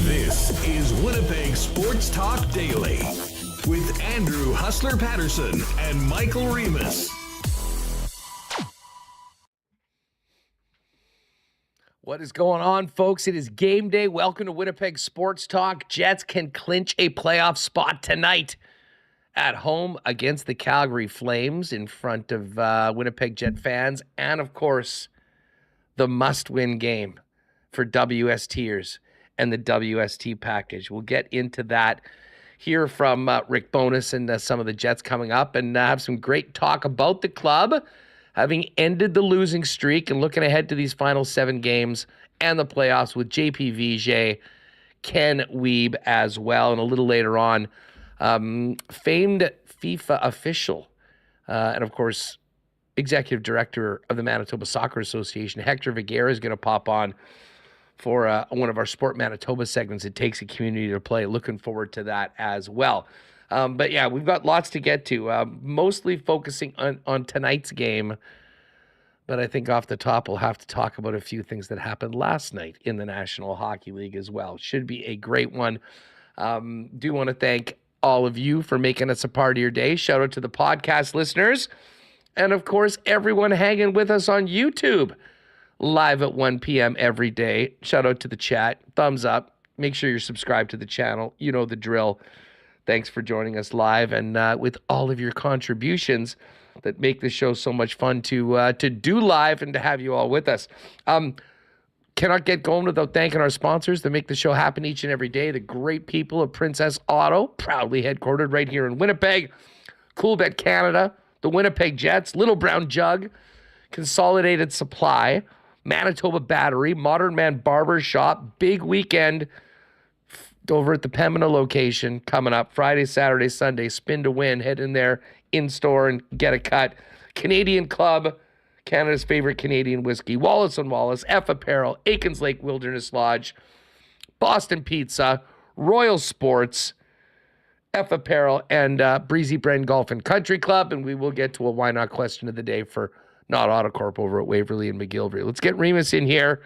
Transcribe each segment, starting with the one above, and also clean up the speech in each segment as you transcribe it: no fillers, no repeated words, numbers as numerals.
This is Winnipeg Sports Talk Daily with Andrew Hustler Paterson and Michael Remis. What is going on, folks? It is game day. Welcome to Winnipeg Sports Talk. Jets can clinch a playoff spot tonight at home against the Calgary Flames in front of Winnipeg Jet fans and, of course, the must-win game for WSTers and the WST package. We'll get into that, hear from Rick Bowness and some of the Jets coming up, and have some great talk about the club, having ended the losing streak and looking ahead to these final 7 games and the playoffs with JP Vigier, Ken Wiebe as well. And a little later on, famed FIFA official and, of course, executive director of the Manitoba Soccer Association, Hector Vergara, is going to pop on for one of our Sport Manitoba segments. It takes a community to play. Looking forward to that as well. But yeah, we've got lots to get to, mostly focusing on tonight's game. But I think off the top, we'll have to talk about a few things that happened last night in the National Hockey League as well. Should be a great one. Do want to thank all of you for making us a part of your day. Shout out to the podcast listeners. And of course, everyone hanging with us on YouTube, live at 1 p.m. every day. Shout out to the chat. Thumbs up. Make sure you're subscribed to the channel. You know the drill. Thanks for joining us live and with all of your contributions that make the show so much fun to do live and to have you all with us. Cannot get going without thanking our sponsors that make the show happen each and every day. The great people of Princess Auto, proudly headquartered right here in Winnipeg. Coolbet Canada, the Winnipeg Jets, Little Brown Jug, Consolidated Supply, Manitoba Battery, Modern Man Barber Shop. Big weekend over at the Pembina location coming up Friday, Saturday, Sunday. Spin to win. Head in there in store and get a cut. Canadian Club, Canada's favorite Canadian whiskey. Wallace & Wallace, F Apparel, Aikens Lake Wilderness Lodge, Boston Pizza, Royal Sports, F Apparel, and Breezy Brand Golf and Country Club. And we will get to a why not question of the day for Not Autocorp over at Waverly and McGillivray. Let's get Remis in here.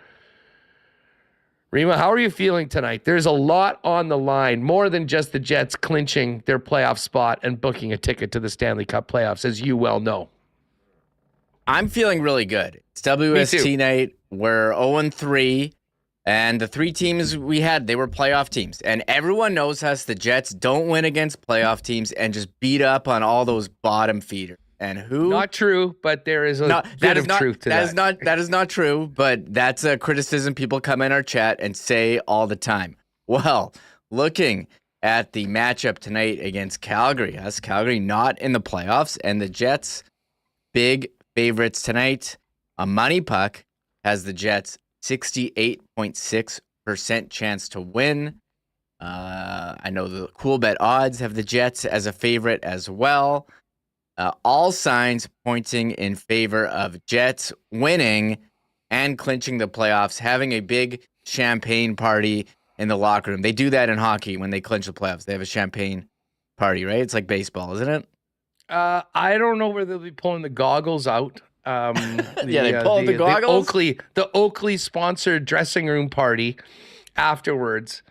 Rima, how are you feeling tonight? There's a lot on the line, more than just the Jets clinching their playoff spot and booking a ticket to the Stanley Cup playoffs, as you well know. I'm feeling really good. It's WST night. We're 0-3, and the 3 teams we had, they were playoff teams. And everyone knows us. The Jets don't win against playoff teams and just beat up on all those bottom feeders. And who? Not true, but there is a bit of truth to that. That is not true, but that's a criticism people come in our chat and say all the time. Well, looking at the matchup tonight against Calgary, Calgary not in the playoffs, and the Jets big favorites tonight. A money puck has the Jets 68.6% chance to win. I know the Coolbet odds have the Jets as a favorite as well. All signs pointing in favor of Jets winning and clinching the playoffs, having a big champagne party in the locker room. They do that in hockey when they clinch the playoffs. They have a champagne party, right? It's like baseball, isn't it? I don't know where they'll be pulling the goggles out. They pull the goggles? The Oakley sponsored dressing room party afterwards.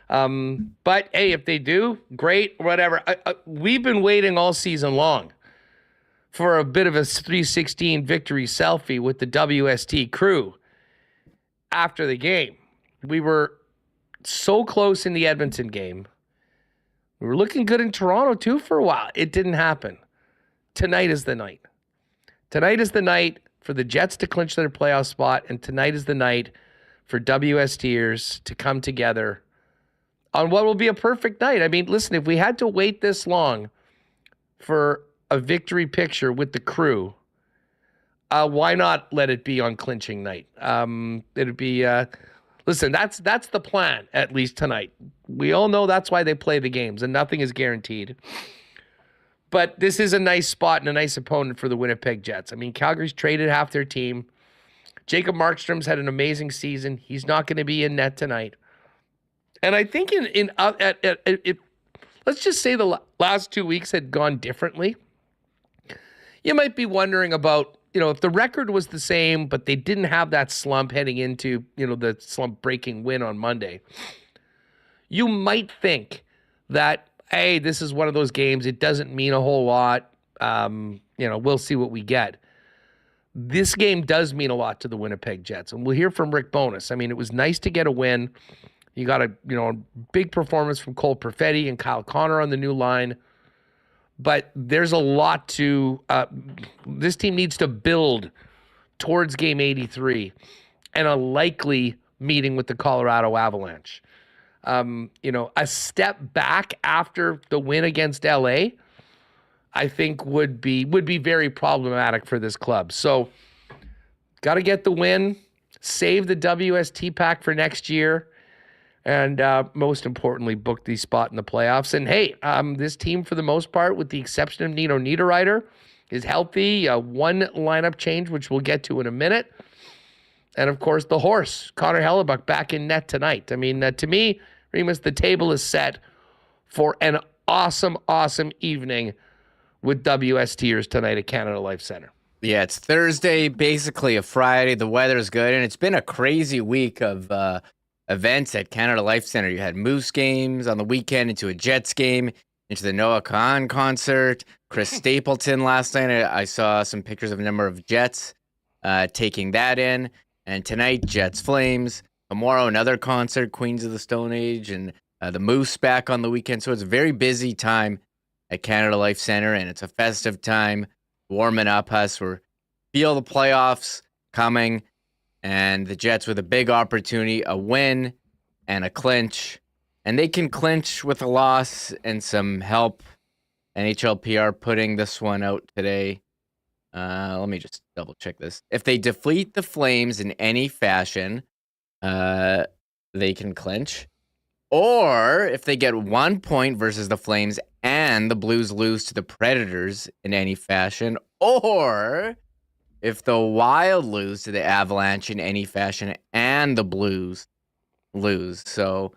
But, hey, if they do, great, whatever. We've been waiting all season long for a bit of a 316 victory selfie with the WST crew after the game. We were so close in the Edmonton game. We were looking good in Toronto, too, for a while. It didn't happen. Tonight is the night. Tonight is the night for the Jets to clinch their playoff spot, and tonight is the night for WSTers to come together on what will be a perfect night. I mean, listen, if we had to wait this long for a victory picture with the crew, why not let it be on clinching night? It'd be, listen, that's the plan, at least tonight. We all know that's why they play the games, and nothing is guaranteed. But this is a nice spot and a nice opponent for the Winnipeg Jets. I mean, Calgary's traded half their team. Jacob Markstrom's had an amazing season. He's not going to be in net tonight. And I think let's just say the last 2 weeks had gone differently. You might be wondering about, if the record was the same, but they didn't have that slump heading into, the slump breaking win on Monday. You might think that, hey, this is one of those games. It doesn't mean a whole lot. We'll see what we get. This game does mean a lot to the Winnipeg Jets, and we'll hear from Rick Bowness. I mean, it was nice to get a win. You got a big performance from Cole Perfetti and Kyle Connor on the new line. But there's a lot to this team needs to build towards game 83 and a likely meeting with the Colorado Avalanche. A step back after the win against LA, I think would be very problematic for this club. So got to get the win, save the WST pack for next year, and most importantly, book the spot in the playoffs. And hey, this team, for the most part, with the exception of Nino Niederreiter, is healthy. One lineup change, which we'll get to in a minute. And of course, the horse, Connor Hellebuck, back in net tonight. I mean, to me, Remis, the table is set for an awesome, awesome evening with WSTers tonight at Canada Life Center. Yeah, it's Thursday, basically a Friday. The weather's good, and it's been a crazy week of events at Canada Life Center. You had Moose games on the weekend, into a Jets game, into the Noah Khan concert, Chris Stapleton last night. I saw some pictures of a number of Jets taking that in. And tonight, Jets Flames. Tomorrow, another concert, Queens of the Stone Age, and the Moose back on the weekend. So it's a very busy time at Canada Life Center, and it's a festive time, warming up us. We feel the playoffs coming. And the Jets with a big opportunity, a win and a clinch. And they can clinch with a loss and some help. NHLPR putting this one out today. Let me just double check this. If they defeat the Flames in any fashion, they can clinch. Or if they get 1 point versus the Flames and the Blues lose to the Predators in any fashion, or if the Wild lose to the Avalanche in any fashion and the Blues lose. So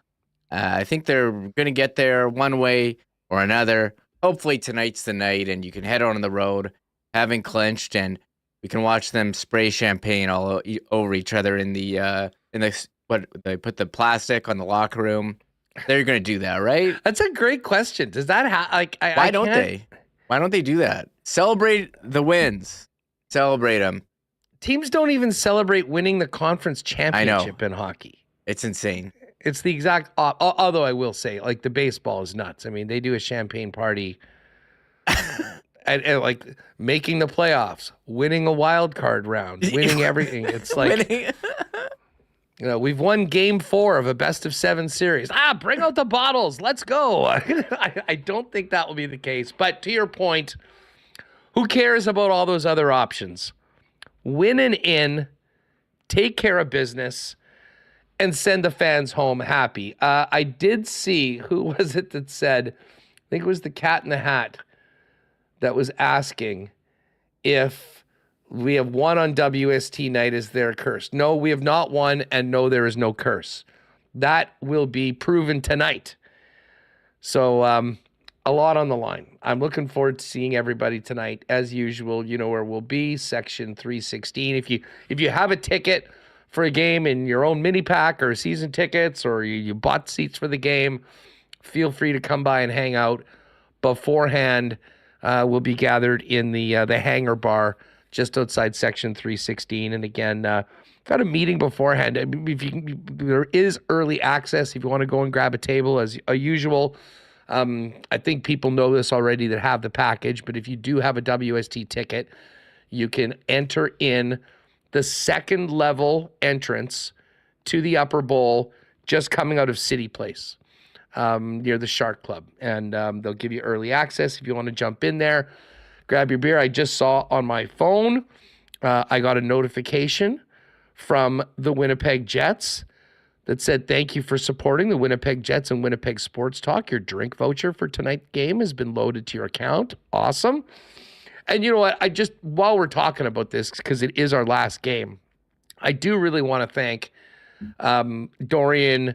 I think they're going to get there one way or another. Hopefully tonight's the night and you can head on the road having clinched, and we can watch them spray champagne all over each other in the what they put the plastic on the locker room. They're going to do that, right? That's a great question. Does that Why don't they? Why don't they do that? Celebrate the wins. Celebrate them. Teams don't even celebrate winning the conference championship in hockey. It's insane. It's the exact although I will say, like, the baseball is nuts. I mean, they do a champagne party and like making the playoffs, winning a wild card round, winning everything. It's like we've won game 4 of a best of 7 series. Bring out the bottles. Let's go. I don't think that will be the case. But to your point, who cares about all those other options? Win and in, take care of business, and send the fans home happy. I did see, who was it that said, I think it was the Cat in the Hat that was asking if we have won on WST night, is there a curse? No, we have not won, and no, there is no curse. That will be proven tonight. So a lot on the line. I'm looking forward to seeing everybody tonight. As usual, you know where we'll be, section 316. If you have a ticket for a game in your own mini pack or season tickets, or you bought seats for the game, feel free to come by and hang out. Beforehand, we'll be gathered in the hangar bar just outside section 316. And again, got a meeting beforehand. There is early access if you want to go and grab a table as usual. I think people know this already that have the package, but if you do have a WST ticket, you can enter in the second level entrance to the upper bowl just coming out of City Place near the Shark Club. And they'll give you early access if you want to jump in there, grab your beer. I just saw on my phone I got a notification from the Winnipeg Jets that said, thank you for supporting the Winnipeg Jets and Winnipeg Sports Talk. Your drink voucher for tonight's game has been loaded to your account. Awesome. And you know what? While we're talking about this, because it is our last game, I do really want to thank Dorian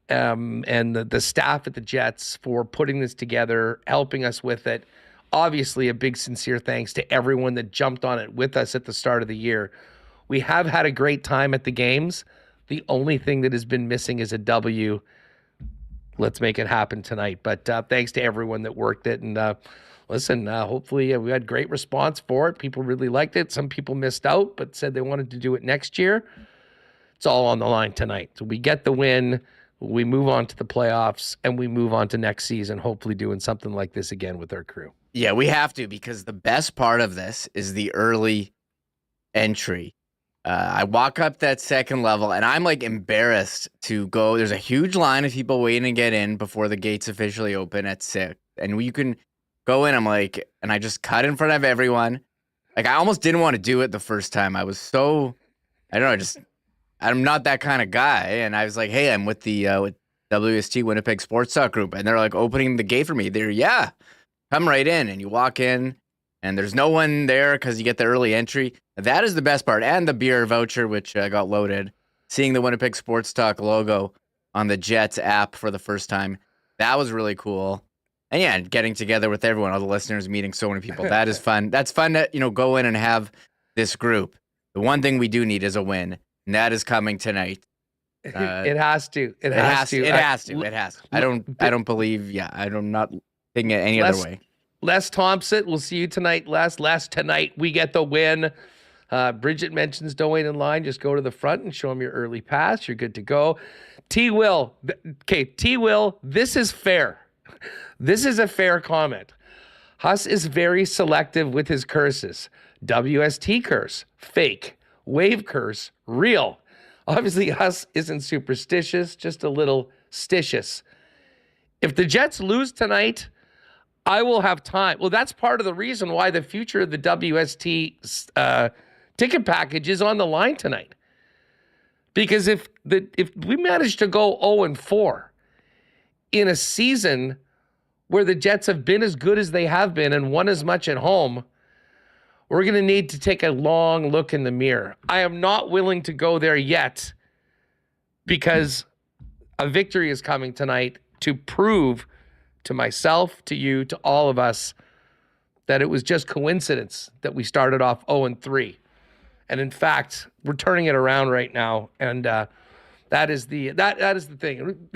and the staff at the Jets for putting this together, helping us with it. Obviously, a big sincere thanks to everyone that jumped on it with us at the start of the year. We have had a great time at the games. The only thing that has been missing is a W. Let's make it happen tonight. But thanks to everyone that worked it. And listen, hopefully we had great response for it. People really liked it. Some people missed out, but said they wanted to do it next year. It's all on the line tonight. So we get the win. We move on to the playoffs, and we move on to next season, hopefully doing something like this again with our crew. Yeah, we have to, because the best part of this is the early entry. I walk up that second level, and I'm like embarrassed to go. There's a huge line of people waiting to get in before the gates officially open at 6. And you can go in, I'm like, and I just cut in front of everyone. Like, I almost didn't want to do it the first time. I was so, I don't know, I'm not that kind of guy. And I was like, hey, I'm with the with WST Winnipeg Sports Talk Group. And they're like opening the gate for me. Yeah, come right in. And you walk in and there's no one there because you get the early entry. That is the best part. And the beer voucher, which got loaded. Seeing the Winnipeg Sports Talk logo on the Jets app for the first time. That was really cool. And yeah, getting together with everyone, all the listeners, meeting so many people. That is fun. That's fun to, go in and have this group. The one thing we do need is a win. And that is coming tonight. It has to. It has to. I don't believe. Yeah, I'm not thinking it any other way. Les Thompson, we'll see you tonight. Les, tonight we get the win. Bridget mentions don't wait in line. Just go to the front and show them your early pass. You're good to go. T-Will. Okay, T-Will, this is fair. This is a fair comment. Huss is very selective with his curses. WST curse, fake. Wave curse, real. Obviously, Huss isn't superstitious, just a little stitious. If the Jets lose tonight, I will have time. Well, that's part of the reason why the future of the WST ticket package is on the line tonight. Because if we manage to go 0-4 in a season where the Jets have been as good as they have been and won as much at home, we're going to need to take a long look in the mirror. I am not willing to go there yet because a victory is coming tonight to prove to myself, to you, to all of us that it was just coincidence that we started off 0-3. And in fact, we're turning it around right now. And that is the thing.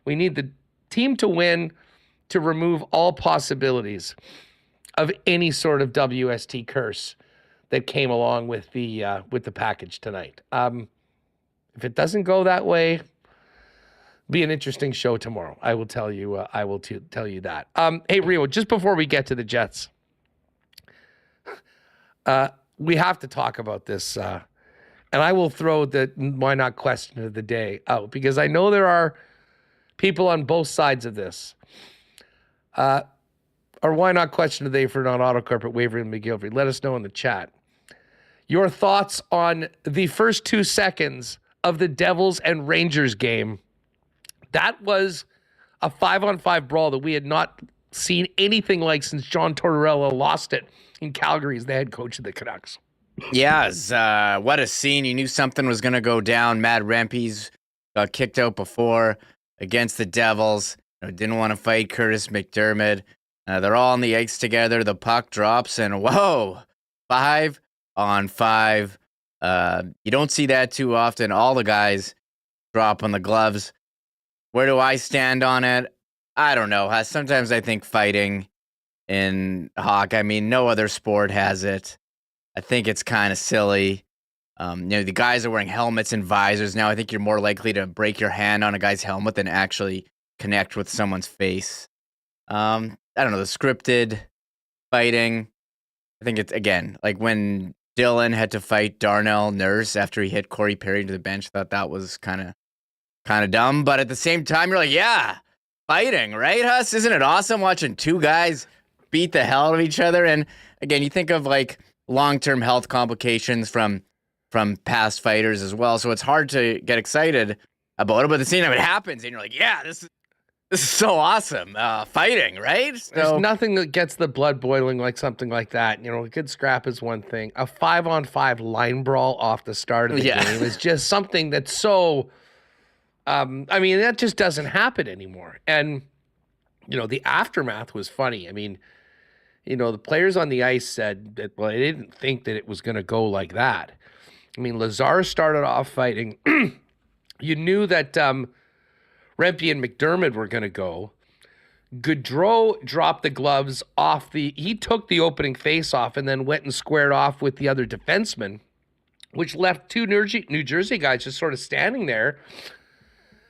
We need the team to win to remove all possibilities of any sort of WST curse that came along with the package tonight. If it doesn't go that way, be an interesting show tomorrow. I will tell you. Tell you that. Hey Rio, just before we get to the Jets, we have to talk about this, and I will throw the why not question of the day out because I know there are people on both sides of this. Or why not question today for non-auto corporate Waverly and McGillivray? Let us know in the chat. Your thoughts on the first 2 seconds of the Devils and Rangers game. That was a 5-on-5 brawl that we had not seen anything like since John Tortorella lost it in Calgary as the head coach of the Canucks. Yes, what a scene. You knew something was going to go down. Matt Rempe's got kicked out before against the Devils. Didn't want to fight Curtis McDermott. They're all on the ice together. The puck drops, and whoa, 5-on-5. You don't see that too often. All the guys drop on the gloves. Where do I stand on it? I don't know. Sometimes I think fighting in hockey, no other sport has it. I think it's kind of silly. The guys are wearing helmets and visors now. I think you're more likely to break your hand on a guy's helmet than actually connect with someone's face. I don't know, the scripted fighting. I think it's, again, like when Dylan had to fight Darnell Nurse after he hit Corey Perry to the bench. I thought that was kind of dumb. But at the same time, you're like, yeah, fighting, right, Huss? Isn't it awesome watching two guys beat the hell out of each other? And again, you think of like long-term health complications from past fighters as well. So it's hard to get excited about it. But at the same time, it happens, and you're like, yeah, this is so awesome. Fighting, right? There's So nothing that gets the blood boiling like something like that. You know, a good scrap is one thing. A 5-on-5 line brawl off the start of the game is just something that's so. I mean, that just doesn't happen anymore. And you know, the aftermath was funny. I mean, you know, the players on the ice said that, well, they didn't think that it was going to go like that. I mean, Lazar started off fighting. You knew that Rempe and McDermott were going to go. Gaudreau dropped the gloves off he took the opening face-off and then went and squared off with the other defenseman, which left two New Jersey guys just sort of standing there.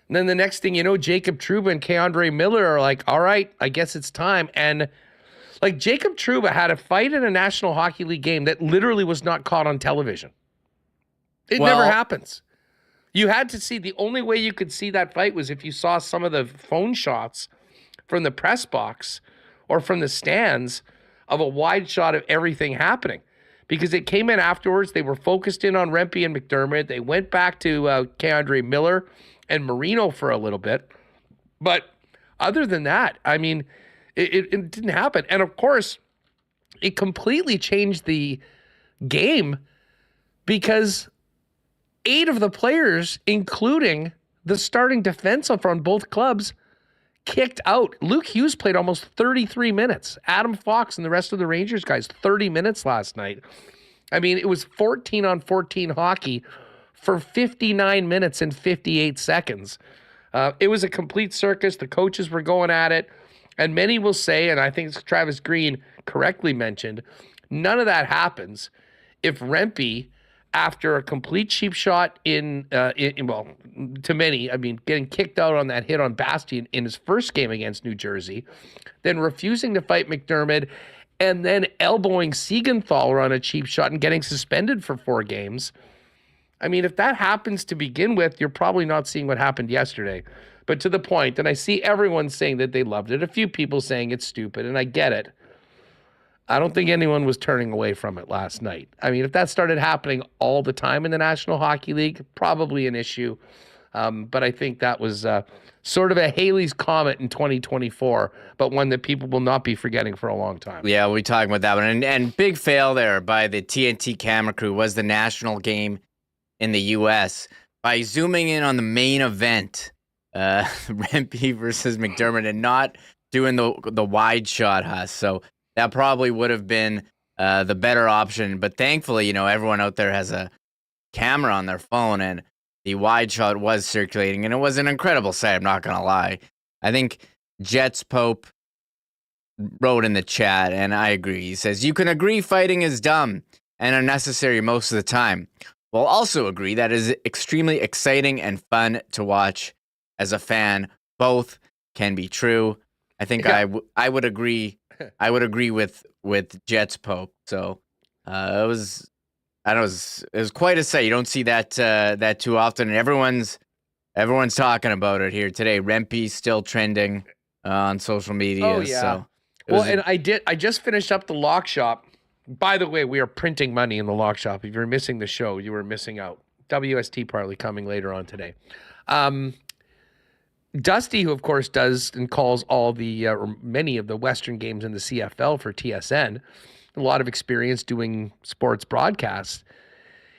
And then the next thing you know, Jacob Trouba and K'Andre Miller are like, all right, I guess it's time. And like Jacob Trouba had a fight in a National Hockey League game that literally was not caught on television. It never happens. You had to see, the only way you could see that fight was if you saw some of the phone shots from the press box or from the stands of a wide shot of everything happening. Because it came in afterwards. They were focused in on Rempe and McDermott. They went back to K'Andre Miller and Marino for a little bit. But other than that, I mean, it didn't happen. And of course, it completely changed the game because 8 of the players, including the starting defensive on both clubs, kicked out. Luke Hughes played almost 33 minutes. Adam Fox and the rest of the Rangers guys, 30 minutes last night. I mean, it was 14-on-14 hockey for 59 minutes and 58 seconds. It was a complete circus. The coaches were going at it. And many will say, and I think Travis Green correctly mentioned, none of that happens if Rempe, after a complete cheap shot well, to many, I mean, getting kicked out on that hit on Bastian in his first game against New Jersey, then refusing to fight McDermott, and then elbowing Siegenthaler on a cheap shot and getting suspended for 4 games. I mean, if that happens to begin with, you're probably not seeing what happened yesterday. But to the point, and I see everyone saying that they loved it, a few people saying it's stupid, and I get it. I don't think anyone was turning away from it last night. I mean, if that started happening all the time in the National Hockey League, probably an issue. But I think that was sort of a Haley's Comet in 2024, but one that people will not be forgetting for a long time. Yeah, we'll be talking about that one. And big fail there by the TNT camera crew was the national game in the U.S. by zooming in on the main event, Rempe versus McDermott, and not doing the wide shot, Huss. So that probably would have been the better option. But thankfully, you know, everyone out there has a camera on their phone, and the wide shot was circulating, and it was an incredible sight, I'm not going to lie. I think Jets Pope wrote in the chat, and I agree. He says, you can agree fighting is dumb and unnecessary most of the time. We'll also agree that it is extremely exciting and fun to watch as a fan. Both can be true. I think I would agree. I would agree with Jets Pope. So it was quite a sight. You don't see that too often, and everyone's talking about it here today. Rempe's still trending on social media. Oh yeah. So and I just finished up the lock shop. By the way, we are printing money in the lock shop. If you're missing the show, you were missing out. WST Partly coming later on today. Dusty, who of course does and calls all the or many of the Western games in the CFL for TSN, a lot of experience doing sports broadcasts.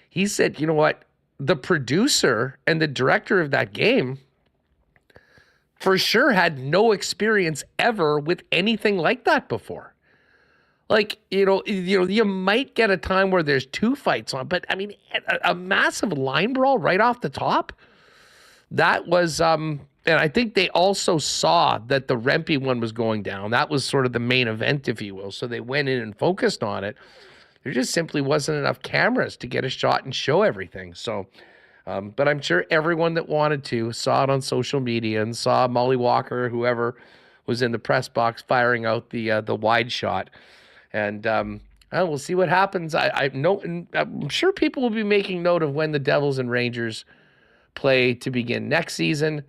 He said, you know what? The producer and the director of that game for sure had no experience ever with anything like that before. Like, you might get a time where there's 2 fights on, but I mean, a massive line brawl right off the top. That was, and I think they also saw that the Rempe one was going down. That was sort of the main event, if you will. So they went in and focused on it. There just simply wasn't enough cameras to get a shot and show everything. So, but I'm sure everyone that wanted to saw it on social media and saw Molly Walker, whoever was in the press box, firing out the wide shot. And we'll see what happens. I'm sure people will be making note of when the Devils and Rangers play to begin next season.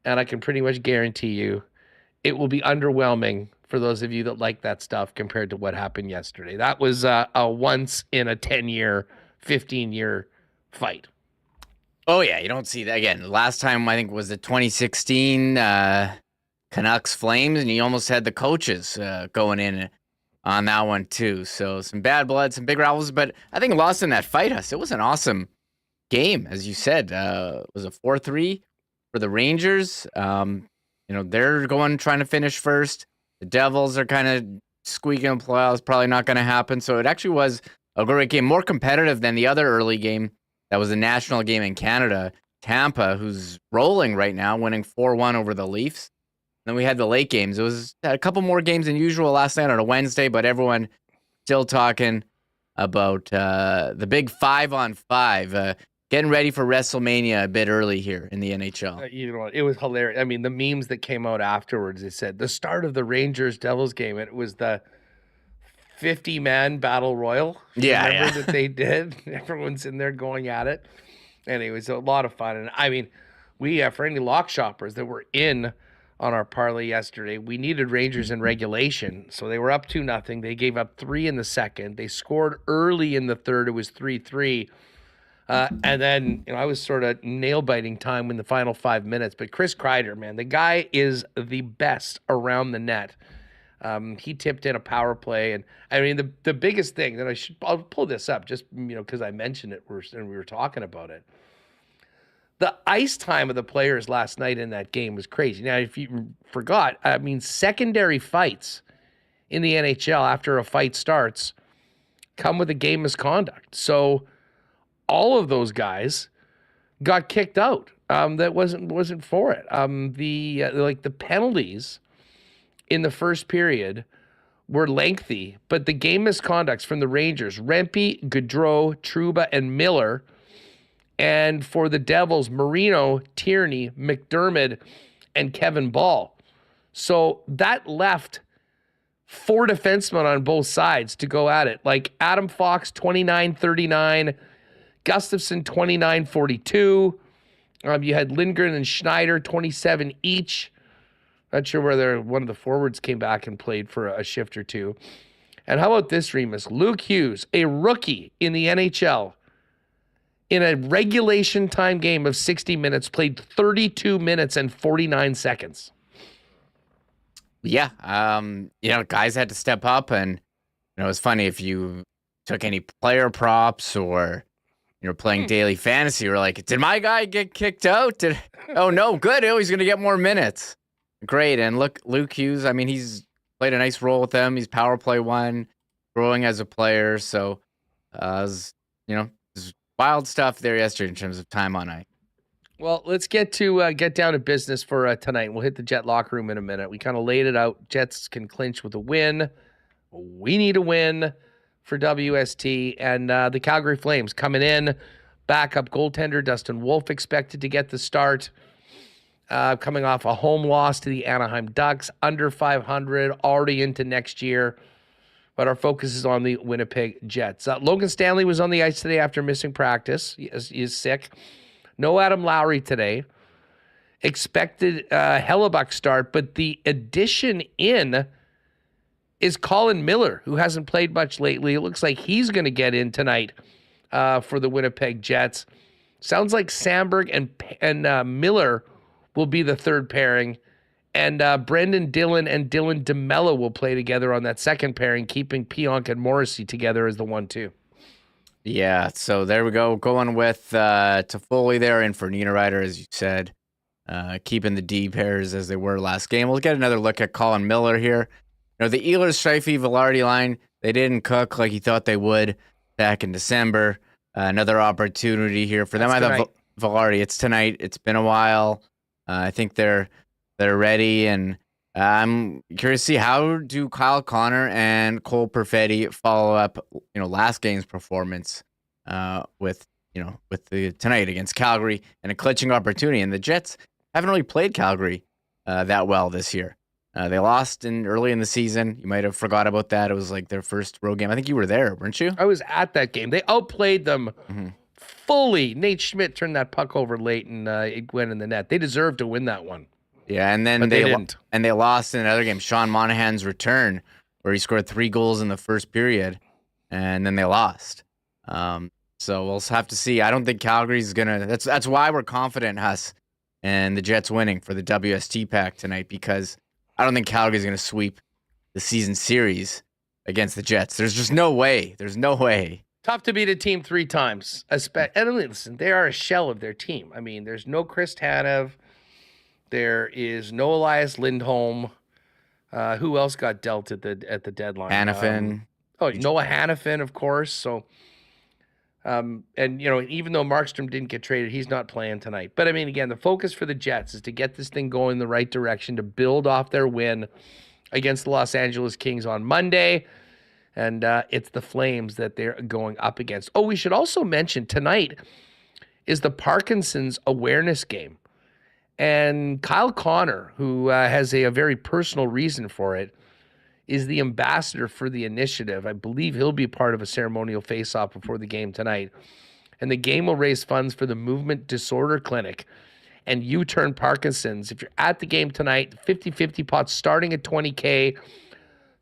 And I can pretty much guarantee you it will be underwhelming for those of you that like that stuff compared to what happened yesterday. That was a once in a 10-year, 15-year fight. Oh, yeah, you don't see that again. Last time, I think, was the 2016 Canucks Flames, and you almost had the coaches going in on that one, too. So some bad blood, some big rivals, but I think lost in that fight, it was an awesome game, as you said. It was a 4-3 for the Rangers. They're trying to finish first. The Devils are kind of squeaking in playoffs, probably not going to happen. So it actually was a great game, more competitive than the other early game. That was a national game in Canada. Tampa, who's rolling right now, winning 4-1 over the Leafs. Then we had the late games. It was a couple more games than usual last night on a Wednesday, but everyone still talking about the big 5-on-5. Getting ready for WrestleMania a bit early here in the NHL. You know what? It was hilarious. I mean, the memes that came out afterwards, they said the start of the Rangers-Devils game, it was the 50-man battle royal. Remember that they did? Everyone's in there going at it. And it was a lot of fun. And I mean, we, for any lock shoppers that were in on our parlay yesterday, we needed Rangers in regulation. So they were up 2-0. They gave up 3 in the second. They scored early in the third. It was 3-3. And then, I was sort of nail-biting time in the final 5 minutes. But Chris Kreider, man, the guy is the best around the net. He tipped in a power play. And, I mean, the biggest thing that I'll pull this up just, because I mentioned it and we were talking about it. The ice time of the players last night in that game was crazy. Now, if you forgot, I mean, secondary fights in the NHL after a fight starts come with a game misconduct. So all of those guys got kicked out. That wasn't for it. The penalties in the first period were lengthy, but the game misconducts from the Rangers, Rempe, Gaudreau, Trouba, and Miller. And for the Devils, Marino, Tierney, McDermott, and Kevin Ball. So that left 4 defensemen on both sides to go at it. Like Adam Fox, 29-39. Gustafsson, 29-42. You had Lindgren and Schneider, 27 each. Not sure whether one of the forwards came back and played for a shift or two. And how about this, Remis? Luke Hughes, a rookie in the NHL, in a regulation time game of 60 minutes, played 32 minutes and 49 seconds. Yeah. Guys had to step up, and it's funny if you took any player props or you're playing daily fantasy, you're like, did my guy get kicked out? Oh no, good. Oh, he's going to get more minutes. Great. And look, Luke Hughes, I mean, he's played a nice role with them. He's power play 1, growing as a player. So, wild stuff there yesterday in terms of time on ice. Well, let's get down to business for tonight. We'll hit the Jet locker room in a minute. We kind of laid it out. Jets can clinch with a win. We need a win for WST. And the Calgary Flames coming in. Backup goaltender Dustin Wolf expected to get the start. Coming off a home loss to the Anaheim Ducks. Under 500, already into next year. But our focus is on the Winnipeg Jets. Logan Stanley was on the ice today after missing practice. He is sick. No Adam Lowry today. Expected Hellebuck start, but the addition in is Colin Miller, who hasn't played much lately. It looks like he's going to get in tonight for the Winnipeg Jets. Sounds like Sandberg and Miller will be the third pairing. And Brendan Dillon and Dylan DeMello will play together on that second pairing, keeping Pionk and Morrissey together as the 1-2. Yeah, so there we go. Going with Toffoli there and for Niederreiter, as you said. Keeping the D pairs as they were last game. We'll get another look at Colin Miller here. The Ehlers, Scheifele, Velarde line, they didn't cook like he thought they would back in December. Another opportunity here for them. I thought Velarde, it's tonight. It's been a while. I think they're ready, and I'm curious to see how do Kyle Connor and Cole Perfetti follow up, last game's performance with the tonight against Calgary and a clinching opportunity. And the Jets haven't really played Calgary that well this year. They lost early in the season. You might have forgot about that. It was like their first road game. I think you were there, weren't you? I was at that game. They outplayed them fully. Nate Schmidt turned that puck over late, and it went in the net. They deserved to win that one. Yeah, and then But they didn't. They lost in another game. Sean Monahan's return, where he scored 3 goals in the first period, and then they lost. So we'll have to see. I don't think Calgary's gonna. That's why we're confident, Huss, and the Jets winning for the WST pack tonight, because I don't think Calgary's gonna sweep the season series against the Jets. There's just no way. There's no way. Tough to beat a team 3 times. And listen, they are a shell of their team. I mean, there's no Chris Tanev. There is no Elias Lindholm. Who else got dealt at the deadline? Hanifin. Noah Hanifin, of course. So, and even though Markstrom didn't get traded, he's not playing tonight. But I mean, again, the focus for the Jets is to get this thing going in the right direction, to build off their win against the Los Angeles Kings on Monday. And it's the Flames that they're going up against. Oh, we should also mention tonight is the Parkinson's awareness game. And Kyle Connor, who has a very personal reason for it, is the ambassador for the initiative. I believe he'll be part of a ceremonial face-off before the game tonight. And the game will raise funds for the Movement Disorder Clinic and U-Turn Parkinson's. If you're at the game tonight, 50-50 pots starting at $20K.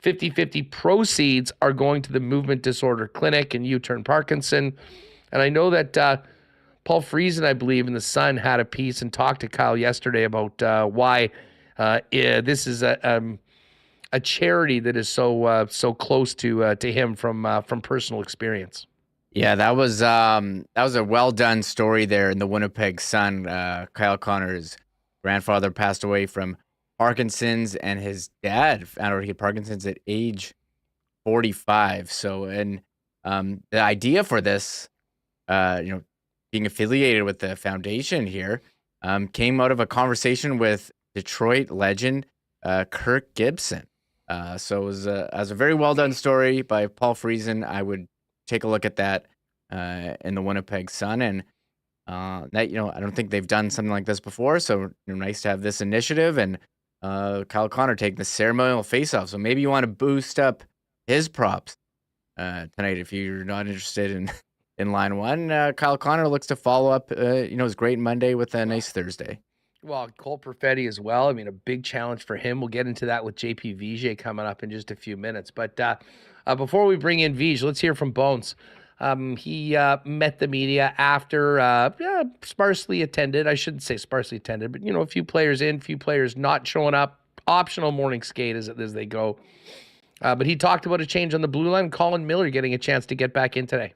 50-50 proceeds are going to the Movement Disorder Clinic and U-Turn Parkinson. And I know that Paul Friesen, I believe, in The Sun had a piece and talked to Kyle yesterday about why this is a charity that is so close to him from personal experience. Yeah, that was a well done story there in the Winnipeg Sun. Kyle Connor's grandfather passed away from Parkinson's, and his dad found out he had Parkinson's at age 45. So, and the idea for this, being affiliated with the foundation here, came out of a conversation with Detroit legend Kirk Gibson. So it was a very well done story by Paul Friesen. I would take a look at that in the Winnipeg Sun, and that I don't think they've done something like this before. So nice to have this initiative, and Kyle Connor taking the ceremonial face-off. So maybe you want to boost up his props tonight if you're not interested in line one. Kyle Connor looks to follow up, his great Monday with a nice Thursday. Well, Cole Perfetti as well. I mean, a big challenge for him. We'll get into that with JP Vigier coming up in just a few minutes. But before we bring in Vig, let's hear from Bones. He met the media after sparsely attended. I shouldn't say sparsely attended, but, a few players in, few players not showing up. Optional morning skate as they go. But he talked about a change on the blue line. Colin Miller getting a chance to get back in today.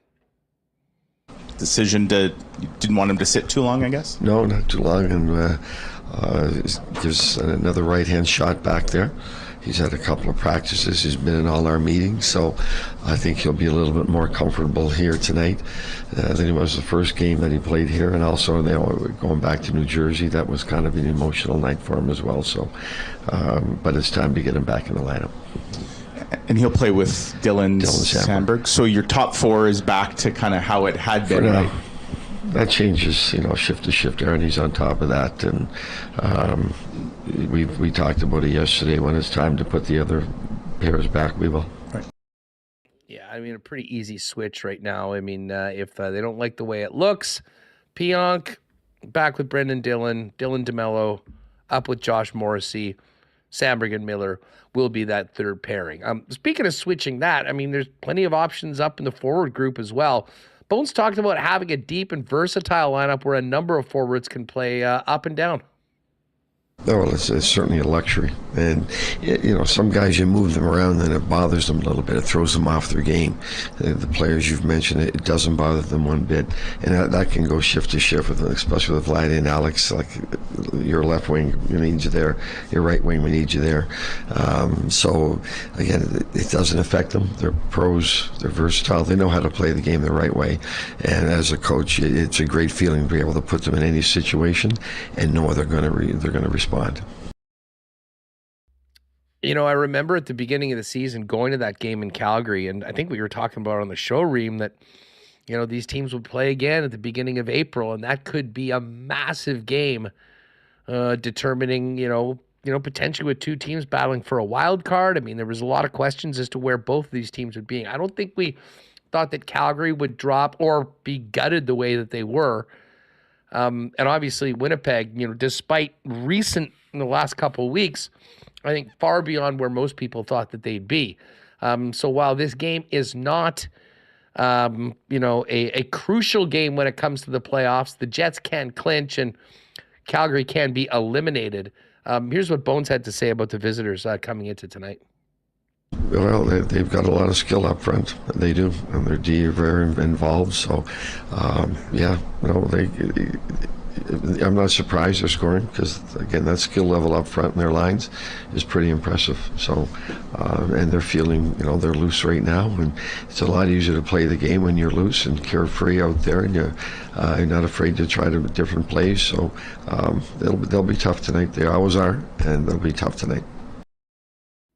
Decision didn't want him to sit too long, I guess? No, not too long. And there's another right-hand shot back there. He's had a couple of practices. He's been in all our meetings, so I think he'll be a little bit more comfortable here tonight than he was the first game that he played here. And also, going back to New Jersey, that was kind of an emotional night for him as well. So, but it's time to get him back in the lineup. And he'll play with Dylan Sandberg. So your top 4 is back to kind of how it had been, right? That changes, shift to shift. Aaron, he's on top of that, and we talked about it yesterday. When it's time to put the other pairs back, we will. Right. Yeah, I mean, a pretty easy switch right now. I mean, if they don't like the way it looks, Pionk back with Brendan Dillon, Dylan DeMello up with Josh Morrissey, Sandberg and Miller will be that third pairing. Speaking of switching that, I mean, there's plenty of options up in the forward group as well. Bones talked about having a deep and versatile lineup where a number of forwards can play up and down. Oh, well, it's certainly a luxury. And, some guys, you move them around and it bothers them a little bit. It throws them off their game. The players you've mentioned, it doesn't bother them one bit. And that can go shift to shift, especially with Vladdy and Alex. Like, your left wing, we need you there. Your right wing, we need you there. So, again, it doesn't affect them. They're pros. They're versatile. They know how to play the game the right way. And as a coach, it's a great feeling to be able to put them in any situation and know they're going to respond. I remember at the beginning of the season going to that game in Calgary, and I think we were talking about on the show, Reem, that these teams would play again at the beginning of April, and that could be a massive game, determining potentially with 2 teams battling for a wild card. I mean, there was a lot of questions as to where both of these teams would be. I don't think we thought that Calgary would drop or be gutted the way that they were. And obviously Winnipeg, despite recent, in the last couple of weeks, I think far beyond where most people thought that they'd be. So while this game is not, a crucial game when it comes to the playoffs, the Jets can clinch and Calgary can be eliminated. Here's what Bones had to say about the visitors coming into tonight. Well, they've got a lot of skill up front. They do, and their D are very involved. So, I'm not surprised they're scoring because, again, that skill level up front in their lines is pretty impressive. So, and they're feeling, they're loose right now, and it's a lot easier to play the game when you're loose and carefree out there, and you're not afraid to try different plays. So, they'll be tough tonight. They always are, and they'll be tough tonight.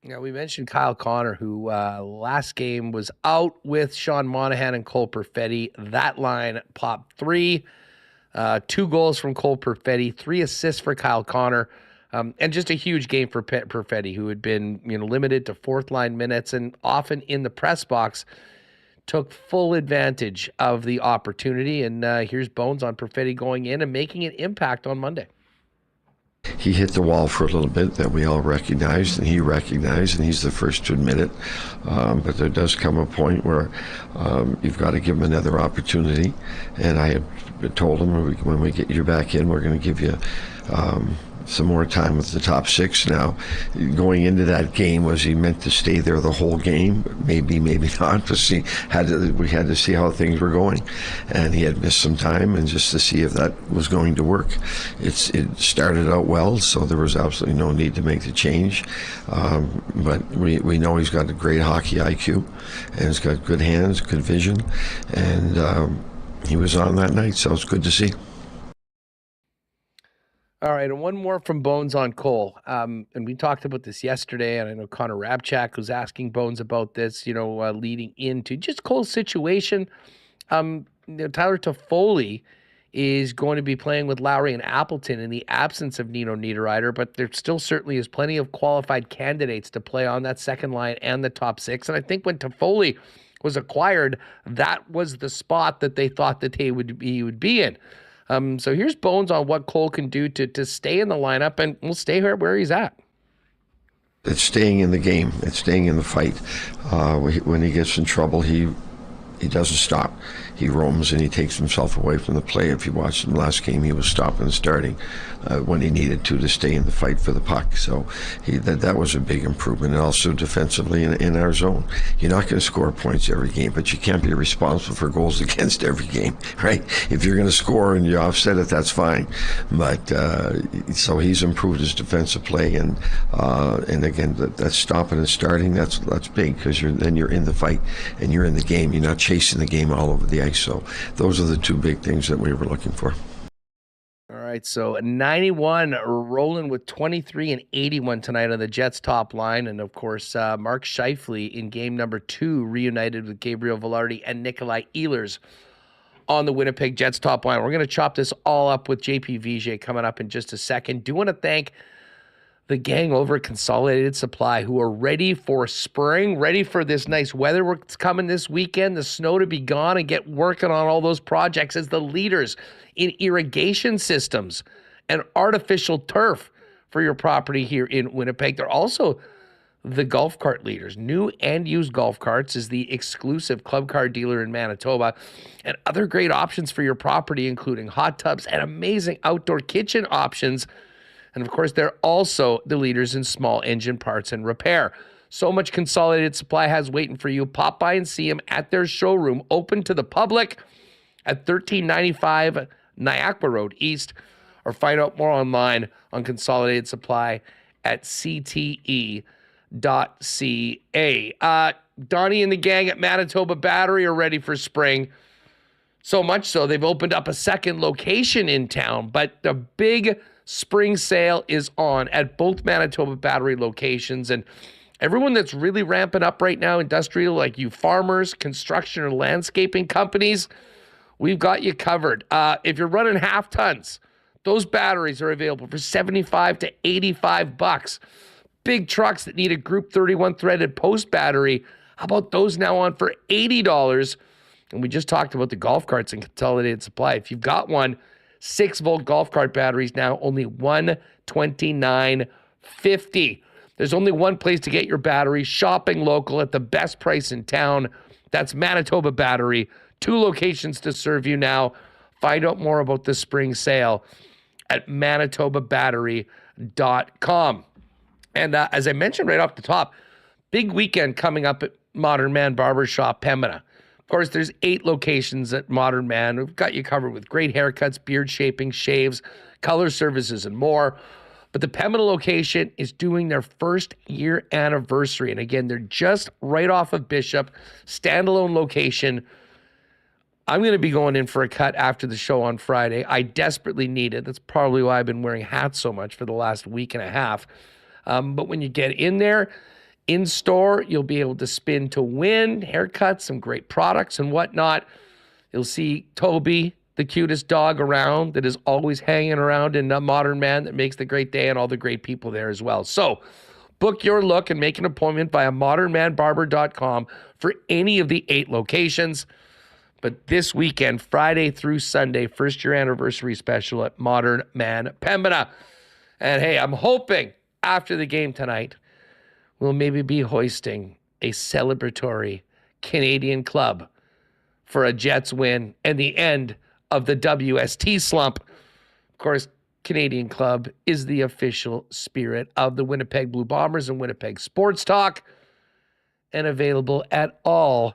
Yeah, we mentioned Kyle Connor, who last game was out with Sean Monahan and Cole Perfetti. That line popped 3. 2 goals from Cole Perfetti, 3 assists for Kyle Connor, and just a huge game for Perfetti, who had been limited to fourth-line minutes and often in the press box, took full advantage of the opportunity. And here's Bones on Perfetti going in and making an impact on Monday. He hit the wall for a little bit that we all recognized, and he recognized, and he's the first to admit it. But there does come a point where you've got to give him another opportunity. And I had told him, when we get you back in, we're going to give you some more time with the top 6 now. Going into that game, was he meant to stay there the whole game? Maybe, maybe not. We had to see how things were going, and he had missed some time, and just to see if that was going to work. It started out well, so there was absolutely no need to make the change. But we know he's got a great hockey IQ, and he's got good hands, good vision, and he was on that night, so it's good to see. All right, and one more from Bones on Cole. And we talked about this yesterday, and I know Connor Rabchak was asking Bones about this, leading into just Cole's situation. Tyler Toffoli is going to be playing with Lowry and Appleton in the absence of Nino Niederreiter, but there still certainly is plenty of qualified candidates to play on that second line and the top 6. And I think when Toffoli was acquired, that was the spot that they thought that he would be in. So here's Bones on what Cole can do to stay in the lineup, and we'll stay where he's at. It's staying in the game. It's staying in the fight. When he gets in trouble, he doesn't stop. He roams and he takes himself away from the play. If you watched him last game, he was stopping and starting when he needed to stay in the fight for the puck. So that was a big improvement. And also defensively in our zone. You're not going to score points every game, but you can't be responsible for goals against every game, right? If you're going to score and you offset it, that's fine. But so he's improved his defensive play, and again, that's stopping and starting. That's big, because then you're in the fight and you're in the game. You're not chasing the game all over the ice. So those are the 2 big things that we were looking for. All right, so 91 rolling with 23 and 81 tonight on the Jets top line. And, of course, Mark Scheifele in game number 2 reunited with Gabriel Velarde and Nikolai Ehlers on the Winnipeg Jets top line. We're going to chop this all up with JP Vigier coming up in just a second. Do want to thank the gang over at Consolidated Supply, who are ready for spring, ready for this nice weather that's coming this weekend, the snow to be gone, and get working on all those projects as the leaders in irrigation systems and artificial turf for your property here in Winnipeg. They're also the golf cart leaders. New and used golf carts is the exclusive club car dealer in Manitoba, and other great options for your property, including hot tubs and amazing outdoor kitchen options. And, of course, they're also the leaders in small engine parts and repair. So much Consolidated Supply has waiting for you. Pop by and see them at their showroom, open to the public at 1395 Niagara Road East, or find out more online on Consolidated Supply at cte.ca. Donnie and the gang at Manitoba Battery are ready for spring. So much so, they've opened up a second location in town, but the big spring sale is on at both Manitoba Battery locations. And everyone that's really ramping up right now, industrial, like you farmers, construction or landscaping companies, we've got you covered. If you're running half tons, those batteries are available for $75 to $85. Big trucks that need a Group 31 threaded post battery, how about those now on for $80? And we just talked about the golf carts and Consolidated Supply. If you've got one, 6-volt golf cart batteries now only $129.50. There's only one place to get your batteries, shopping local at the best price in town. That's Manitoba Battery. 2 locations to serve you now. Find out more about the spring sale at manitobabattery.com. And as I mentioned right off the top, big weekend coming up at Modern Man Barbershop, Pembina. Of course, there's 8 locations at Modern Man. We've got you covered with great haircuts, beard shaping, shaves, color services, and more. But the Pembina location is doing their first year anniversary. And again, they're just right off of Bishop, standalone location. I'm going to be going in for a cut after the show on Friday. I desperately need it. That's probably why I've been wearing hats so much for the last week and a half. But when you get in there, in store, you'll be able to spin to win, haircuts, some great products and whatnot. You'll see Toby, the cutest dog around that is always hanging around in a Modern Man that makes the great day, and all the great people there as well. So book your look and make an appointment via modernmanbarber.com for any of the 8 locations. But this weekend, Friday through Sunday, first year anniversary special at Modern Man Pembina. And hey, I'm hoping after the game tonight, we'll maybe be hoisting a celebratory Canadian club for a Jets win and the end of the WST slump. Of course, Canadian Club is the official spirit of the Winnipeg Blue Bombers and Winnipeg Sports Talk, and available at all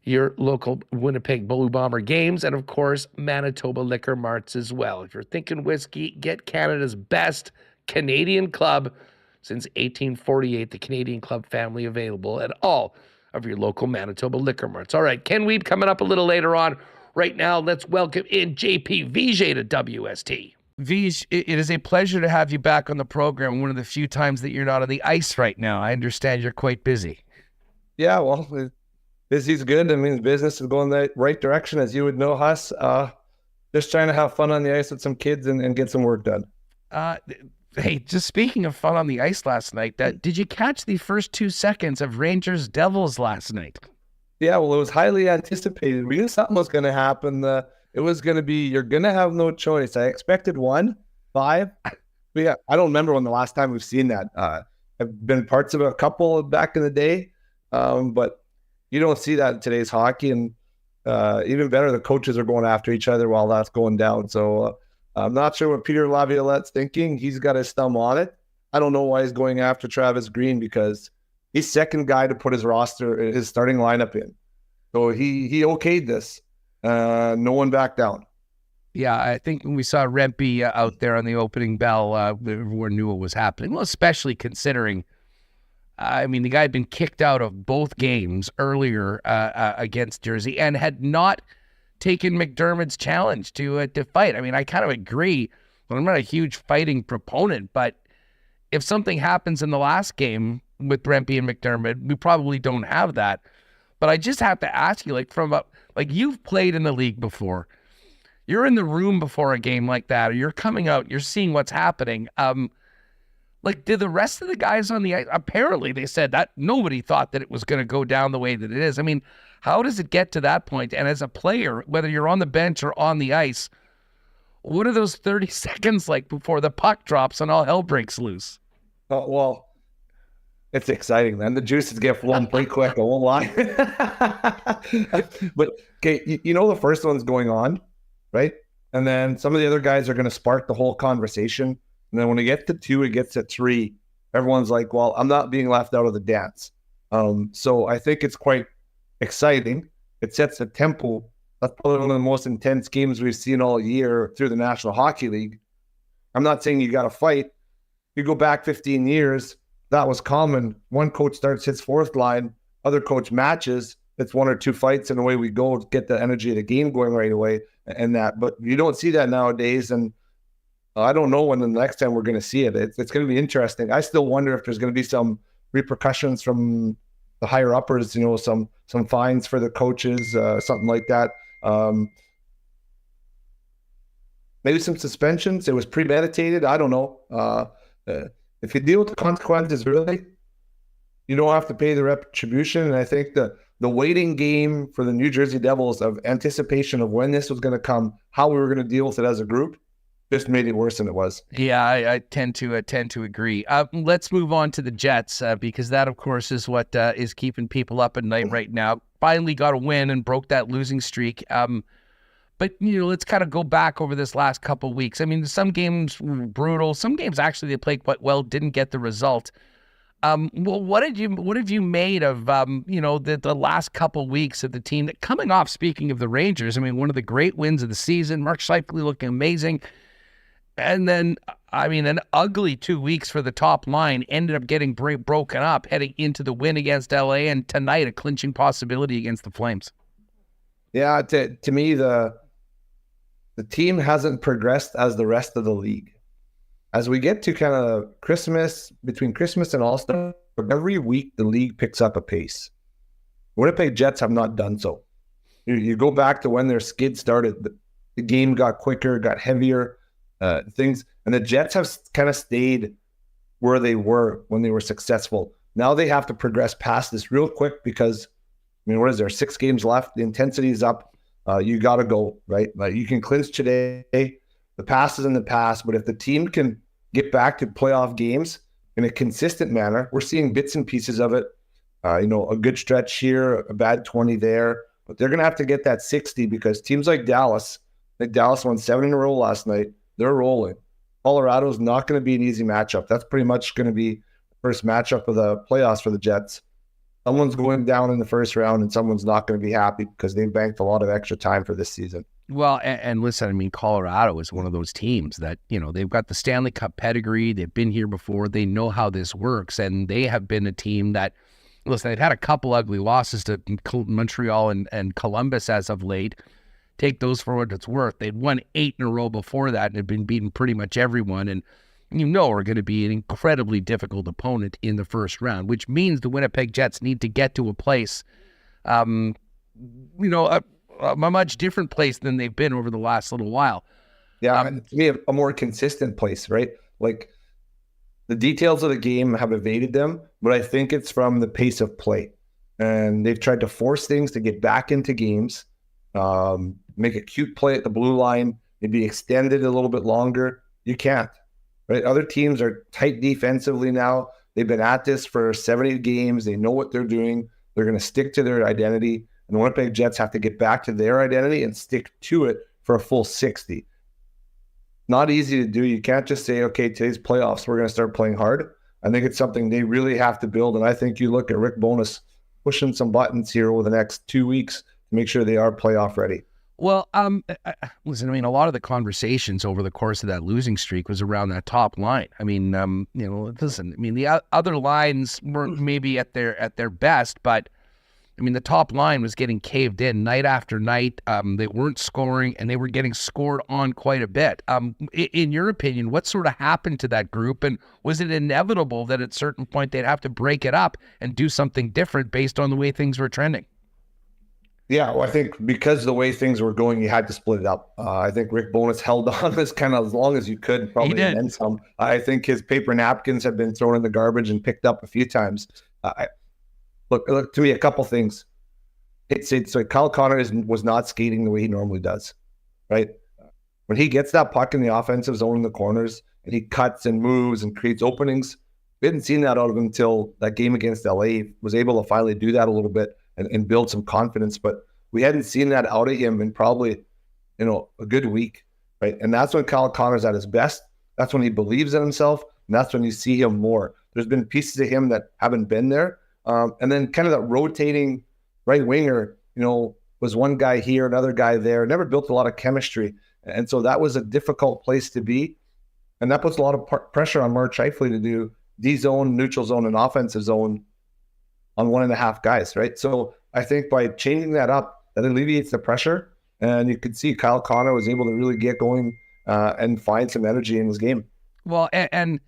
your local Winnipeg Blue Bomber games, and of course, Manitoba liquor marts as well. If you're thinking whiskey, get Canada's best Canadian Club since 1848, the Canadian Club family, available at all of your local Manitoba liquor marts. All right, Ken Wiebe coming up a little later on. Right now, let's welcome in JP Vigier to WST. Vij, it is a pleasure to have you back on the program. One of the few times that you're not on the ice right now. I understand you're quite busy. Yeah, well, busy's good. I mean, business is going the right direction, as you would know, Huss. Just trying to have fun on the ice with some kids and get some work done. Hey, just speaking of fun on the ice last night, did you catch the first 2 seconds of Rangers Devils last night? Yeah, well, it was highly anticipated. We knew something was going to happen. It was going to be, you're going to have no choice. I expected 1-5. But yeah, I don't remember when the last time we've seen that. I've been parts of a couple back in the day, but you don't see that in today's hockey. And even better, the coaches are going after each other while that's going down. So I'm not sure what Peter Laviolette's thinking. He's got his thumb on it. I don't know why he's going after Travis Green, because he's second guy to put his starting lineup in. So he okayed this. No one backed down. Yeah, I think when we saw Rempe out there on the opening bell, everyone knew what was happening. Well, especially considering, I mean, the guy had been kicked out of both games earlier against Jersey and had not taken McDermott's challenge to fight. I mean, I kind of agree. Well, I'm not a huge fighting proponent, but if something happens in the last game with Rempe and McDermott, we probably don't have that. But I just have to ask you, you've played in the league before. You're in the room before a game like that, or you're coming out, you're seeing what's happening. Did the rest of the guys on the ice, apparently they said that nobody thought that it was going to go down the way that it is. I mean, how does it get to that point? And as a player, whether you're on the bench or on the ice, what are those 30 seconds like before the puck drops and all hell breaks loose? Oh, well, it's exciting, man. The juices get flowing pretty quick, I won't lie. But, okay, you know the first one's going on, right? And then some of the other guys are going to spark the whole conversation. And then when it gets to 2, it gets to 3, everyone's like, well, I'm not being left out of the dance. So I think it's quite exciting. It sets the tempo. That's probably one of the most intense games we've seen all year through the National Hockey League. I'm not saying you got to fight. You go back 15 years, that was common. One coach starts his fourth line, other coach matches. It's 1 or 2 fights, and away we go to get the energy of the game going right away. And that, but you don't see that nowadays. And I don't know when the next time we're going to see it. It's going to be interesting. I still wonder if there's going to be some repercussions from the higher uppers. You know, some fines for the coaches, something like that. Maybe some suspensions. It was premeditated. I don't know. If you deal with the consequences, really, you don't have to pay the retribution. And I think the the waiting game for the New Jersey Devils of anticipation of when this was going to come, how we were going to deal with it as a group, just made it worse than it was. Yeah, I tend to agree. Let's move on to the Jets because that, of course, is what is keeping people up at night right now. Finally got a win and broke that losing streak. But, let's kind of go back over this last couple of weeks. I mean, some games were brutal. Some games actually they played quite well, didn't get the result. Well, what have you made of the last couple weeks of the team that coming off? Speaking of the Rangers, I mean, one of the great wins of the season. Mark Scheifele looking amazing, and then an ugly 2 weeks for the top line. Ended up getting broken up heading into the win against LA, and tonight a clinching possibility against the Flames. Yeah, to me the team hasn't progressed as the rest of the league. As we get to kind of between Christmas and All-Star, every week the league picks up a pace. Winnipeg Jets have not done so. You go back to when their skid started, the game got quicker, got heavier, things, and the Jets have kind of stayed where they were when they were successful. Now they have to progress past this real quick because, what is there, 6 games left? The intensity is up. You got to go, right? Like, you can clinch today. The past is in the past, but if the team can get back to playoff games in a consistent manner, we're seeing bits and pieces of it. A good stretch here, a bad 20 there, but they're going to have to get that 60 because teams like Dallas, won 7 in a row last night. They're rolling. Colorado's not going to be an easy matchup. That's pretty much going to be the first matchup of the playoffs for the Jets. Someone's going down in the first round and someone's not going to be happy because they banked a lot of extra time for this season. Well, and listen, Colorado is one of those teams that, they've got the Stanley Cup pedigree. They've been here before. They know how this works. And they have been a team that, listen, they've had a couple ugly losses to Montreal and Columbus as of late. Take those for what it's worth. They'd won 8 in a row before that and had been beating pretty much everyone. And are going to be an incredibly difficult opponent in the first round, which means the Winnipeg Jets need to get to a place, a much different place than they've been over the last little while. Yeah, to me, a more consistent place, right? Like, the details of the game have evaded them, but I think it's from the pace of play. And they've tried to force things to get back into games, make a cute play at the blue line, maybe extend it a little bit longer. You can't, right? Other teams are tight defensively now. They've been at this for 70 games. They know what they're doing. They're going to stick to their identity. And the Winnipeg Jets have to get back to their identity and stick to it for a full 60. Not easy to do. You can't just say, okay, today's playoffs, we're going to start playing hard. I think it's something they really have to build. And I think you look at Rick Bowness pushing some buttons here over the next 2 weeks to make sure they are playoff ready. Well, listen, a lot of the conversations over the course of that losing streak was around that top line. Listen, the other lines weren't maybe at their best, but the top line was getting caved in night after night. They weren't scoring, and they were getting scored on quite a bit. In your opinion, what sort of happened to that group, and was it inevitable that at a certain point they'd have to break it up and do something different based on the way things were trending? Yeah, well, I think because of the way things were going, you had to split it up. I think Rick Bowness held on as long as you could, probably then some. I think his paper napkins have been thrown in the garbage and picked up a few times. Look, to me, a couple things. So Kyle Connor was not skating the way he normally does, right? When he gets that puck in the offensive zone in the corners and he cuts and moves and creates openings, we hadn't seen that out of him until that game against LA. He was able to finally do that a little bit and build some confidence, but we hadn't seen that out of him in probably, a good week, right? And that's when Kyle Connor's at his best. That's when he believes in himself, and that's when you see him more. There's been pieces of him that haven't been there. And then kind of that rotating right winger, was one guy here, another guy there, never built a lot of chemistry. And so that was a difficult place to be. And that puts a lot of pressure on Mark Scheifele to do D-zone, neutral zone, and offensive zone on 1.5 guys, right? So I think by changing that up, that alleviates the pressure. And you could see Kyle Connor was able to really get going and find some energy in his game. Well, and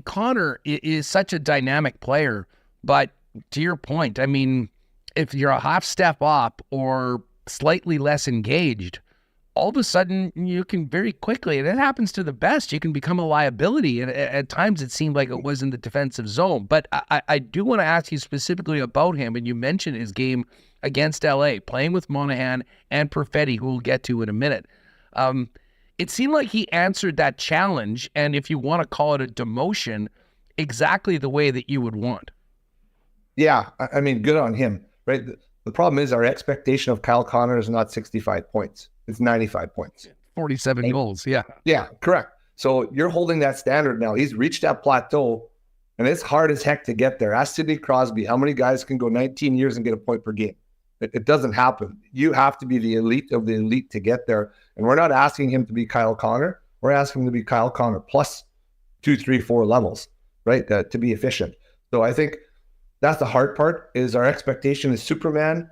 Connor is such a dynamic player, but to your point, if you're a half step up or slightly less engaged, all of a sudden you can very quickly, and it happens to the best, you can become a liability. And at times it seemed like it was in the defensive zone. But I do want to ask you specifically about him, and you mentioned his game against LA, playing with Monahan and Perfetti, who we'll get to in a minute. It seemed like he answered that challenge, and if you want to call it a demotion, exactly the way that you would want. Yeah, I mean, good on him, right? The problem is our expectation of Kyle Connor is not 65 points. It's 95 points. 47 goals, yeah. Yeah, correct. So you're holding that standard now. He's reached that plateau, and it's hard as heck to get there. Ask Sidney Crosby, how many guys can go 19 years and get a point per game? It doesn't happen. You have to be the elite of the elite to get there. And we're not asking him to be Kyle Connor. We're asking him to be Kyle Connor plus 2, 3, 4 levels, right? To be efficient. So I think that's the hard part, is our expectation is Superman,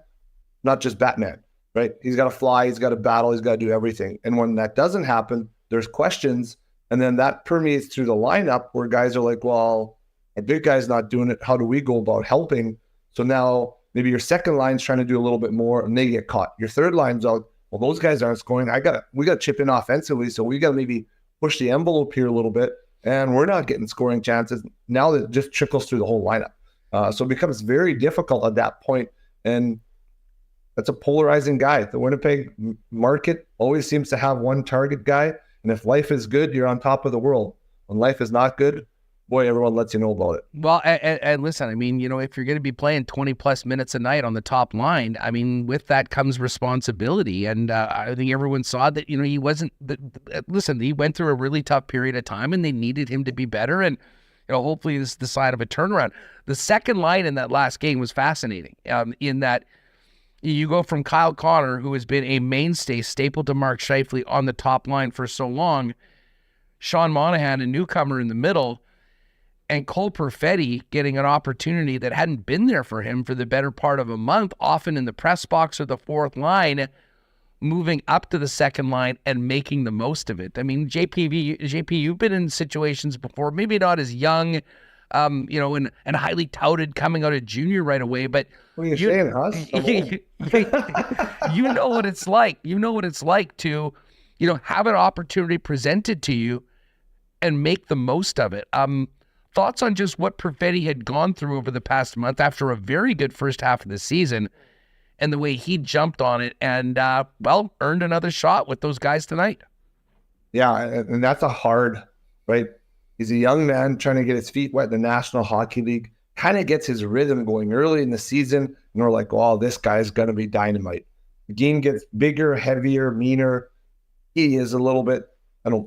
not just Batman, right? He's got to fly, he's got to battle, he's got to do everything. And when that doesn't happen, there's questions. And then that permeates through the lineup where guys are like, well, our big guy's not doing it. How do we go about helping? So now maybe your second line's trying to do a little bit more and they get caught. Your third line's out, well, those guys aren't scoring. We got to chip in offensively. So we got to maybe push the envelope here a little bit. And we're not getting scoring chances. Now that it just trickles through the whole lineup. So it becomes very difficult at that point. And that's a polarizing guy. The Winnipeg market always seems to have one target guy. And if life is good, you're on top of the world. When life is not good, boy, everyone lets you know about it. Well, and listen, I mean, if you're going to be playing 20 plus minutes a night on the top line, I mean, with that comes responsibility. And I think everyone saw that, he wasn't, listen, he went through a really tough period of time and they needed him to be better. And, hopefully this is the sign of a turnaround. The second line in that last game was fascinating in that you go from Kyle Connor, who has been a mainstay, staple to Mark Scheifele on the top line for so long, Sean Monahan, a newcomer in the middle, and Cole Perfetti getting an opportunity that hadn't been there for him for the better part of a month, often in the press box or the fourth line, moving up to the second line and making the most of it. I mean, JP, you've been in situations before, maybe not as young, and highly touted coming out of junior right away, but what are you saying, Huss? You know what it's like. You know what it's like to, have an opportunity presented to you and make the most of it. Thoughts on just what Perfetti had gone through over the past month after a very good first half of the season and the way he jumped on it and, earned another shot with those guys tonight. Yeah, and that's a hard, right? He's a young man trying to get his feet wet in the National Hockey League, kind of gets his rhythm going early in the season, and we're like, oh, this guy's going to be dynamite. The game gets bigger, heavier, meaner. He is a little bit,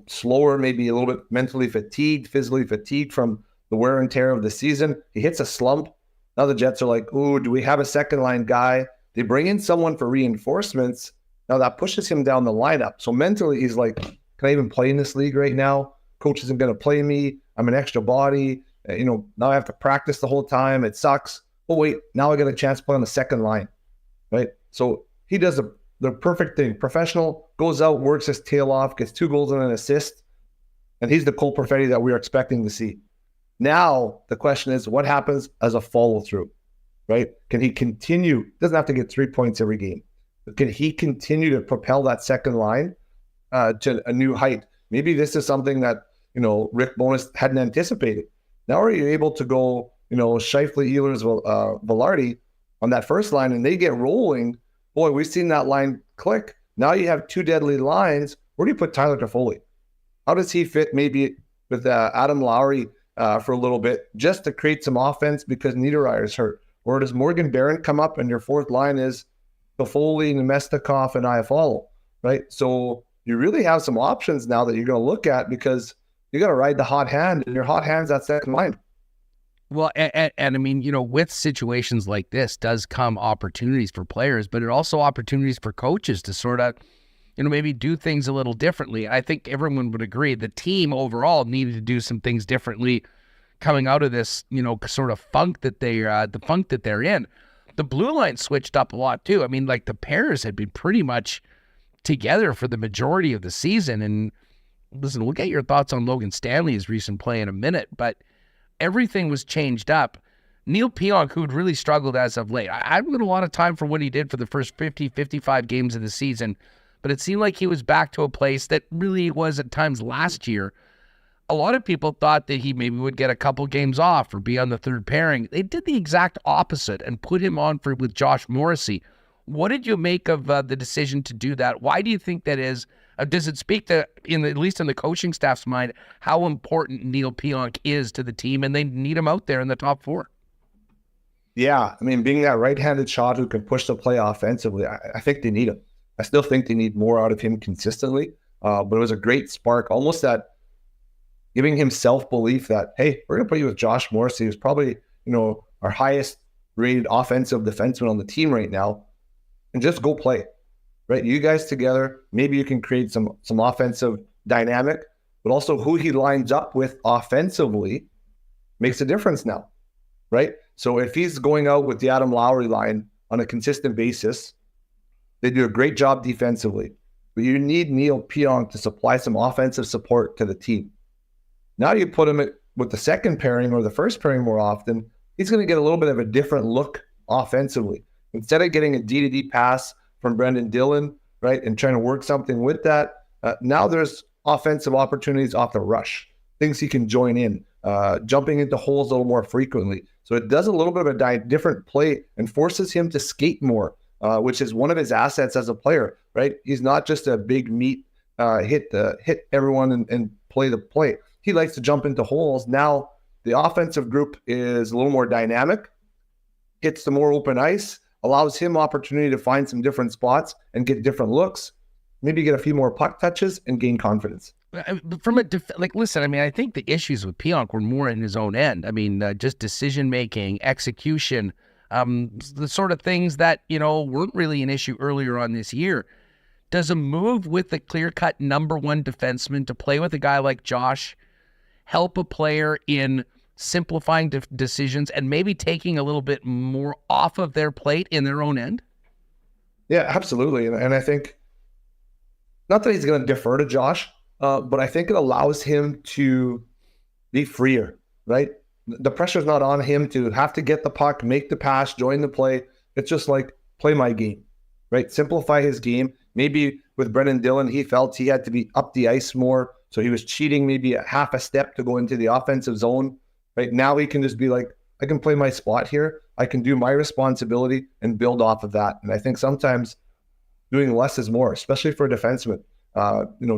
slower, maybe a little bit mentally fatigued, physically fatigued from the wear and tear of the season. He hits a slump. Now the Jets are like, ooh, do we have a second line guy? They bring in someone for reinforcements. Now that pushes him down the lineup. So mentally, he's like, can I even play in this league right now? Coach isn't going to play me. I'm an extra body. Now I have to practice the whole time. It sucks. Oh, wait, now I get a chance to play on the second line, right? So he does the perfect thing. Professional, goes out, works his tail off, gets 2 goals and an assist, and he's the Cole Perfetti that we are expecting to see. Now, the question is, what happens as a follow-through, right? Can he continue? Doesn't have to get 3 points every game. But can he continue to propel that second line to a new height? Maybe this is something that, Rick Bowness hadn't anticipated. Now are you able to go, Scheifele, Ehlers, Velarde on that first line and they get rolling? Boy, we've seen that line click. Now you have 2 deadly lines. Where do you put Tyler Toffoli? How does he fit maybe with Adam Lowry for a little bit just to create some offense because Niederreyer's hurt? Or does Morgan Barron come up and your fourth line is Toffoli, Nemestikov, and Iafallo, right? So you really have some options now that you're going to look at because you got to ride the hot hand, and your hot hand's that second line. Well, and I mean, with situations like this does come opportunities for players, but it also opportunities for coaches to sort of, maybe do things a little differently. I think everyone would agree the team overall needed to do some things differently coming out of this, sort of funk that they're in. The blue line switched up a lot too. I mean, like the pairs had been pretty much together for the majority of the season. And listen, we'll get your thoughts on Logan Stanley's recent play in a minute, but everything was changed up. Neil Pionk, who had really struggled as of late, I've got a lot of time for what he did for the first 50, 55 games of the season, but it seemed like he was back to a place that really was at times last year. A lot of people thought that he maybe would get a couple games off or be on the third pairing. They did the exact opposite and put him on with Josh Morrissey. What did you make of the decision to do that? Why do you think that is? Does it speak to, at least in the coaching staff's mind, how important Neil Pionk is to the team, and they need him out there in the top 4? Yeah, I mean, being that right-handed shot who can push the play offensively, I think they need him. I still think they need more out of him consistently, but it was a great spark, almost that giving him self-belief that, hey, we're going to put you with Josh Morrissey, who's probably, our highest-rated offensive defenseman on the team right now, and just go play. Right, you guys together, maybe you can create some offensive dynamic, but also who he lines up with offensively makes a difference now, right? So if he's going out with the Adam Lowry line on a consistent basis, they do a great job defensively, but you need Neil Pionk to supply some offensive support to the team. Now you put him with the second pairing or the first pairing more often, he's going to get a little bit of a different look offensively. Instead of getting a D-to-D pass from Brendan Dillon, right, and trying to work something with that, now there's offensive opportunities off the rush, things he can join in, jumping into holes a little more frequently. So it does a little bit of a different play and forces him to skate more, which is one of his assets as a player, right? He's not just a big meat, hit everyone and play the play. He likes to jump into holes. Now the offensive group is a little more dynamic, hits the more open ice, allows him opportunity to find some different spots and get different looks, maybe get a few more puck touches and gain confidence. From listen, I mean, I think the issues with Pionk were more in his own end. I mean, just decision-making, execution, the sort of things that, weren't really an issue earlier on this year. Does a move with the clear-cut number 1 defenseman to play with a guy like Josh help a player in simplifying decisions and maybe taking a little bit more off of their plate in their own end? Yeah, absolutely. And I think, not that he's going to defer to Josh, but I think it allows him to be freer, right? The pressure's not on him to have to get the puck, make the pass, join the play. It's just like, play my game, right? Simplify his game. Maybe with Brendan Dillon, he felt he had to be up the ice more, so he was cheating maybe a half a step to go into the offensive zone. Right now, he can just be like, I can play my spot here. I can do my responsibility and build off of that. And I think sometimes doing less is more, especially for a defenseman.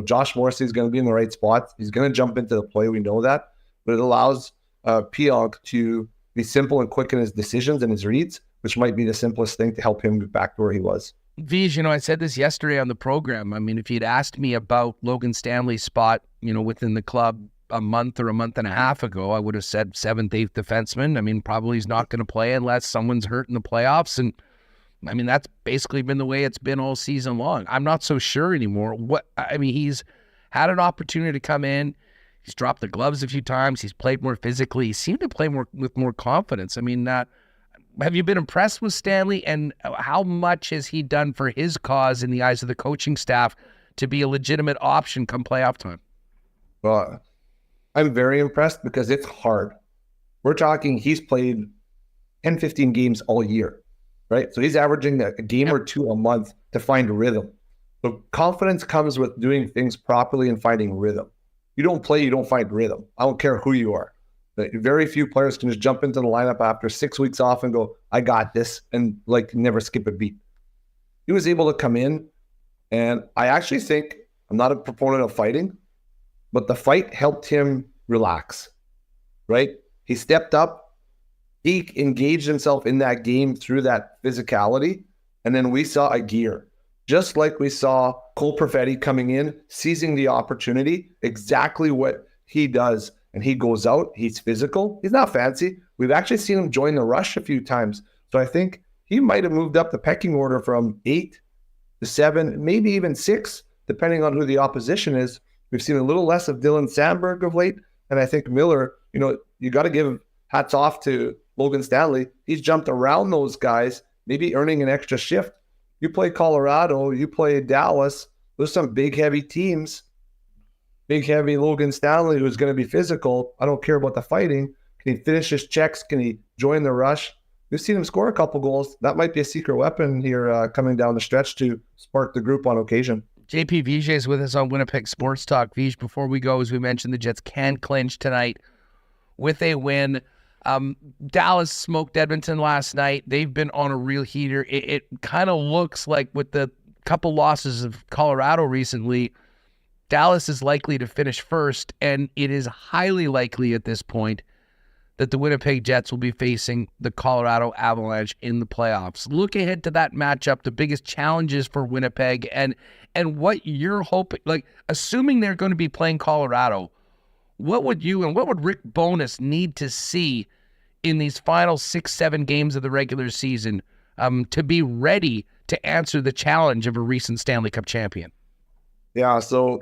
Josh Morrissey is going to be in the right spot. He's going to jump into the play. We know that. But it allows Pionk to be simple and quick in his decisions and his reads, which might be the simplest thing to help him get back to where he was. Vij, I said this yesterday on the program. I mean, if you'd asked me about Logan Stanley's spot, within the club a month or a month and a half ago, I would have said 7th, 8th defenseman. I mean, probably he's not going to play unless someone's hurt in the playoffs. And I mean, that's basically been the way it's been all season long. I'm not so sure anymore. He's had an opportunity to come in. He's dropped the gloves a few times. He's played more physically. He seemed to play with more confidence. I mean, have you been impressed with Stanley, and how much has he done for his cause in the eyes of the coaching staff to be a legitimate option come playoff time? Well, I'm very impressed because it's hard. We're talking he's played 10, 15 games all year, right? So he's averaging a game or two a month to find rhythm. So confidence comes with doing things properly and finding rhythm. You don't play, you don't find rhythm. I don't care who you are. Very few players can just jump into the lineup after 6 weeks off and go, I got this, and never skip a beat. He was able to come in, and I actually think, I'm not a proponent of fighting, but the fight helped him relax, right? He stepped up, he engaged himself in that game through that physicality, and then we saw a gear. Just like we saw Cole Perfetti coming in, seizing the opportunity, exactly what he does. And he goes out, he's physical, he's not fancy. We've actually seen him join the rush a few times. So I think he might have moved up the pecking order from 8 to 7, maybe even 6, depending on who the opposition is. We've seen a little less of Dylan Sandberg of late. And I think Miller, you got to give hats off to Logan Stanley. He's jumped around those guys, maybe earning an extra shift. You play Colorado, you play Dallas, there's some big, heavy teams. Big, heavy Logan Stanley, who's going to be physical. I don't care about the fighting. Can he finish his checks? Can he join the rush? We've seen him score a couple goals. That might be a secret weapon here coming down the stretch to spark the group on occasion. JP Vigier is with us on Winnipeg Sports Talk. Vig, before we go, as we mentioned, the Jets can clinch tonight with a win. Dallas smoked Edmonton last night. They've been on a real heater. It kind of looks like with the couple losses of Colorado recently, Dallas is likely to finish first, and it is highly likely at this point that the Winnipeg Jets will be facing the Colorado Avalanche in the playoffs. Look ahead to that matchup, the biggest challenges for Winnipeg, and what you're hoping, like, assuming they're going to be playing Colorado, what would you and what would Rick Bowness need to see in these final 6-7 games of the regular season to be ready to answer the challenge of a recent Stanley Cup champion? Yeah, so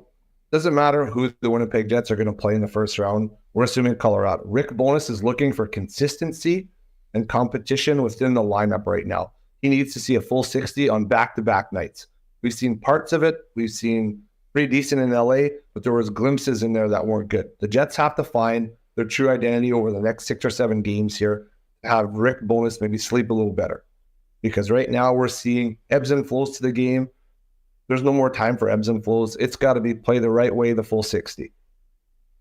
doesn't matter who the Winnipeg Jets are going to play in the first round. We're assuming Colorado. Rick Bowness is looking for consistency and competition within the lineup right now. He needs to see a full 60 on back-to-back nights. We've seen parts of it. We've seen pretty decent in LA, but there was glimpses in there that weren't good. The Jets have to find their true identity over the next 6 or 7 games here to have Rick Bowness maybe sleep a little better. Because right now we're seeing ebbs and flows to the game. There's no more time for ebbs and flows. It's got to be play the right way, the full 60.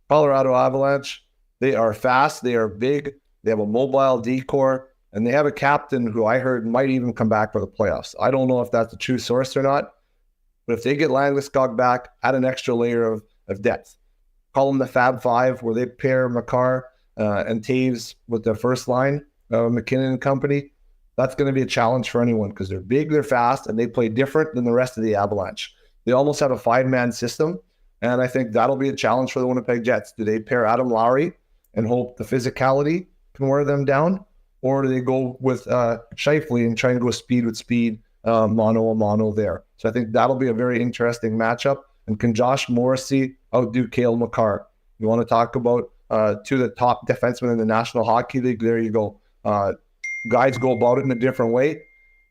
Colorado Avalanche, they are fast, they are big, they have a mobile decor, and they have a captain who I heard might even come back for the playoffs. I don't know if that's a true source or not, but if they get Landeskog back, add an extra layer of depth. Call them the Fab Five, where they pair Makar and Taves with the first line, McKinnon and company. That's going to be a challenge for anyone because they're big, they're fast, and they play different than the rest of the Avalanche. They almost have a 5-man system, and I think that'll be a challenge for the Winnipeg Jets. Do they pair Adam Lowry and hope the physicality can wear them down, or do they go with Scheifele and try and go speed with speed, mano a mano there? So I think that'll be a very interesting matchup. And can Josh Morrissey outdo Cale Makar? You want to talk about two of the top defensemen in the National Hockey League? There you go. Guys go about it in a different way,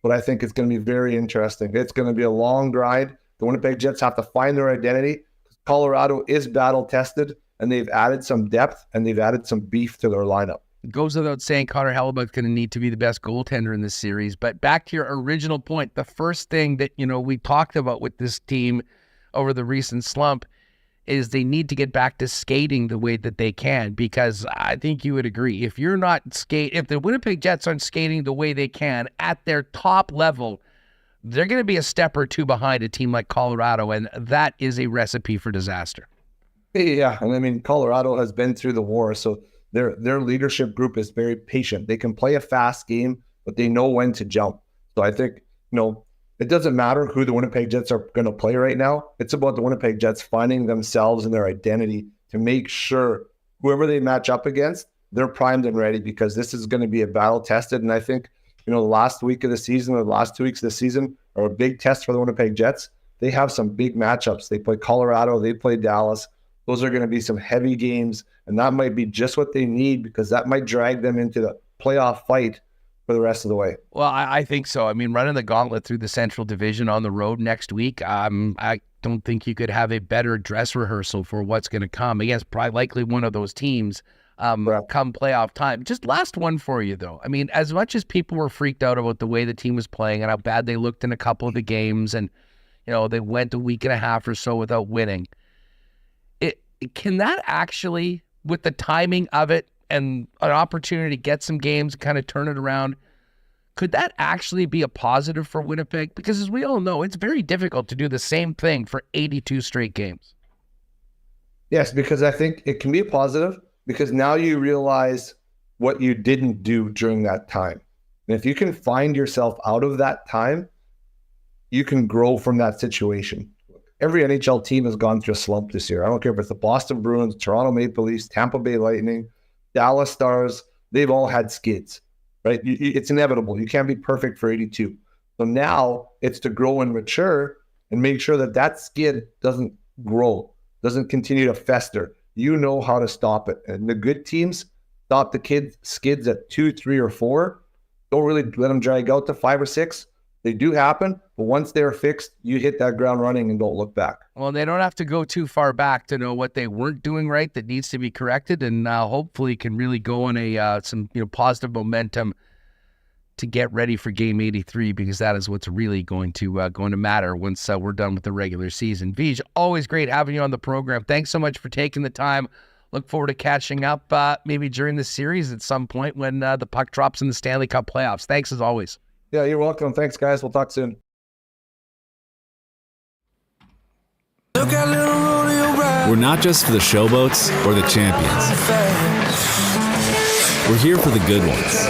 but I think it's going to be very interesting. It's going to be a long grind. The Winnipeg Jets have to find their identity. Colorado is battle-tested, and they've added some depth, and they've added some beef to their lineup. It goes without saying Connor Hellebuyck's going to need to be the best goaltender in this series. But back to your original point, the first thing that we talked about with this team over the recent slump is they need to get back to skating the way that they can, because I think you would agree, if the Winnipeg Jets aren't skating the way they can at their top level, they're going to be a step or two behind a team like Colorado, and that is a recipe for disaster. Yeah, and I mean, Colorado has been through the war, so their leadership group is very patient. They can play a fast game, but they know when to jump. So I think, it doesn't matter who the Winnipeg Jets are going to play right now. It's about the Winnipeg Jets finding themselves and their identity to make sure whoever they match up against, they're primed and ready, because this is going to be a battle tested. And I think, the last week of the season or the last 2 weeks of the season are a big test for the Winnipeg Jets. They have some big matchups. They play Colorado. They play Dallas. Those are going to be some heavy games, and that might be just what they need, because that might drag them into the playoff fight for the rest of the way. Well, I think so. I mean, running the gauntlet through the Central Division on the road next week, I don't think you could have a better dress rehearsal for what's going to come against probably likely one of those teams come playoff time. Just last one for you, though. I mean, as much as people were freaked out about the way the team was playing and how bad they looked in a couple of the games, and, they went a week and a half or so without winning, can that actually, with the timing of it, and an opportunity to get some games and kind of turn it around, could that actually be a positive for Winnipeg? Because as we all know, it's very difficult to do the same thing for 82 straight games. Yes, because I think it can be a positive, because now you realize what you didn't do during that time. And if you can find yourself out of that time, you can grow from that situation. Every NHL team has gone through a slump this year. I don't care if it's the Boston Bruins, Toronto Maple Leafs, Tampa Bay Lightning, Dallas Stars. They've all had skids, right? It's inevitable. You can't be perfect for 82. So now it's to grow and mature and make sure that skid doesn't grow, doesn't continue to fester. You know how to stop it. And the good teams stop the skids at 2, 3, or 4. Don't really let them drag out to 5 or 6. They do happen, but once they're fixed, you hit that ground running and don't look back. Well, they don't have to go too far back to know what they weren't doing right that needs to be corrected, and hopefully can really go on some positive momentum to get ready for Game 83, because that is what's really going to matter once we're done with the regular season. Vij, always great having you on the program. Thanks so much for taking the time. Look forward to catching up maybe during the series at some point when the puck drops in the Stanley Cup playoffs. Thanks as always. Yeah, you're welcome. Thanks, guys. We'll talk soon. We're not just for the showboats or the champions. We're here for the good ones.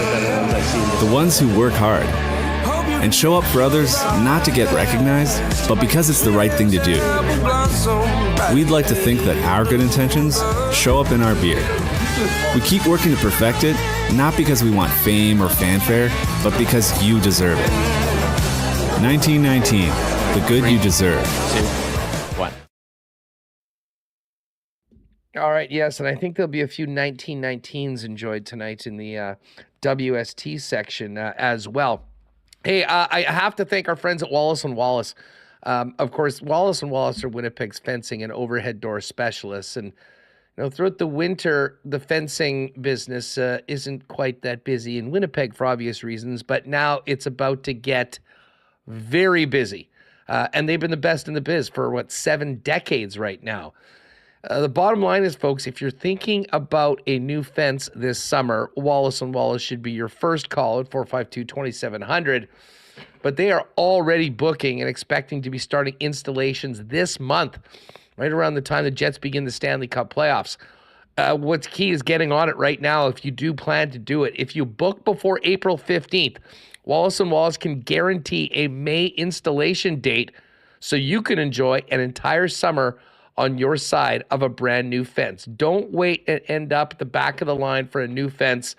The ones who work hard and show up for others, not to get recognized, but because it's the right thing to do. We'd like to think that our good intentions show up in our beer. We keep working to perfect it, not because we want fame or fanfare, but because you deserve it. 1919, the good you deserve. 2, 1. All right, yes, and I think there'll be a few 1919s enjoyed tonight in the WST section as well. Hey, I have to thank our friends at Wallace & Wallace. Of course, Wallace & Wallace are Winnipeg's fencing and overhead door specialists. And throughout the winter, the fencing business isn't quite that busy in Winnipeg for obvious reasons, but now it's about to get very busy. And they've been the best in the biz for, 7 decades right now. The bottom line is, folks, if you're thinking about a new fence this summer, Wallace & Wallace should be your first call at 452-2700. But they are already booking and expecting to be starting installations this month, right around the time the Jets begin the Stanley Cup playoffs. What's key is getting on it right now if you do plan to do it. If you book before April 15th, Wallace & Wallace can guarantee a May installation date so you can enjoy an entire summer on your side of a brand new fence. Don't wait and end up at the back of the line for a new fence.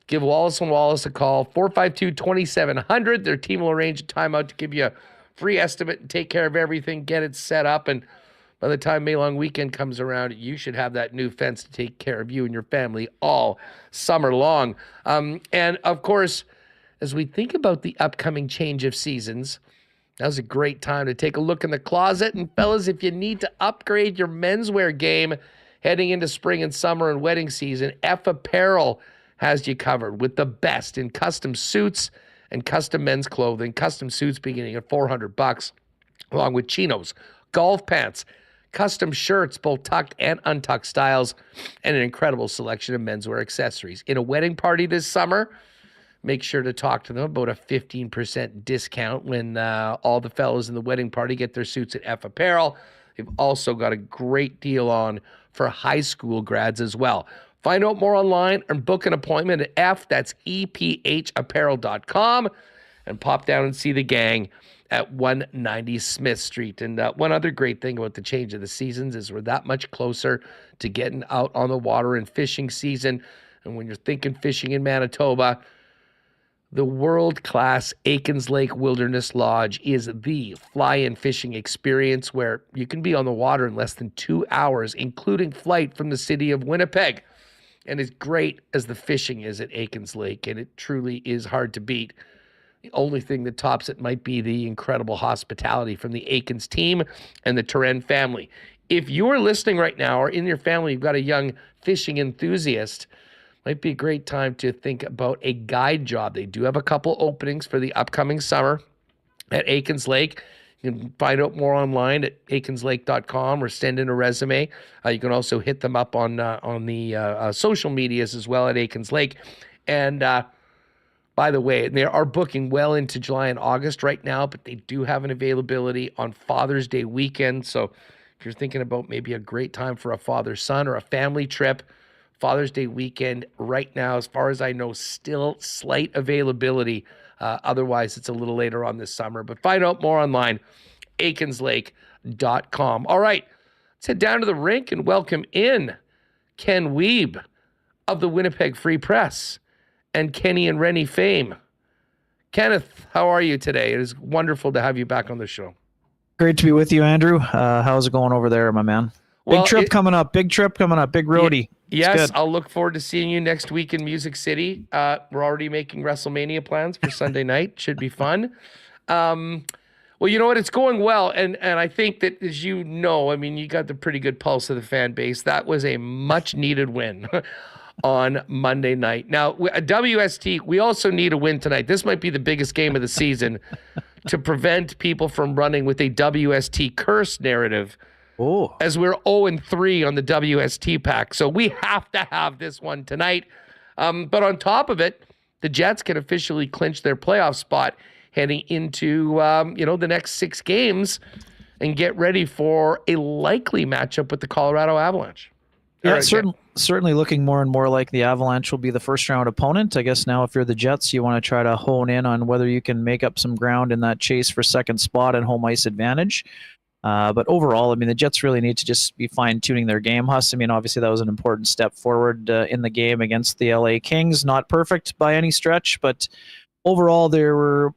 Give Wallace & Wallace a call, 452-2700. Their team will arrange a timeout to give you a free estimate and take care of everything, get it set up, and by the time May long weekend comes around, you should have that new fence to take care of you and your family all summer long. And of course, as we think about the upcoming change of seasons, now's a great time to take a look in the closet. And fellas, if you need to upgrade your menswear game heading into spring and summer and wedding season, F Apparel has you covered with the best in custom suits and custom men's clothing. Custom suits beginning at $400, along with chinos, golf pants, custom shirts, both tucked and untucked styles, and an incredible selection of menswear accessories. In a wedding party this summer, make sure to talk to them about a 15% discount when all the fellas in the wedding party get their suits at F Apparel. They've also got a great deal on for high school grads as well. Find out more online and book an appointment at that's EPHapparel.com, and pop down and see the gang at 190 Smith Street. And one other great thing about the change of the seasons is we're that much closer to getting out on the water and fishing season. And when you're thinking fishing in Manitoba, the world-class Aikens Lake Wilderness Lodge is the fly-in fishing experience where you can be on the water in less than 2 hours, including flight from the city of Winnipeg. And as great as the fishing is at Aikens Lake, and it truly is hard to beat, the only thing that tops it might be the incredible hospitality from the Aikens team and the Turenne family. If you're listening right now or in your family, you've got a young fishing enthusiast, might be a great time to think about a guide job. They do have a couple openings for the upcoming summer at Aikens Lake. You can find out more online at aikenslake.com or send in a resume. You can also hit them up on the social medias as well at Aikens Lake. And by the way, they are booking well into July and August right now, but they do have an availability on Father's Day weekend. So if you're thinking about maybe a great time for a father-son or a family trip, Father's Day weekend right now, as far as I know, still slight availability. Otherwise, it's a little later on this summer. But find out more online, aikenslake.com. All right, let's head down to the rink and welcome in Ken Wiebe of the Winnipeg Free Press and Kenny and Rennie fame. Kenneth, how are you today? It is wonderful to have you back on the show. Great to be with you, Andrew. How's it going over there, my man? Big trip coming up, big roadie. Yes, I'll look forward to seeing you next week in Music City. We're already making WrestleMania plans for Sunday night. Should be fun. Well, you know what? It's going well. And I think that, as you know, I mean, you got the pretty good pulse of the fan base. That was a much-needed win on Monday night. Now, WST, we also need a win tonight. This might be the biggest game of the season to prevent people from running with a WST curse narrative. Oh, as we're 0-3 on the WST pack. So we have to have this one tonight. But on top of it, the Jets can officially clinch their playoff spot heading into, the next 6 games and get ready for a likely matchup with the Colorado Avalanche. Yeah, certainly looking more and more like the Avalanche will be the first round opponent. I guess now if you're the Jets, you want to try to hone in on whether you can make up some ground in that chase for second spot and home ice advantage. But overall, I mean, the Jets really need to just be fine-tuning their game, Huss. I mean, obviously that was an important step forward in the game against the LA Kings. Not perfect by any stretch, but overall they were,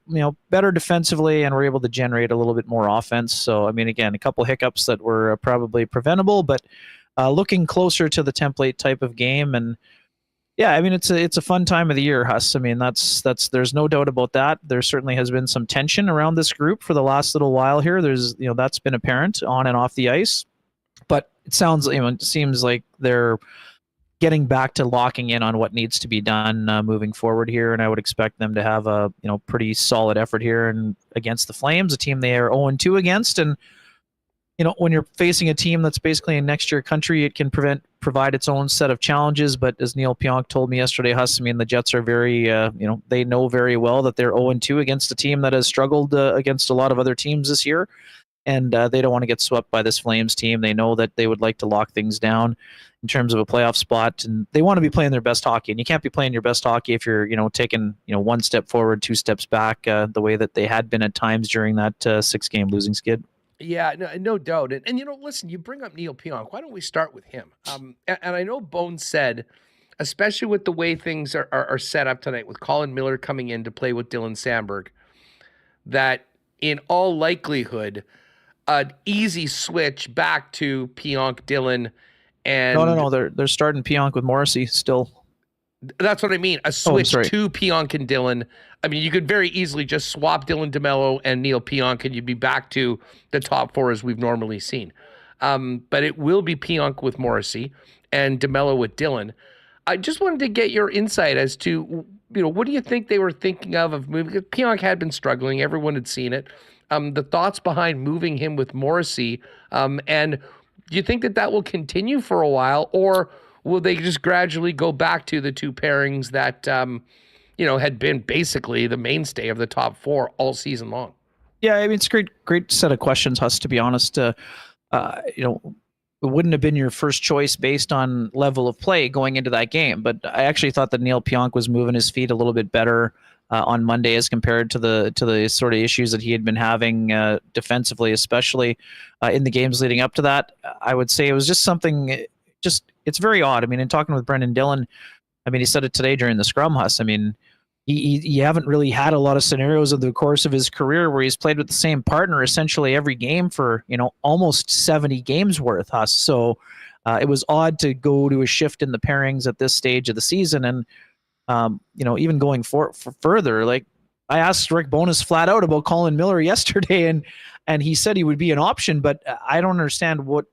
better defensively and were able to generate a little bit more offense. So, I mean, again, a couple hiccups that were probably preventable, but looking closer to the template type of game. And yeah, I mean, it's a fun time of the year, Huss. I mean, that's there's no doubt about that. There certainly has been some tension around this group for the last little while here. There's, that's been apparent on and off the ice, but it seems like they're getting back to locking in on what needs to be done moving forward here. And I would expect them to have a, pretty solid effort here and against the Flames, a team they are 0-2 against. And when you're facing a team that's basically in next year country, it can provide its own set of challenges. But as Neil Pionk told me yesterday, Huss, I mean, the Jets are very, they know very well that they're 0-2 against a team that has struggled against a lot of other teams this year. And they don't want to get swept by this Flames team. They know that they would like to lock things down in terms of a playoff spot. And they want to be playing their best hockey. And you can't be playing your best hockey if you're, taking, 1 step forward, 2 steps back, the way that they had been at times during that 6-game losing skid. Yeah, no doubt. And listen, you bring up Neil Pionk. Why don't we start with him? And I know Bones said, especially with the way things are set up tonight, with Colin Miller coming in to play with Dylan Sandberg, that in all likelihood, an easy switch back to Pionk, Dylan, and no. They're starting Pionk with Morrissey still. That's what I mean. A switch to Pionk and Dylan. I mean, you could very easily just swap Dylan DeMello and Neil Pionk, and you'd be back to the top 4 as we've normally seen. But it will be Pionk with Morrissey and DeMello with Dylan. I just wanted to get your insight as to, what do you think they were thinking of moving? Because Pionk had been struggling. Everyone had seen it. The thoughts behind moving him with Morrissey. And do you think that will continue for a while, or will they just gradually go back to the 2 pairings that, had been basically the mainstay of the top 4 all season long? Yeah, I mean, it's a great set of questions, Huss, to be honest. It wouldn't have been your first choice based on level of play going into that game. But I actually thought that Neil Pionk was moving his feet a little bit better on Monday as compared to the sort of issues that he had been having defensively, especially in the games leading up to that. I would say it was just something, it's very odd. I mean, in talking with Brendan Dillon, I mean, he said it today during the scrum, Huss. I mean, he haven't really had a lot of scenarios over the course of his career where he's played with the same partner essentially every game for, almost 70 games worth, Huss. So it was odd to go to a shift in the pairings at this stage of the season. And, even going for further, like I asked Rick Bowness flat out about Colin Miller yesterday, and he said he would be an option, but I don't understand what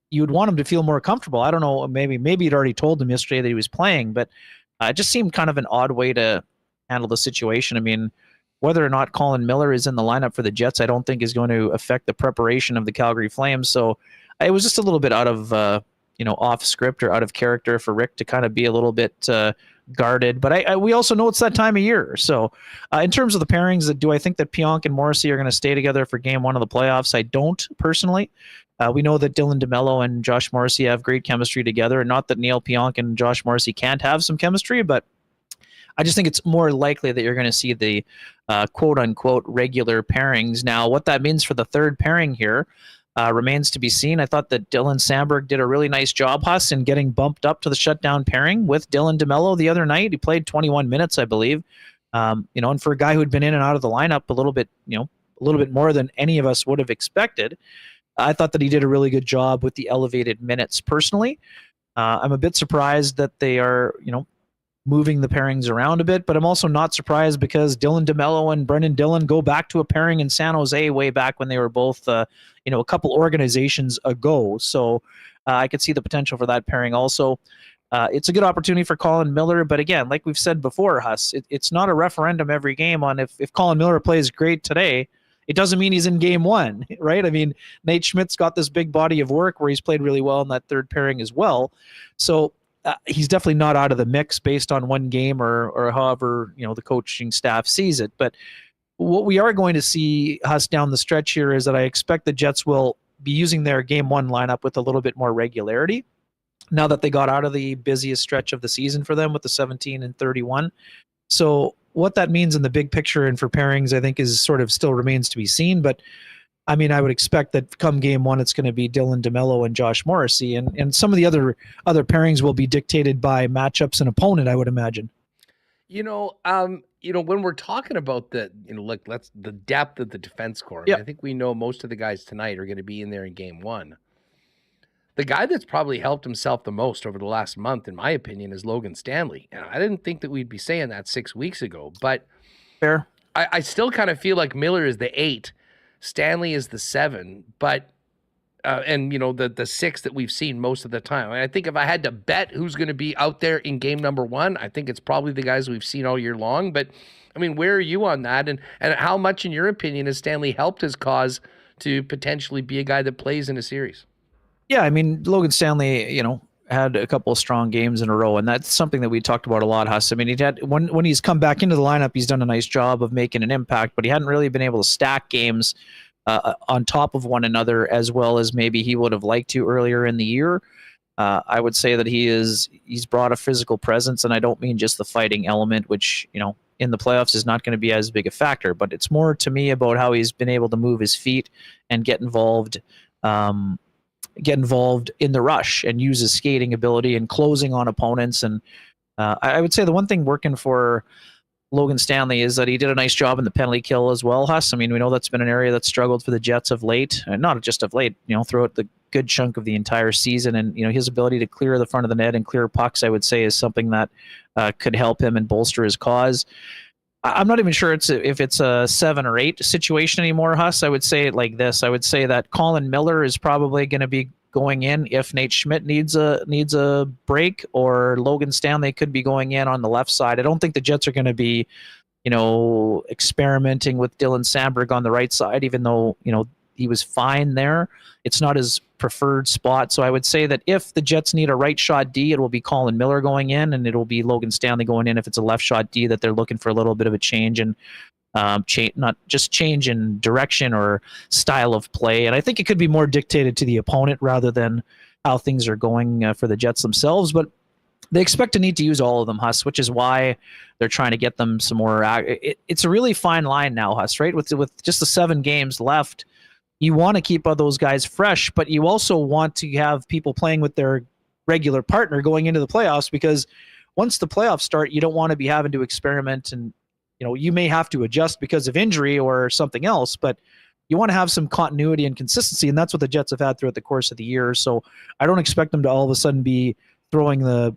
you would want him to feel more comfortable. I don't know. Maybe he'd already told him yesterday that he was playing, but it just seemed kind of an odd way to handle the situation. I mean, whether or not Colin Miller is in the lineup for the Jets, I don't think is going to affect the preparation of the Calgary Flames. So it was just a little bit out of, off script or out of character for Rick to kind of be a little bit guarded. But we also know it's that time of year. So in terms of the pairings, do I think that Pionk and Morrissey are going to stay together for game 1 of the playoffs? I don't personally. We know that Dylan DeMello and Josh Morrissey have great chemistry together. Not that Neil Pionk and Josh Morrissey can't have some chemistry, but I just think it's more likely that you're going to see the quote-unquote regular pairings. Now, what that means for the third pairing here remains to be seen. I thought that Dylan Sandberg did a really nice job, Huss, in getting bumped up to the shutdown pairing with Dylan DeMello the other night. He played 21 minutes, I believe. And for a guy who had been in and out of the lineup a little bit more than any of us would have expected, I thought that he did a really good job with the elevated minutes personally. I'm a bit surprised that they are, moving the pairings around a bit, but I'm also not surprised because Dylan DeMello and Brendan Dillon go back to a pairing in San Jose way back when they were both, a couple organizations ago. So I could see the potential for that pairing also. It's a good opportunity for Colin Miller, but again, like we've said before, Huss, it's not a referendum every game on if Colin Miller plays great today, it doesn't mean he's in game one, right? I mean, Nate Schmidt's got this big body of work where he's played really well in that third pairing as well. So he's definitely not out of the mix based on one game or however, the coaching staff sees it. But what we are going to see, Huss, down the stretch here is that I expect the Jets will be using their game one lineup with a little bit more regularity now that they got out of the busiest stretch of the season for them with the 17 and 31. So what that means in the big picture and for pairings, I think, is sort of still remains to be seen. But I mean, I would expect that come game one, it's going to be Dylan DeMello and Josh Morrissey, and some of the other pairings will be dictated by matchups and opponent, I would imagine. When we're talking about the depth of the defense core, I think we know most of the guys tonight are going to be in there in game one. The guy that's probably helped himself the most over the last month, in my opinion, is Logan Stanley. And I didn't think that we'd be saying that 6 weeks ago, but fair. I still kind of feel like Miller is the 8, Stanley is the 7, but the 6 that we've seen most of the time. I think if I had to bet who's going to be out there in game number 1, I think it's probably the guys we've seen all year long. But I mean, where are you on that? And how much, in your opinion, has Stanley helped his cause to potentially be a guy that plays in a series? Yeah, I mean, Logan Stanley, had a couple of strong games in a row, and that's something that we talked about a lot, Huss. I mean, when he's come back into the lineup, he's done a nice job of making an impact, but he hadn't really been able to stack games on top of one another as well as maybe he would have liked to earlier in the year. I would say that he's brought a physical presence, and I don't mean just the fighting element, which, in the playoffs is not going to be as big a factor, but it's more to me about how he's been able to move his feet and get involved in the rush and use his skating ability and closing on opponents. And I would say the one thing working for Logan Stanley is that he did a nice job in the penalty kill as well, Huss. I mean, we know that's been an area that's struggled for the Jets of late, and not just of late, throughout the good chunk of the entire season. And, his ability to clear the front of the net and clear pucks, I would say, is something that could help him and bolster his cause. I'm not even sure if it's a 7 or 8 situation anymore, Huss. I would say it like this. I would say that Colin Miller is probably going to be going in if Nate Schmidt needs a break, or Logan Stanley could be going in on the left side. I don't think the Jets are going to be, experimenting with Dylan Samberg on the right side, even though, he was fine there. It's not his preferred spot. So I would say that if the Jets need a right shot D, it will be Colin Miller going in, and it'll be Logan Stanley going in if it's a left shot D that they're looking for a little bit of a change, and not just change in direction or style of play. And I think it could be more dictated to the opponent rather than how things are going for the Jets themselves. But they expect to need to use all of them, Huss, which is why they're trying to get them some more. It's a really fine line now, Huss, right? With just the 7 games left, you want to keep all those guys fresh, but you also want to have people playing with their regular partner going into the playoffs, because once the playoffs start, you don't want to be having to experiment, and you may have to adjust because of injury or something else, but you want to have some continuity and consistency, and that's what the Jets have had throughout the course of the year. So I don't expect them to all of a sudden be throwing the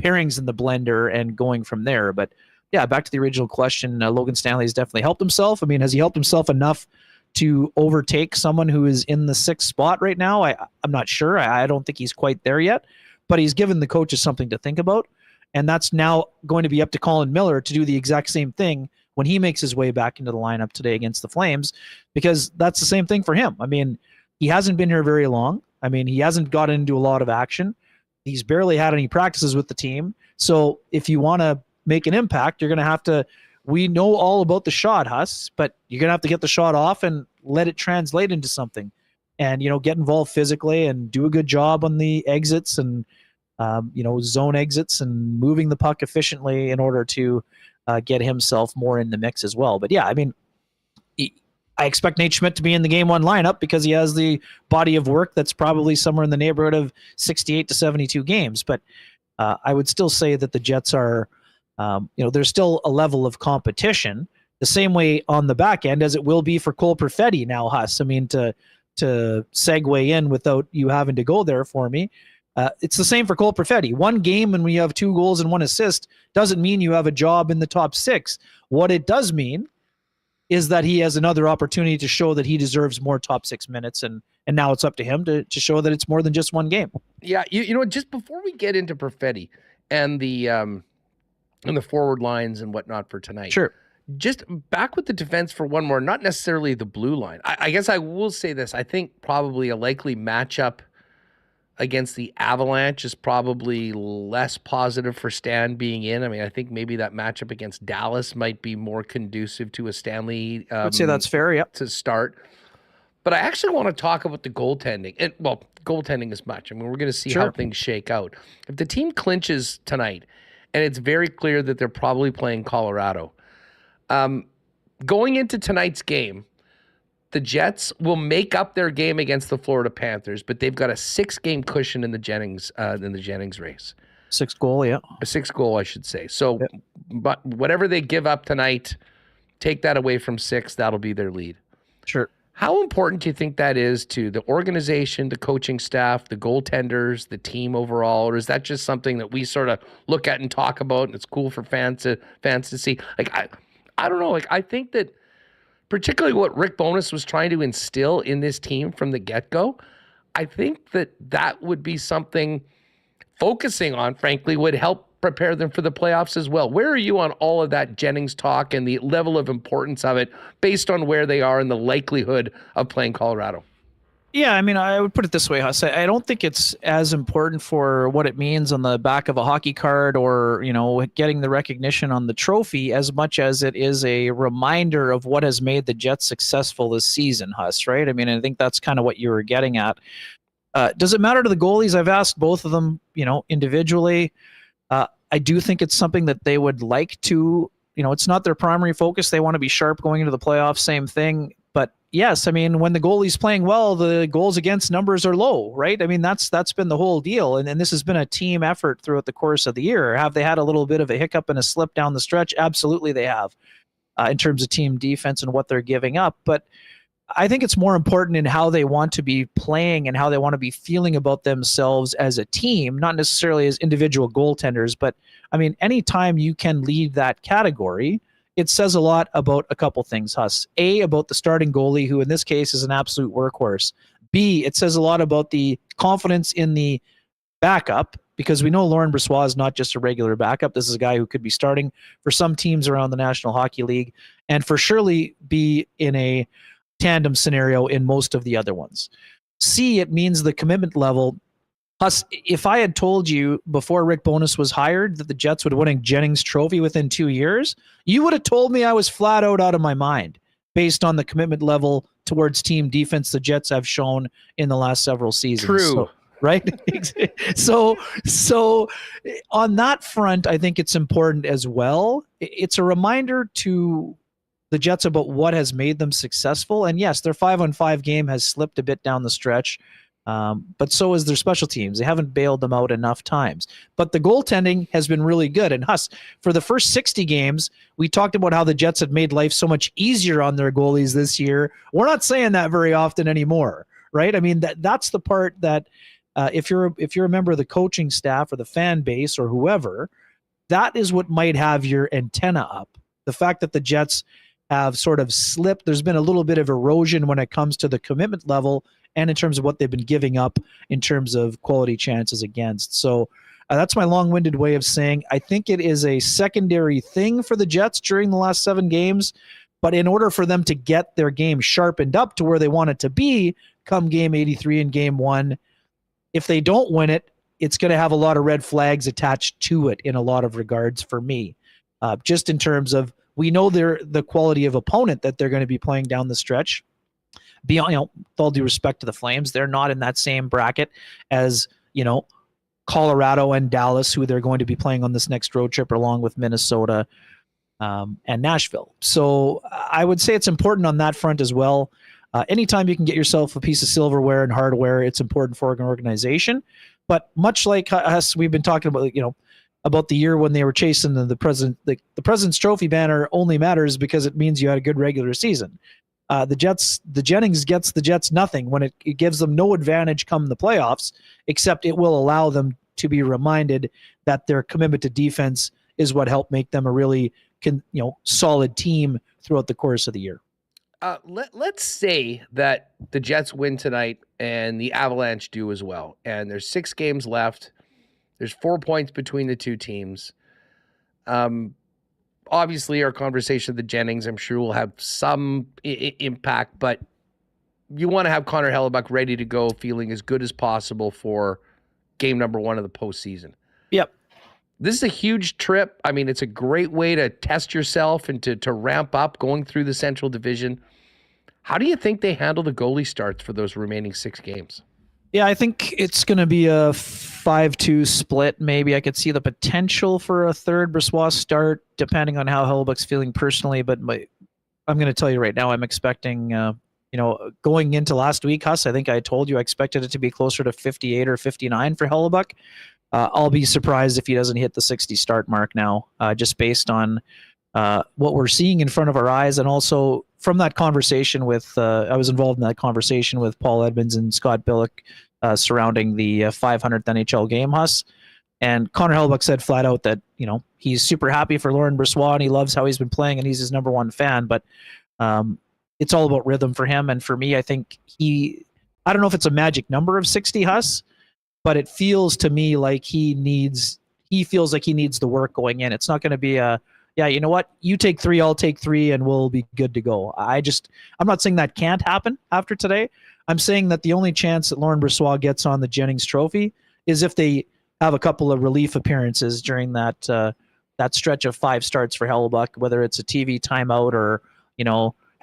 pairings in the blender and going from there. But yeah, back to the original question, Logan Stanley has definitely helped himself. I mean, has he helped himself enough to overtake someone who is in the 6th spot right now? I'm not sure. I don't think he's quite there yet, but he's given the coaches something to think about. And that's now going to be up to Colin Miller to do the exact same thing when he makes his way back into the lineup today against the Flames, because that's the same thing for him. I mean, he hasn't been here very long. I mean, he hasn't gotten into a lot of action. He's barely had any practices with the team. So if you want to make an impact, you're going to have to, we know all about the shot, Huss, but you're going to have to get the shot off and let it translate into something, and, get involved physically and do a good job on the exits and, zone exits and moving the puck efficiently in order to get himself more in the mix as well. But yeah, I mean, I expect Nate Schmidt to be in the game 1 lineup because he has the body of work that's probably somewhere in the neighborhood of 68 to 72 games. But I would still say that the Jets are, there's still a level of competition the same way on the back end as it will be for Cole Perfetti now, Huss. I mean, to segue in without you having to go there for me, it's the same for Cole Perfetti. 1 game and we have 2 goals and 1 assist doesn't mean you have a job in the top 6. What it does mean is that he has another opportunity to show that he deserves more top 6 minutes, and now it's up to him to show that it's more than just one game. Yeah, you know, just before we get into Perfetti and the forward lines and whatnot for tonight, Sure. Just back with the defense for one more, not necessarily the blue line. I guess I will say this. I think probably a likely matchup against the Avalanche is probably less positive for Stan being in. I mean, I think maybe that matchup against Dallas might be more conducive to a Stanley. I would say that's fair, yeah. To start. But I actually want to talk about the goaltending. And, well, goaltending as much. I mean, we're going to see how things shake out. If the team clinches tonight, and it's very clear that they're probably playing Colorado, going into tonight's game, the Jets will make up their game against the Florida Panthers, but they've got a 6-game cushion in the Jennings race. 6-goal, yeah. A 6-goal, I should say. So, but whatever they give up tonight, take that away from 6. That'll be their lead. Sure. How important do you think that is to the organization, the coaching staff, the goaltenders, the team overall? Or is that just something that we sort of look at and talk about, and it's cool for fans to see? Like, I don't know. Like, I think that particularly what Rick Bowness was trying to instill in this team from the get-go, I think that would be something focusing on, frankly, would help prepare them for the playoffs as well. Where are you on all of that Jennings talk and the level of importance of it based on where they are and the likelihood of playing Colorado? Yeah, I mean, I would put it this way, Huss. I don't think it's as important for what it means on the back of a hockey card or, you know, getting the recognition on the trophy as much as it is a reminder of what has made the Jets successful this season, Huss, right? I mean, I think that's kind of what you were getting at. Does it matter to the goalies? I've asked both of them, you know, individually. I do think it's something that they would like to, you know, it's not their primary focus. They want to be sharp going into the playoffs, same thing. But yes, I mean, when the goalie's playing well, the goals against numbers are low, right? I mean, that's been the whole deal. And this has been a team effort throughout the course of the year. Have they had a little bit of a hiccup and a slip down the stretch? Absolutely they have, in terms of team defense and what they're giving up. But I think it's more important in how they want to be playing and how they want to be feeling about themselves as a team, not necessarily as individual goaltenders. But I mean, anytime you can lead that category, it says a lot about a couple things, Huss. A, about the starting goalie, who in this case is an absolute workhorse. B, it says a lot about the confidence in the backup, because we know Laurent Brossoit is not just a regular backup. This is a guy who could be starting for some teams around the National Hockey League and for surely be in a tandem scenario in most of the other ones. C, it means the commitment level. Plus, if I had told you before Rick Bowness was hired that the Jets would win a Jennings trophy within 2 years, you would have told me I was flat out of my mind based on the commitment level towards team defense the Jets have shown in the last several seasons. True. So, right? So on that front, I think it's important as well. It's a reminder to the Jets about what has made them successful. And yes, their 5-on-5 game has slipped a bit down the stretch, but so is their special teams. They haven't bailed them out enough times. But the goaltending has been really good. And Huss, for the first 60 games, we talked about how the Jets had made life so much easier on their goalies this year. We're not saying that very often anymore, right? I mean, that's the part that if you're a member of the coaching staff or the fan base or whoever, that is what might have your antenna up. The fact that the Jets have sort of slipped. There's been a little bit of erosion when it comes to the commitment level and in terms of what they've been giving up in terms of quality chances against. So that's my long-winded way of saying I think it is a secondary thing for the Jets during the last 7 games, but in order for them to get their game sharpened up to where they want it to be come game 83 and game 1, if they don't win it, it's going to have a lot of red flags attached to it in a lot of regards for me, just in terms of we know they're the quality of opponent that they're going to be playing down the stretch. Beyond, you know, with all due respect to the Flames, they're not in that same bracket as, you know, Colorado and Dallas, who they're going to be playing on this next road trip, along with Minnesota and Nashville. So I would say it's important on that front as well. Anytime you can get yourself a piece of silverware and hardware, it's important for an organization. But much like us, we've been talking about, you know, about the year when they were chasing the President's Trophy banner only matters because it means you had a good regular season. The Jennings gets the Jets nothing when it gives them no advantage come the playoffs, except it will allow them to be reminded that their commitment to defense is what helped make them a really solid team throughout the course of the year. Let's say that the Jets win tonight and the Avalanche do as well. And there's 6 games left. There's 4 points between the two teams. Obviously, our conversation of the Jennings, I'm sure, will have some impact, but you want to have Connor Hellebuyck ready to go, feeling as good as possible for game number 1 of the postseason. Yep. This is a huge trip. I mean, it's a great way to test yourself and to ramp up going through the Central Division. How do you think they handle the goalie starts for those remaining 6 games? Yeah, I think it's going to be a 5-2 split. Maybe I could see the potential for a third Brisebois start, depending on how Hellebuyck's feeling personally. But I'm going to tell you right now, I'm expecting, going into last week, Huss, I think I told you I expected it to be closer to 58 or 59 for Hellebuyck. I'll be surprised if he doesn't hit the 60 start mark now, just based on what we're seeing in front of our eyes. And also from that conversation with, I was involved in that conversation with Paul Edmonds and Scott Billick surrounding the 500th NHL game, Huss. And Connor Hellebuyck said flat out that, he's super happy for Laurent Brossoit and he loves how he's been playing and he's his number 1 fan. But it's all about rhythm for him. And for me, I think I don't know if it's a magic number of 60, Huss, but it feels to me like he feels like he needs the work going in. It's not going to be yeah, you know what? You take 3, I'll take 3, and we'll be good to go. I'm not saying that can't happen after today. I'm saying that the only chance that Laurent Brossoit gets on the Jennings Trophy is if they have a couple of relief appearances during that stretch of 5 starts for Hellebuyck, whether it's a TV timeout or,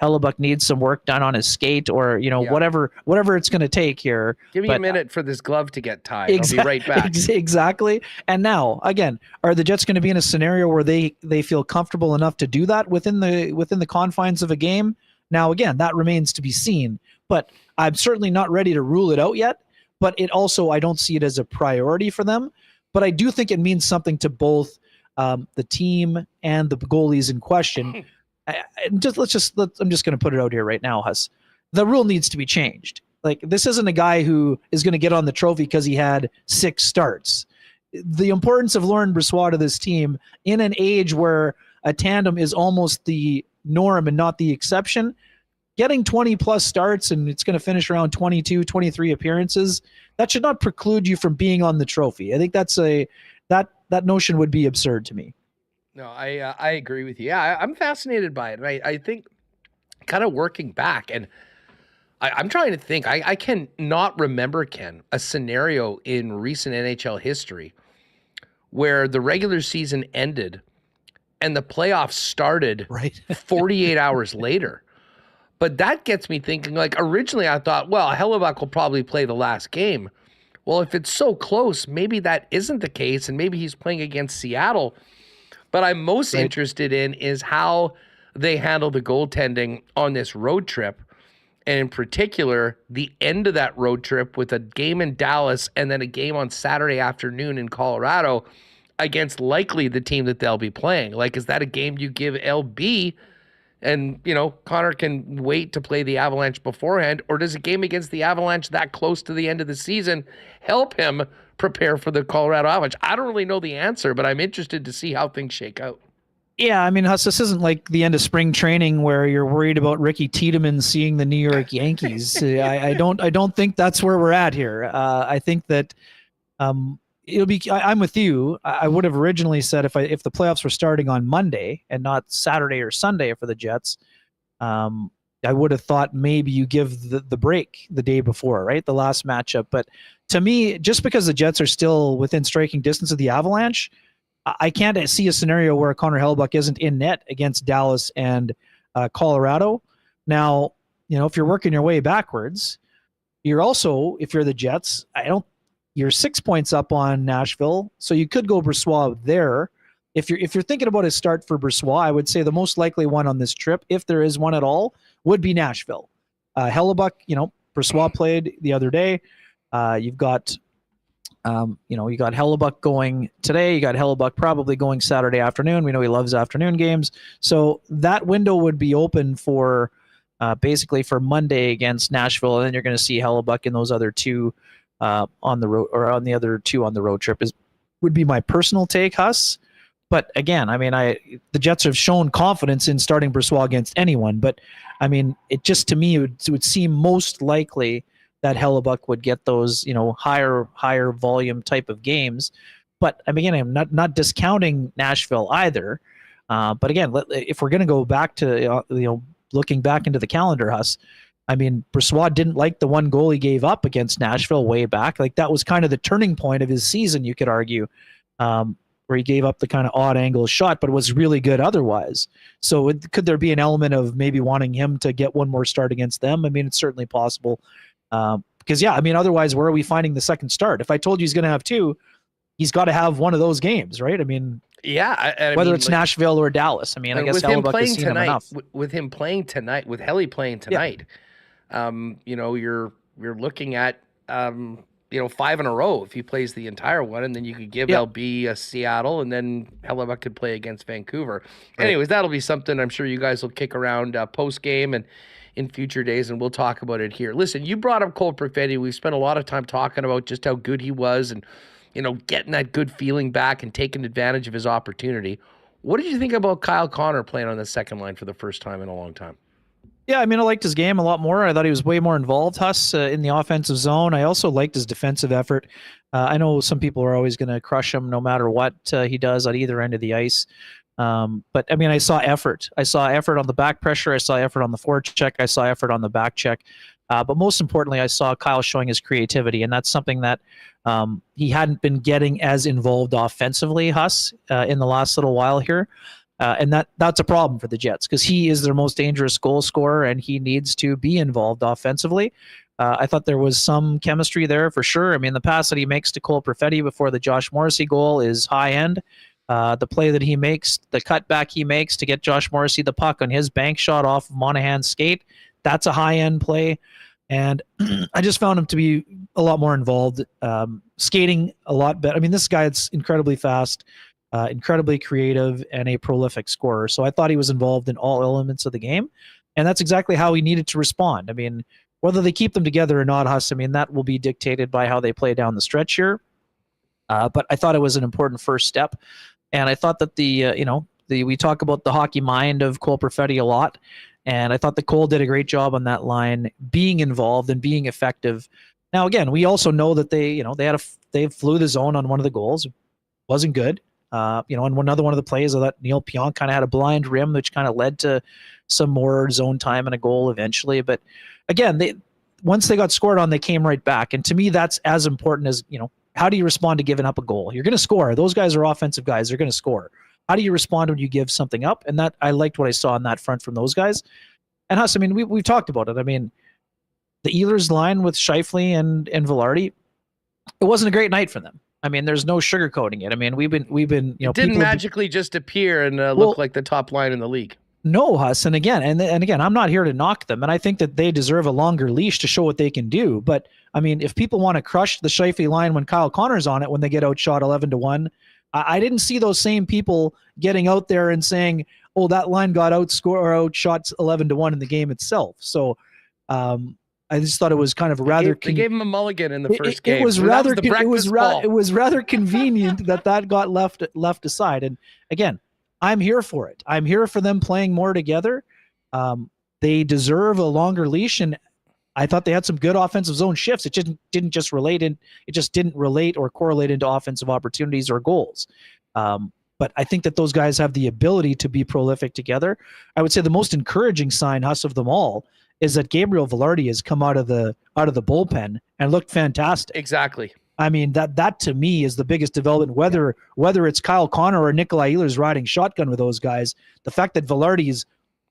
Hellebuyck needs some work done on his skate or, whatever it's going to take here. Give me a minute for this glove to get tied. I'll be right back. Exactly. And now, again, are the Jets going to be in a scenario where they feel comfortable enough to do that within the confines of a game? Now, again, that remains to be seen. But I'm certainly not ready to rule it out yet. But it also, I don't see it as a priority for them. But I do think it means something to both the team and the goalies in question. I'm just going to put it out here right now, Huss. The rule needs to be changed. Like, this isn't a guy who is going to get on the trophy because he had 6 starts. The importance of Laurent Brossoit to this team in an age where a tandem is almost the norm and not the exception, getting 20 plus starts and it's going to finish around 22, 23 appearances, that should not preclude you from being on the trophy. I think that notion would be absurd to me. No, I agree with you. Yeah, I'm fascinated by it. And I think kind of working back, and I'm trying to think, I can not remember, Ken, a scenario in recent NHL history where the regular season ended and the playoffs started 48 hours later. But that gets me thinking, like, originally I thought, well, Hellebuyck will probably play the last game. Well, if it's so close, maybe that isn't the case, and maybe he's playing against Seattle. But I'm most interested in is how they handle the goaltending on this road trip. And in particular, the end of that road trip with a game in Dallas and then a game on Saturday afternoon in Colorado against likely the team that they'll be playing. Like, is that a game you give LB and, Connor can wait to play the Avalanche beforehand? Or does a game against the Avalanche that close to the end of the season help him prepare for the Colorado Avalanche? I don't really know the answer, but I'm interested to see how things shake out. Yeah, I mean, Huss, this isn't like the end of spring training where you're worried about Ricky Tiedemann seeing the New York Yankees. I don't think that's where we're at here. I think that it'll be. I'm with you. I would have originally said if the playoffs were starting on Monday and not Saturday or Sunday for the Jets, I would have thought maybe you give the break the day before, right? The last matchup. But to me, just because the Jets are still within striking distance of the Avalanche, I can't see a scenario where Connor Hellebuyck isn't in net against Dallas and Colorado. Now, if you're working your way backwards, you're also, if you're the Jets, you're 6 points up on Nashville, so you could go Brossoit there. If you're thinking about a start for Brossoit, I would say the most likely one on this trip, if there is one at all, would be Nashville. Hellebuyck, Brossoit played the other day. You've got, you got Hellebuyck going today. You got Hellebuyck probably going Saturday afternoon. We know he loves afternoon games. So that window would be open for basically for Monday against Nashville. And then you're going to see Hellebuyck in those other 2 on the road, or on the other 2 on the road trip would be my personal take, Huss. But again, I mean, the Jets have shown confidence in starting Brossoit against anyone. But I mean, it just to me it would seem most likely that Hellebuck would get those, higher volume type of games. But I mean, I'm not discounting Nashville either. But again, if we're going to go back to looking back into the calendar, Huss, I mean, Brossoit didn't like the one goal he gave up against Nashville way back. Like that was kind of the turning point of his season, you could argue, where he gave up the kind of odd angle shot, but was really good otherwise. So could there be an element of maybe wanting him to get one more start against them? I mean, it's certainly possible. Because yeah, I mean, otherwise, where are we finding the second start? If I told you he's going to have two, he's got to have one of those games, right? I mean, yeah, I whether mean, it's Nashville or Dallas. I mean, I guess with him Hellebuck playing has seen tonight, him enough. with him playing tonight, with Helly playing tonight, you're looking at 5 in a row if he plays the entire one, and then you could give LB a Seattle, and then Hellebuck could play against Vancouver. Right. Anyways, that'll be something I'm sure you guys will kick around post game and in future days, and we'll talk about it here. Listen, you brought up Cole Perfetti. We've spent a lot of time talking about just how good he was, and getting that good feeling back and taking advantage of his opportunity. What did you think about Kyle Connor playing on the second line for the first time in a long time? Yeah, I mean, I liked his game a lot more. I thought he was way more involved, Huss, in the offensive zone. I also liked his defensive effort. I know some people are always going to crush him no matter what he does on either end of the ice. But, I mean, I saw effort. I saw effort on the back pressure. I saw effort on the forward check. I saw effort on the back check. But most importantly, I saw Kyle showing his creativity, and that's something that he hadn't been getting as involved offensively, Huss, in the last little while here. And that's a problem for the Jets because he is their most dangerous goal scorer, and he needs to be involved offensively. I thought there was some chemistry there for sure. I mean, the pass that he makes to Cole Perfetti before the Josh Morrissey goal is high end. The play that he makes, the cutback he makes to get Josh Morrissey the puck on his bank shot off of Monahan's skate, that's a high-end play. And I just found him to be a lot more involved, skating a lot better. I mean, this guy's incredibly fast, incredibly creative, and a prolific scorer. So I thought he was involved in all elements of the game. And that's exactly how he needed to respond. I mean, whether they keep them together or not, Huss, I mean, that will be dictated by how they play down the stretch here. But I thought it was an important first step. And I thought that we talk about the hockey mind of Cole Perfetti a lot. And I thought that Cole did a great job on that line, being involved and being effective. Now, again, we also know that they flew the zone on one of the goals. It wasn't good. And another one of the plays, I thought Neil Pionk kind of had a blind rim, which kind of led to some more zone time and a goal eventually. But again, once they got scored on, they came right back. And to me, that's as important as, how do you respond to giving up a goal? You're going to score. Those guys are offensive guys. They're going to score. How do you respond when you give something up? And that I liked what I saw on that front from those guys. And Huss, I mean, we've talked about it. I mean, the Ehlers line with Scheifele and Vilardi, it wasn't a great night for them. I mean, there's no sugarcoating it. I mean, we've been it didn't magically just appear and look like the top line in the league. No, Huss, and again, I'm not here to knock them, and I think that they deserve a longer leash to show what they can do. But I mean, if people want to crush the Scheifele line when Kyle Connor's on it, when they get outshot 11-1, I didn't see those same people getting out there and saying, "Oh, that line got outshot 11-1 in the game itself." So, I just thought it was kind of rather. They gave him a mulligan in the first game. It was rather convenient that got left aside. And again, I'm here for it. I'm here for them playing more together. They deserve a longer leash, and I thought they had some good offensive zone shifts. It didn't just relate or correlate into offensive opportunities or goals. But I think that those guys have the ability to be prolific together. I would say the most encouraging sign, Huss, of them all is that Gabriel Vilardi has come out of the bullpen and looked fantastic. Exactly. I mean, that to me is the biggest development, whether it's Kyle Connor or Nikolai Ehlers riding shotgun with those guys. The fact that Vilardi's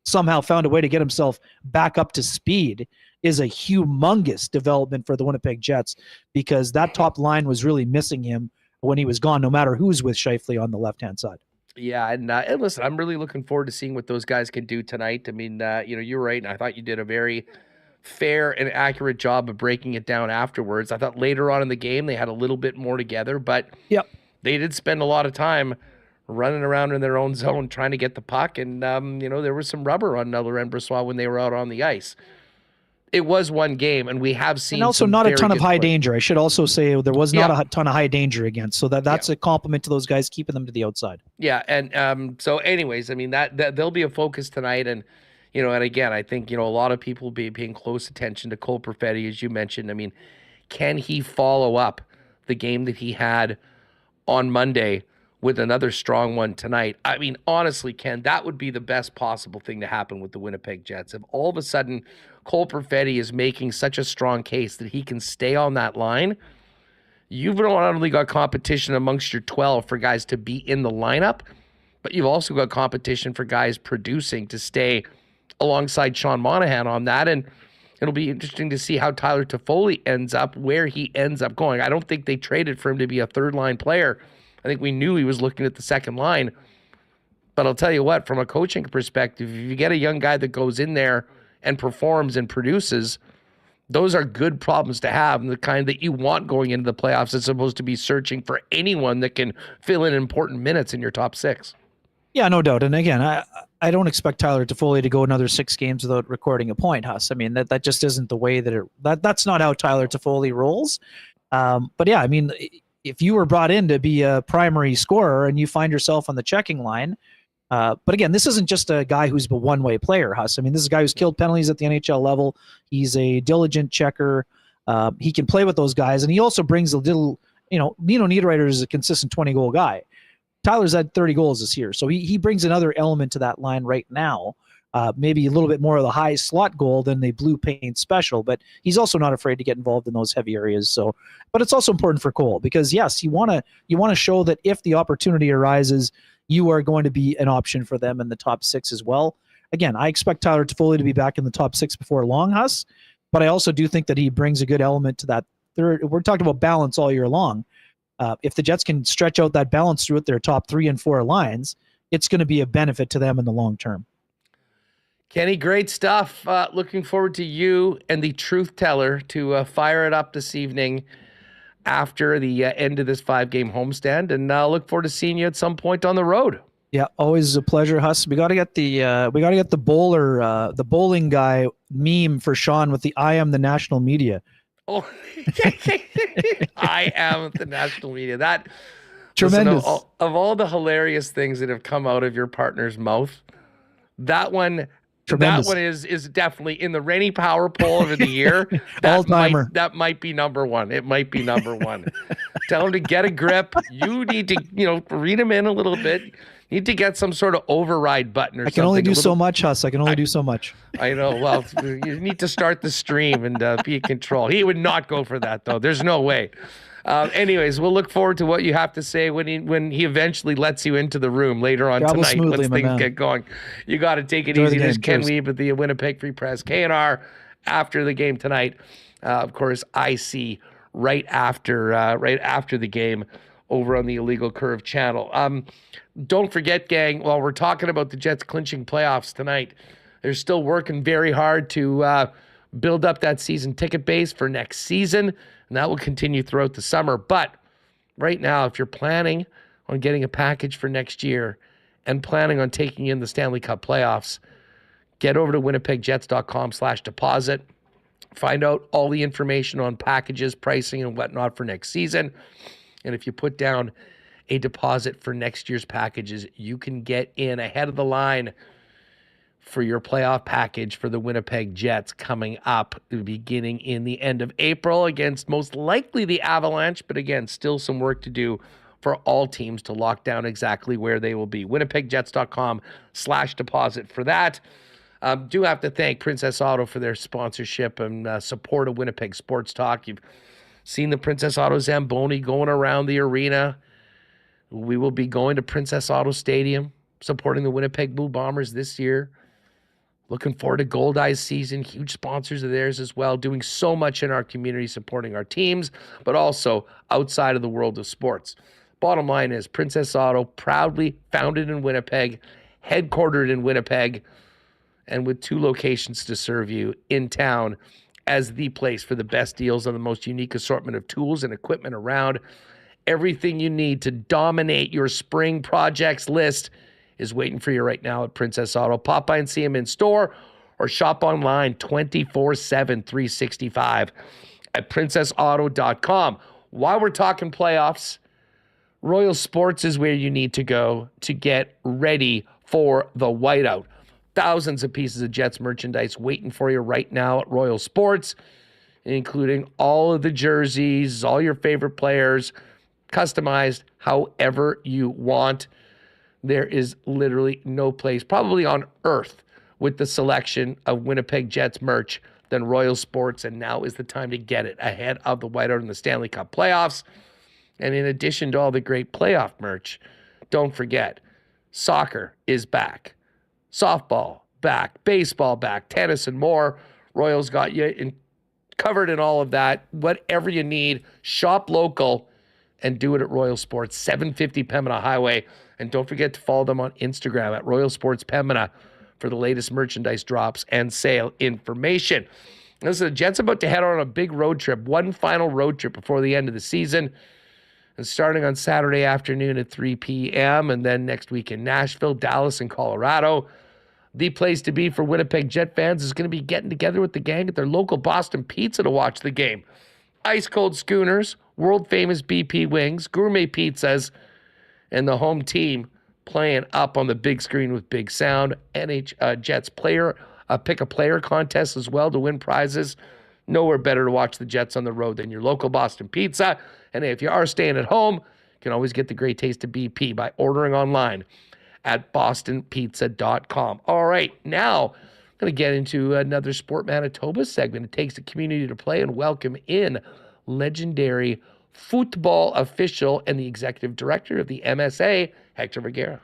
somehow found a way to get himself back up to speed is a humongous development for the Winnipeg Jets, because that top line was really missing him when he was gone, no matter who's with Scheifele on the left-hand side. Yeah, and listen, I'm really looking forward to seeing what those guys can do tonight. I mean, you're right, and I thought you did a very fair and accurate job of breaking it down afterwards. I thought later on in the game they had a little bit more together, but they did spend a lot of time running around in their own zone trying to get the puck, and there was some rubber on Neller and Brossoit when they were out on the ice. It was one game, and we have seen and also some not a very ton of good high play. danger. I should also say there was not a ton of high danger against. So that's a compliment to those guys, keeping them to the outside. Yeah, and so anyways, I mean that there'll be a focus tonight, and and again, I think a lot of people will be paying close attention to Cole Perfetti, as you mentioned. I mean, can he follow up the game that he had on Monday with another strong one tonight? I mean, honestly, Ken, that would be the best possible thing to happen with the Winnipeg Jets. If all of a sudden Cole Perfetti is making such a strong case that he can stay on that line, you've not only got competition amongst your 12 for guys to be in the lineup, but you've also got competition for guys producing to stay alongside Sean Monahan on that. And it'll be interesting to see how Tyler Toffoli ends up, where he ends up going. I don't think they traded for him to be a third-line player. I think we knew he was looking at the second line. But I'll tell you what, from a coaching perspective, if you get a young guy that goes in there and performs and produces, those are good problems to have, and the kind that you want going into the playoffs, as opposed to be searching for anyone that can fill in important minutes in your top six. Yeah, no doubt. And again, I don't expect Tyler Toffoli to go another 6 games without recording a point, Huss. I mean, that just isn't the way that's not how Tyler Toffoli rolls. But yeah, I mean, if you were brought in to be a primary scorer and you find yourself on the checking line, but again, this isn't just a guy who's a one-way player, Huss. I mean, this is a guy who's killed penalties at the NHL level. He's a diligent checker. He can play with those guys, and he also brings a little, Nino Niederreiter is a consistent 20-goal guy. Tyler's had 30 goals this year, so he brings another element to that line right now. Maybe a little bit more of the high slot goal than the blue paint special, but he's also not afraid to get involved in those heavy areas. So, but it's also important for Cole because yes, you want to show that if the opportunity arises, you are going to be an option for them in the top 6 as well. Again, I expect Tyler Toffoli to be back in the top 6 before long, Huss, but I also do think that he brings a good element to that third. We're talking about balance all year long. If the Jets can stretch out that balance through their top 3 and 4 lines, it's going to be a benefit to them in the long term. Kenny, great stuff. Looking forward to you and the truth teller to fire it up this evening after the end of this 5-game homestand, and look forward to seeing you at some point on the road. Yeah, always a pleasure, Huss. We got to get the bowler, the bowling guy meme for Sean with the "I am the national media." Oh, I am the national media. That tremendous. Listen, of all the hilarious things that have come out of your partner's mouth, that one. Tremendous. That one is definitely in the Rennie Power poll over the year. All-timer. That might be number one. It might be number one. Tell him to get a grip. You need to, read him in a little bit. Need to get some sort of override button or something. I can only do so much, Huss. I can only do so much. I know. Well, you need to start the stream and be in control. He would not go for that, though. There's no way. Anyways, we'll look forward to what you have to say when he eventually lets you into the room later on Travel tonight smoothly, once my things man. get going. You got to take it Enjoy easy. the There's game. Ken Wiebe at the Winnipeg Free Press, KNR after the game tonight. Of course, IC right after the game over on the Illegal Curve channel. Don't forget, gang, while we're talking about the Jets clinching playoffs tonight, they're still working very hard to build up that season ticket base for next season, and that will continue throughout the summer. But right now, if you're planning on getting a package for next year and planning on taking in the Stanley Cup playoffs, get over to winnipegjets.com/deposit. Find out all the information on packages, pricing, and whatnot for next season. And if you put down a deposit for next year's packages, you can get in ahead of the line for your playoff package for the Winnipeg Jets coming up beginning in the end of April against most likely the Avalanche. But again, still some work to do for all teams to lock down exactly where they will be. winnipegjets.com/deposit for that. Do have to thank Princess Auto for their sponsorship and support of Winnipeg Sports Talk. You've seen the Princess Auto Zamboni going around the arena. We will be going to Princess Auto Stadium, supporting the Winnipeg Blue Bombers this year. Looking forward to Gold Eyes season. Huge sponsors of theirs as well, doing so much in our community, supporting our teams, but also outside of the world of sports. Bottom line is Princess Auto, proudly founded in Winnipeg, headquartered in Winnipeg, and with 2 locations to serve you in town as the place for the best deals on the most unique assortment of tools and equipment around. Everything you need to dominate your spring projects list is waiting for you right now at Princess Auto. Pop by and see them in store or shop online 24/7, 365 at princessauto.com. While we're talking playoffs, Royal Sports is where you need to go to get ready for the whiteout. Thousands of pieces of Jets merchandise waiting for you right now at Royal Sports, including all of the jerseys, all your favorite players, customized however you want. There is literally no place, probably on earth, with the selection of Winnipeg Jets merch than Royal Sports, and now is the time to get it ahead of the whiteout in the Stanley Cup playoffs. And in addition to all the great playoff merch, don't forget, soccer is back. Softball back, baseball back, tennis and more. Royals got you covered in all of that. Whatever you need, shop local and do it at Royal Sports, 750 Pembina Highway. And don't forget to follow them on Instagram at Royal Sports Pembina for the latest merchandise drops and sale information. Listen, the Jets about to head on a big road trip, one final road trip before the end of the season. And starting on Saturday afternoon at 3 p.m. and then next week in Nashville, Dallas, and Colorado. The place to be for Winnipeg Jet fans is going to be getting together with the gang at their local Boston Pizza to watch the game. Ice cold schooners, world famous BP wings, gourmet pizzas, and the home team playing up on the big screen with big sound. Jets pick a player contest as well to win prizes. Nowhere better to watch the Jets on the road than your local Boston Pizza. And if you are staying at home, you can always get the great taste of BP by ordering online at bostonpizza.com. All right, now I'm going to get into another Sport Manitoba segment. It takes the community to play and welcome in legendary football official and the executive director of the MSA, Hector Vergara.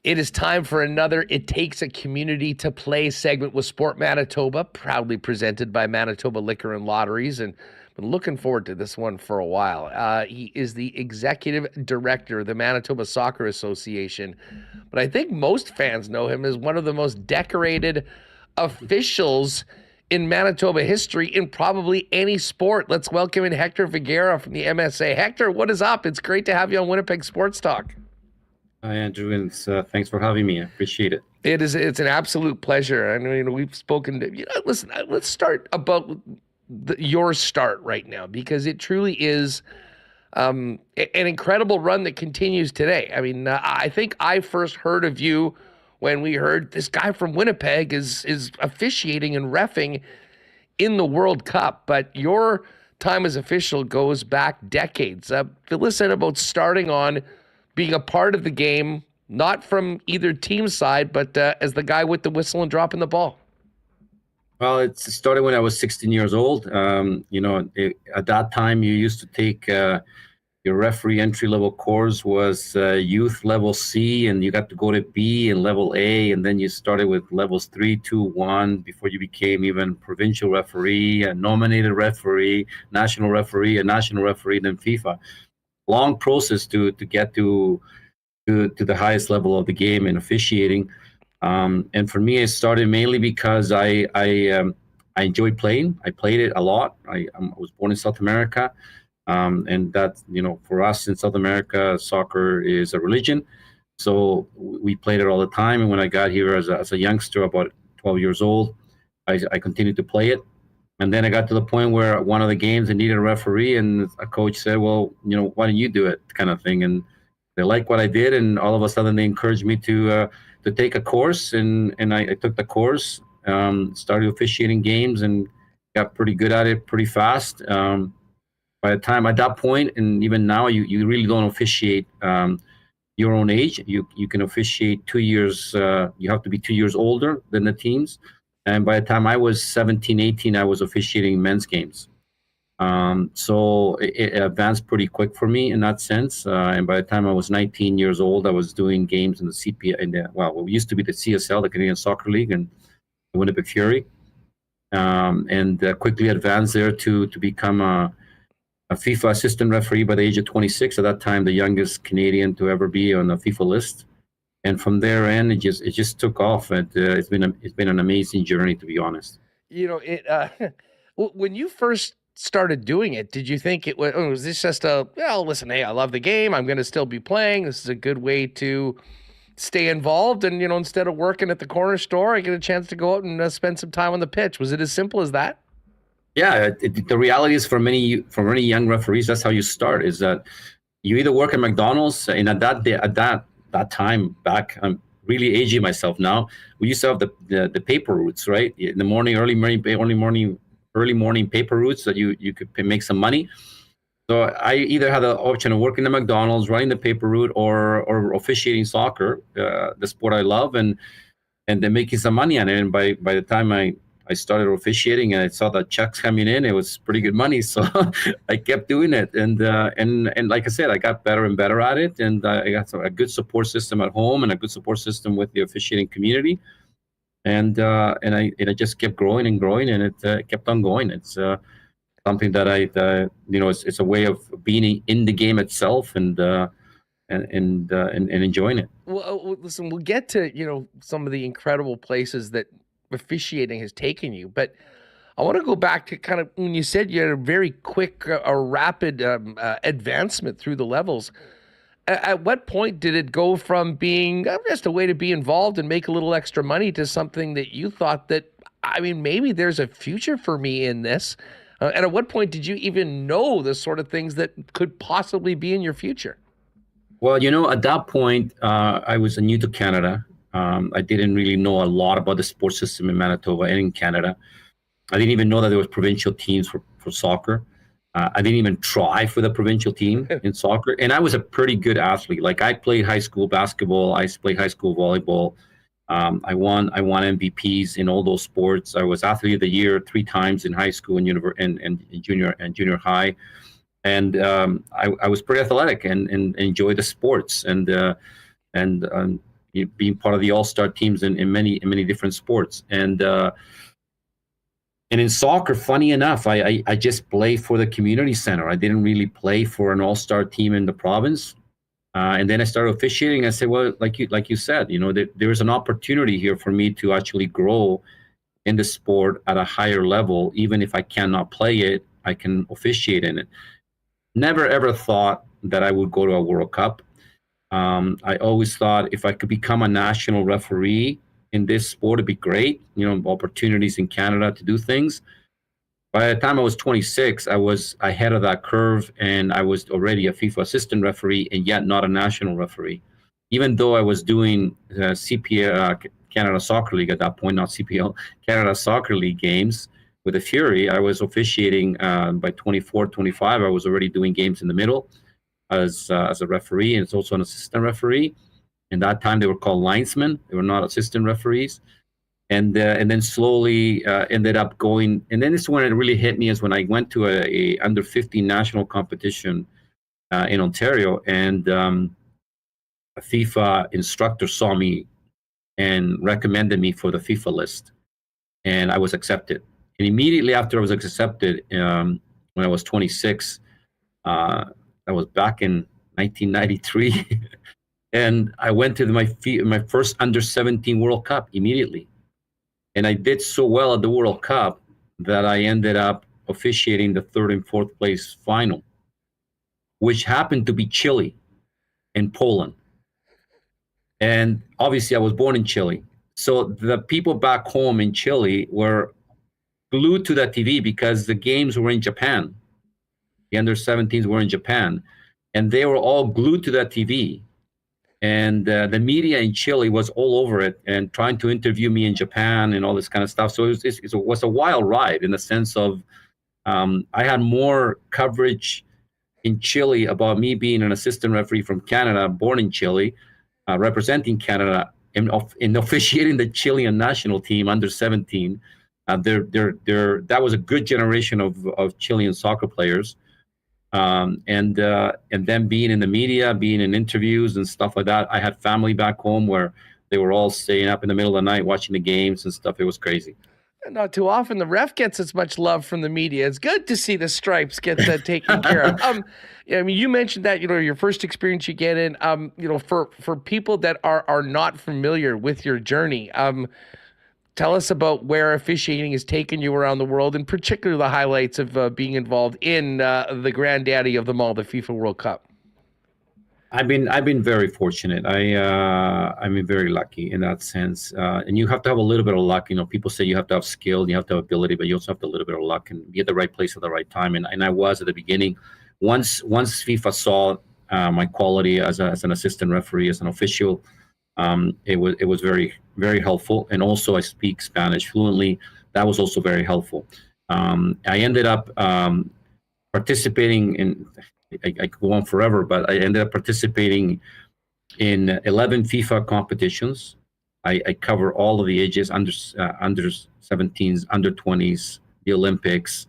It is time for another It Takes a Community to Play segment with Sport Manitoba, proudly presented by Manitoba Liquor and Lotteries, and been looking forward to this one for a while. He is the executive director of the Manitoba Soccer Association, but I think most fans know him as one of the most decorated officials in Manitoba history in probably any sport. Let's welcome in Hector Vergara from the MSA. Hector, what is up? It's great to have you on Winnipeg Sports Talk. Hi, Andrew, and thanks for having me. I appreciate it. It's an absolute pleasure. I mean, we've spoken to, listen, let's start about your start right now, because it truly is an incredible run that continues today. I mean, I think I first heard of you when we heard this guy from Winnipeg is officiating and reffing in the World Cup, but your time as official goes back decades. Fill us in about starting on being a part of the game, not from either team side, but as the guy with the whistle and dropping the ball. Well, it started when I was 16 years old. At that time, you used to take your referee entry-level course was youth level C, and you got to go to B and level A, and then you started with levels 3, 2, 1 before you became even provincial referee, a nominated referee, national referee, then FIFA. Long process to get to the highest level of the game in officiating. And for me, it started mainly because I enjoyed playing. I played it a lot. I was born in South America. And that, for us in South America, soccer is a religion. So we played it all the time. And when I got here as a youngster, about 12 years old, I continued to play it. And then I got to the point where one of the games I needed a referee, and a coach said, well, why don't you do it, kind of thing. And they liked what I did, and all of a sudden they encouraged me to take a course, and I took the course, started officiating games, and got pretty good at it pretty fast. By the time at that point, and even now, you really don't officiate your own age. You can officiate 2 years. You have to be 2 years older than the teams. And by the time I was 17, 18, I was officiating men's games. So it advanced pretty quick for me in that sense. And by the time I was 19 years old, I was doing games in the CPA, what used to be the CSL, the Canadian Soccer League, and the Winnipeg Fury. And quickly advanced there to become a FIFA assistant referee by the age of 26. At that time, the youngest Canadian to ever be on the FIFA list. And from there in, it just took off. It's been an amazing journey, to be honest. When you first started doing it, did you think it was this just listen, hey, I love the game, I'm going to still be playing, this is a good way to stay involved, and instead of working at the corner store, I get a chance to go out and spend some time on the pitch. Was it as simple as that? Yeah, the reality is for many young referees, that's how you start. Is that you either work at McDonald's, and at that time back, I'm really aging myself now. We used to have the paper routes, right? In the morning, early morning paper routes that you could make some money. So I either had the option of working at McDonald's, running the paper route, or officiating soccer, the sport I love, and then making some money on it. And by the time I started officiating and I saw the checks coming in, it was pretty good money. So I kept doing it. And like I said, I got better and better at it. And I got a good support system at home and a good support system with the officiating community. And I just kept growing and growing, and it kept on going. It's something that it's a way of being in the game itself and enjoying it. Well, listen, we'll get to some of the incredible places that officiating has taken you, but I want to go back to kind of when you said you had a very quick or rapid advancement through the levels. At what point did it go from being just a way to be involved and make a little extra money to something that you thought that, maybe there's a future for me in this? And at what point did you even know the sort of things that could possibly be in your future? Well, at that point, I was new to Canada. I didn't really know a lot about the sports system in Manitoba and in Canada. I didn't even know that there was provincial teams for soccer. I didn't even try for the provincial team in soccer. And I was a pretty good athlete. Like, I played high school basketball. I played high school volleyball. I won MVPs in all those sports. I was athlete of the year 3 times in high school and junior high. And I was pretty athletic and enjoyed the sports and being part of the all-star teams in many different sports. And in soccer, funny enough, I just play for the community center. I didn't really play for an all-star team in the province. And then I started officiating. I said, well, like you said, there's an opportunity here for me to actually grow in the sport at a higher level. Even if I cannot play it, I can officiate in it. Never ever thought that I would go to a World Cup. I always thought if I could become a national referee in this sport, it'd be great. Opportunities in Canada to do things. By the time I was 26, I was ahead of that curve, and I was already a FIFA assistant referee, and yet not a national referee. Even though I was doing CPL, Canada Soccer League at that point, not CPL, Canada Soccer League games with the Fury, I was officiating by 24, 25. I was already doing games in the middle as a referee, and it's also an assistant referee. And that time they were called linesmen. They were not assistant referees. And then slowly ended up going. And then this is when it really hit me, is when I went to a under 15 national competition in Ontario, and a FIFA instructor saw me and recommended me for the FIFA list, and I was accepted. And immediately after I was accepted, when I was 26, that was back in 1993, and I went to my first under 17 World Cup immediately. And I did so well at the World Cup that I ended up officiating the 3rd and 4th place final, which happened to be Chile and Poland. And obviously I was born in Chile. So the people back home in Chile were glued to that TV because the games were in Japan. The under 17s were in Japan. And they were all glued to that TV. And the media in Chile was all over it and trying to interview me in Japan and all this kind of stuff. So it was a wild ride in the sense of I had more coverage in Chile about me being an assistant referee from Canada, born in Chile, representing Canada in officiating the Chilean national team under 17. That was a good generation of Chilean soccer players. And then being in the media, being in interviews and stuff like that. I had family back home where they were all staying up in the middle of the night watching the games and stuff. It was crazy. Not too often the ref gets as much love from the media. It's good to see the stripes get taken care of. You mentioned that, your first experience you get in, for people that are not familiar with your journey, tell us about where officiating has taken you around the world, and particularly the highlights of being involved in the granddaddy of them all, the FIFA World Cup. I've been very fortunate. I'm very lucky in that sense. And you have to have a little bit of luck. You know, people say you have to have skill, and you have to have ability, but you also have to have a little bit of luck and be at the right place at the right time. And I was at the beginning. Once FIFA saw my quality as an assistant referee, as an official, it was very, very helpful. And also I speak Spanish fluently. That was also very helpful. I ended up participating in, I could go on forever, but I ended up participating in 11 FIFA competitions. I cover all of the ages, under 17s, under 20s, the Olympics,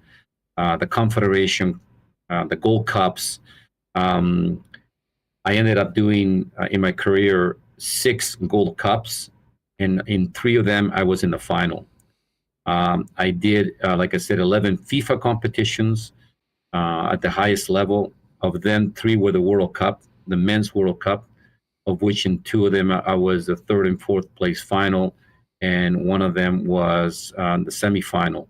the Confederation, the Gold Cups. I ended up doing in my career 6 Gold Cups, and in 3 of them I was in the final. I did, like I said, 11 FIFA competitions at the highest level. Of them, 3 were the World Cup, the Men's World Cup, of which in 2 of them I was the 3rd and 4th place final, and one of them was the semifinal,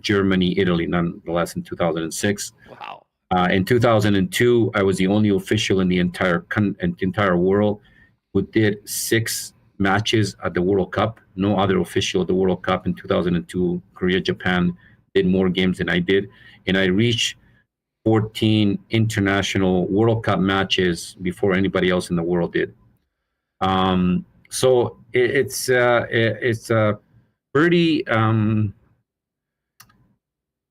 Germany, Italy, nonetheless, in 2006. Wow. In 2002, I was the only official in the entire world who did 6 matches at the World Cup. No other official at the World Cup in 2002, Korea, Japan, did more games than I did, and I reached 14 international World Cup matches before anybody else in the world did. So it's a pretty, I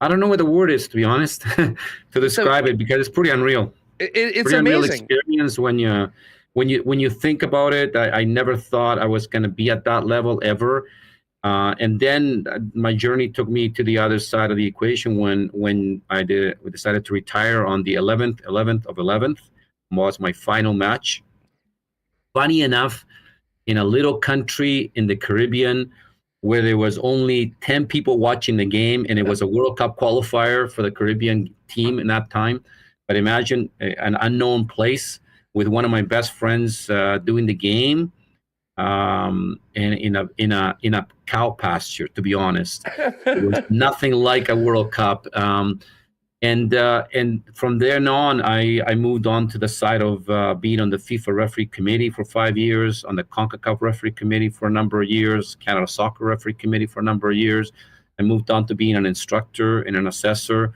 don't know what the word is, to be honest, to describe it, because it's pretty unreal. It's pretty unreal amazing experience when you think about it. I never thought I was going to be at that level ever. And then my journey took me to the other side of the equation when we decided to retire on the 11th of 11th was my final match. Funny enough, in a little country in the Caribbean where there was only 10 people watching the game, and it was a World Cup qualifier for the Caribbean team in that time. But imagine an unknown place with one of my best friends doing the game. And in a cow pasture, to be honest. It was nothing like a World Cup. And from then on, I moved on to the side of being on the FIFA referee committee for 5 years, on the CONCACAF referee committee for a number of years, Canada Soccer referee committee for a number of years. I moved on to being an instructor and an assessor.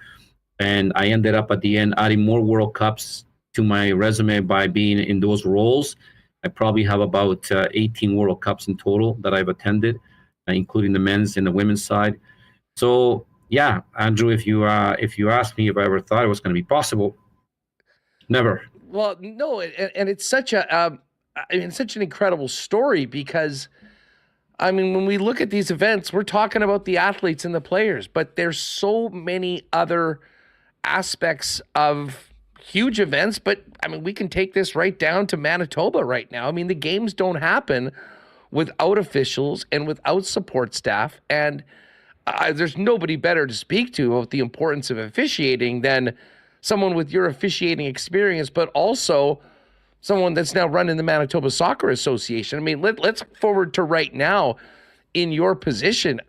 And I ended up at the end adding more World Cups to my resume by being in those roles. I probably have about 18 World Cups in total that I've attended, including the men's and the women's side. So, yeah, Andrew, if you asked me if I ever thought it was going to be possible, never. Well, no, and it's such such an incredible story, because, I mean, when we look at these events, we're talking about the athletes and the players, but there's so many other aspects of huge events. But I mean, we can take this right down to Manitoba right now. I mean, the games don't happen without officials and without support staff. And there's nobody better to speak to about the importance of officiating than someone with your officiating experience, but also someone that's now running the Manitoba Soccer Association. I mean, let's forward to right now in your position.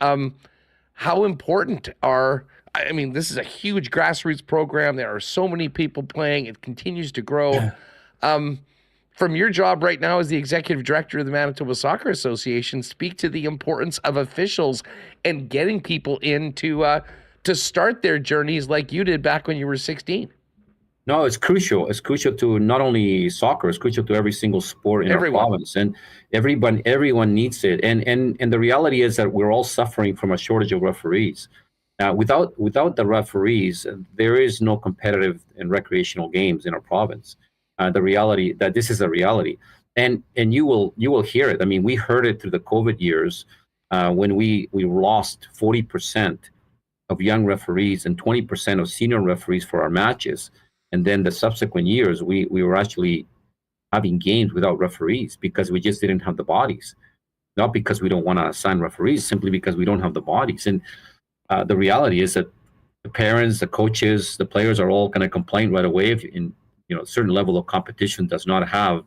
How important are, I mean, this is a huge grassroots program. There are so many people playing. It continues to grow. From your job right now as the executive director of the Manitoba Soccer Association, speak to the importance of officials and getting people in to start their journeys like you did back when you were 16. No, it's crucial. It's crucial to not only soccer, it's crucial to every single sport in our province. And everyone needs it. And the reality is that we're all suffering from a shortage of referees. Without the referees, there is no competitive and recreational games in our province. The reality that this is a reality, and you will hear it. I mean, we heard it through the COVID years when we lost 40% of young referees and 20% of senior referees for our matches, and then the subsequent years we were actually having games without referees because we just didn't have the bodies, not because we don't want to assign referees, simply because we don't have the bodies. And the reality is that the parents, the coaches, the players are all going to complain right away if a certain level of competition does not have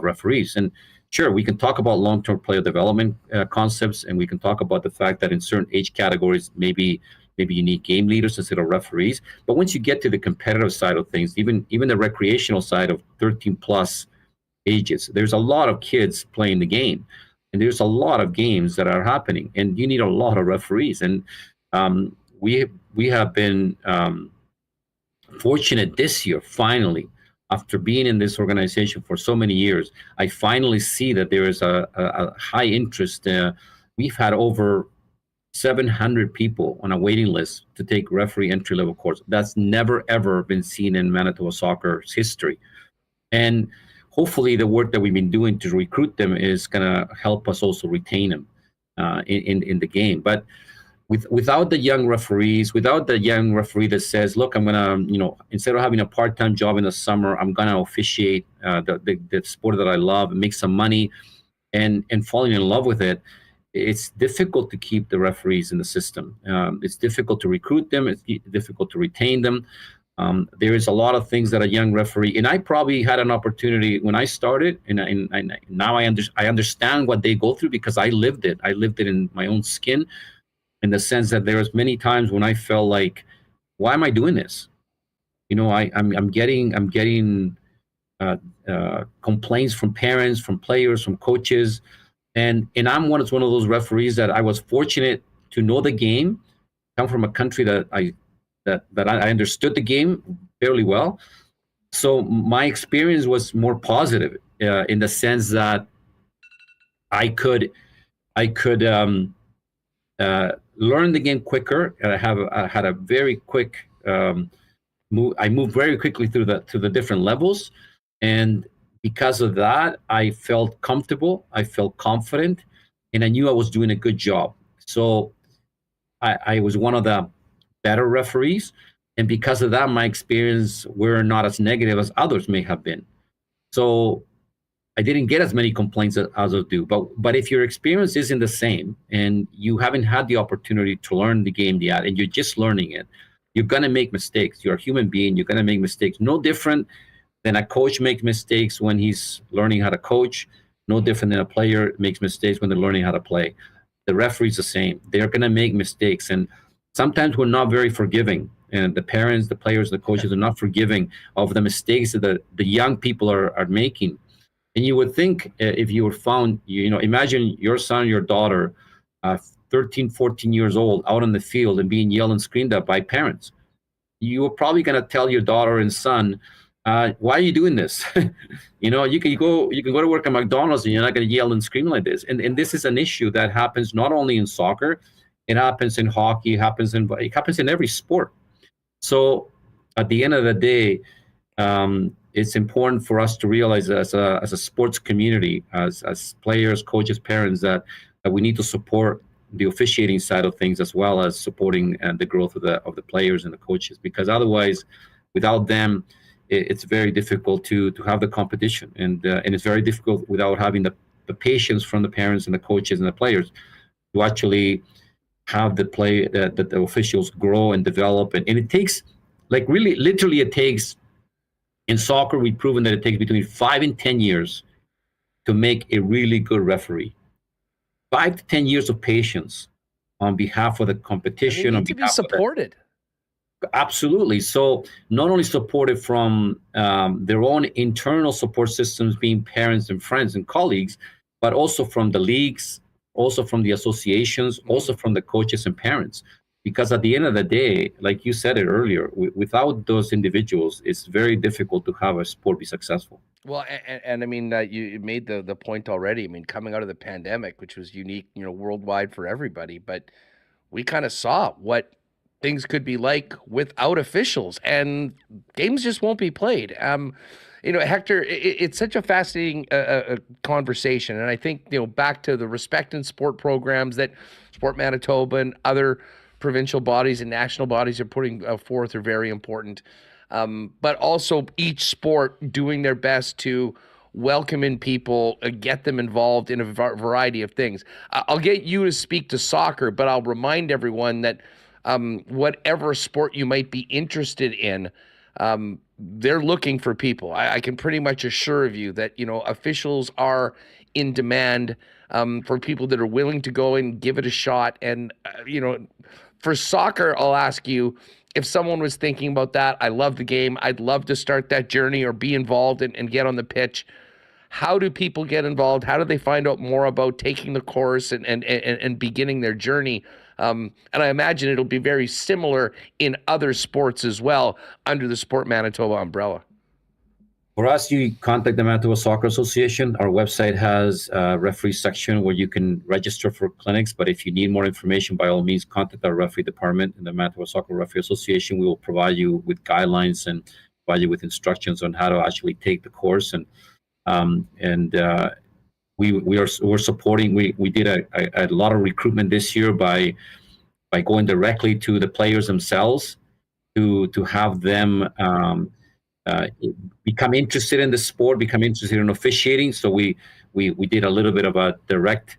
referees. And sure, we can talk about long-term player development concepts, and we can talk about the fact that in certain age categories, maybe maybe you need game leaders instead of referees. But once you get to the competitive side of things, even the recreational side of 13 plus ages, there's a lot of kids playing the game, and there's a lot of games that are happening, and you need a lot of referees. And we have been fortunate this year, finally, after being in this organization for so many years, I finally see that there is a high interest. We've had over 700 people on a waiting list to take referee entry-level course. That's never, ever been seen in Manitoba soccer's history. And hopefully the work that we've been doing to recruit them is going to help us also retain them in the game. But without the young referees, without the young referee that says, look, I'm going to, instead of having a part-time job in the summer, I'm going to officiate the sport that I love and make some money and falling in love with it, it's difficult to keep the referees in the system. It's difficult to recruit them. It's difficult to retain them. There is a lot of things that a young referee, and I probably had an opportunity when I started, and now I understand what they go through because I lived it. I lived it in my own skin, in the sense that there was many times when I felt like, why am I doing this? I'm getting complaints from parents, from players, from coaches. And I'm one of those referees that I was fortunate to know the game, come from a country that I understood the game fairly well. So my experience was more positive in the sense that I could learn the game quicker. I had a very quick move. I moved very quickly through the different levels, and because of that, I felt comfortable, I felt confident, and I knew I was doing a good job. So I was one of the better referees, and because of that, my experience were not as negative as others may have been. So I didn't get as many complaints as others do. But if your experience isn't the same, and you haven't had the opportunity to learn the game yet, and you're just learning it, you're going to make mistakes. You're a human being. You're going to make mistakes. No different than a coach makes mistakes when he's learning how to coach. No different than a player makes mistakes when they're learning how to play. The referee's the same. They're going to make mistakes. And sometimes we're not very forgiving. And the parents, the players, the coaches are not forgiving of the mistakes that the young people are making. And you would think if you were found, imagine your son, your daughter, 13, 14 years old, out on the field and being yelled and screamed at by parents. You were probably going to tell your daughter and son, why are you doing this? You can go to work at McDonald's and you're not going to yell and scream like this. And this is an issue that happens not only in soccer, it happens in hockey, it happens in every sport. So at the end of the day, it's important for us to realize as a sports community, as players, coaches, parents, that we need to support the officiating side of things as well as supporting the growth of the players and the coaches, because otherwise, without them, it's very difficult to have the competition, and it's very difficult without having the patience from the parents and the coaches and the players to actually have the officials grow and develop. And it takes, literally it takes, in soccer, we've proven that it takes between 5 and 10 years to make a really good referee. 5 to 10 years of patience on behalf of the competition. They need to be supported. Absolutely. So not only supported from their own internal support systems, being parents and friends and colleagues, but also from the leagues, also from the associations, also from the coaches and parents. Because at the end of the day, like you said it earlier, without those individuals, it's very difficult to have a sport be successful. Well, and I mean, you made the point already. I mean, coming out of the pandemic, which was unique, worldwide for everybody, but we kind of saw what things could be like without officials, and games just won't be played. Hector, it's such a fascinating conversation, and I think back to the respect in sport programs that Sport Manitoba and other provincial bodies and national bodies are putting forth are very important. But also each sport doing their best to welcome in people, get them involved in a variety of things. I'll get you to speak to soccer, but I'll remind everyone that whatever sport you might be interested in, they're looking for people. I can pretty much assure you that, officials are in demand for people that are willing to go and give it a shot. And, For soccer, I'll ask you, if someone was thinking about that, I love the game, I'd love to start that journey or be involved and get on the pitch. How do people get involved? How do they find out more about taking the course and beginning their journey? And I imagine it'll be very similar in other sports as well under the Sport Manitoba umbrella. For us, you contact the Manitoba Soccer Association. Our website has a referee section where you can register for clinics. But if you need more information, by all means, contact our referee department in the Manitoba Soccer Referee Association. We will provide you with guidelines and provide you with instructions on how to actually take the course. We're supporting. We did a lot of recruitment this year by going directly to the players themselves to have them become interested in the sport, become interested in officiating. So we did a little bit of a direct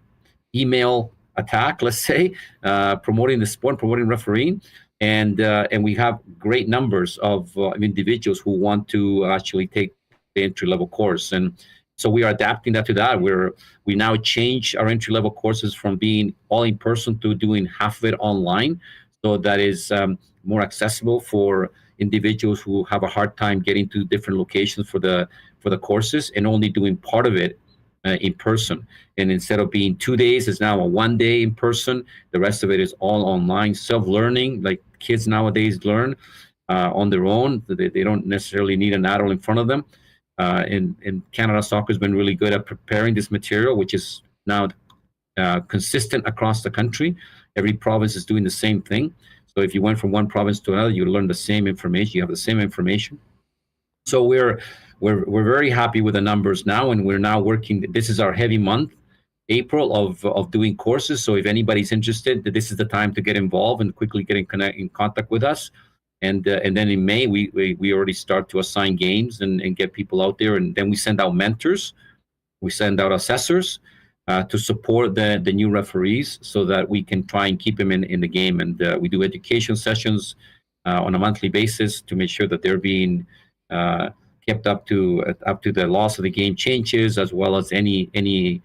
email attack, let's say, promoting the sport, promoting refereeing, and we have great numbers of individuals who want to actually take the entry level course, and so we are adapting that to that. We now change our entry level courses from being all in person to doing half of it online, so that is more accessible for individuals who have a hard time getting to different locations for the courses, and only doing part of it in person. And instead of being 2 days, it's now a 1 day in person. The rest of it is all online, self-learning. Like kids nowadays learn on their own. They don't necessarily need an adult in front of them. And Canada Soccer has been really good at preparing this material, which is now consistent across the country. Every province is doing the same thing. So if you went from one province to another, you learn the same information. You have the same information. So we're very happy with the numbers now, and we're now working. This is our heavy month, April, of doing courses. So if anybody's interested, this is the time to get involved and quickly get in contact with us. And then in May, we already start to assign games and get people out there. And then we send out mentors. We send out assessors to support the new referees so that we can try and keep them in the game. And we do education sessions on a monthly basis to make sure that they're being kept up to the laws of the game changes, as well as any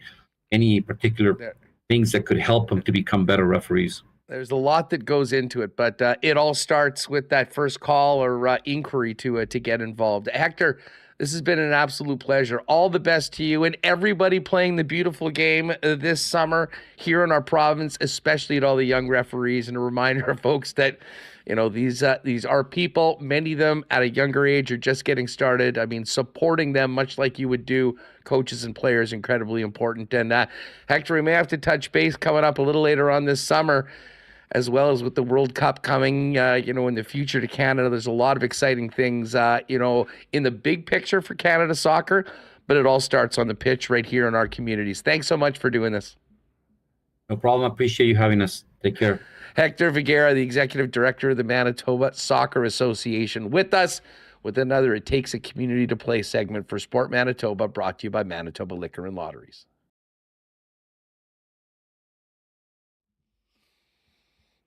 particular things that could help them to become better referees. There's a lot that goes into it, but it all starts with that first call or inquiry to get involved. Hector, this has been an absolute pleasure. All the best to you and everybody playing the beautiful game this summer here in our province, especially at all the young referees. And a reminder, folks, that these are people. Many of them at a younger age are just getting started. I mean, supporting them, much like you would do coaches and players, incredibly important. And Hector, we may have to touch base coming up a little later on this summer, as well as with the World Cup coming, in the future to Canada. There's a lot of exciting things, in the big picture for Canada soccer, but it all starts on the pitch right here in our communities. Thanks so much for doing this. No problem. I appreciate you having us. Take care. Hector Vergara, the Executive Director of the Manitoba Soccer Association, with us with another It Takes a Community to Play segment for Sport Manitoba, brought to you by Manitoba Liquor and Lotteries.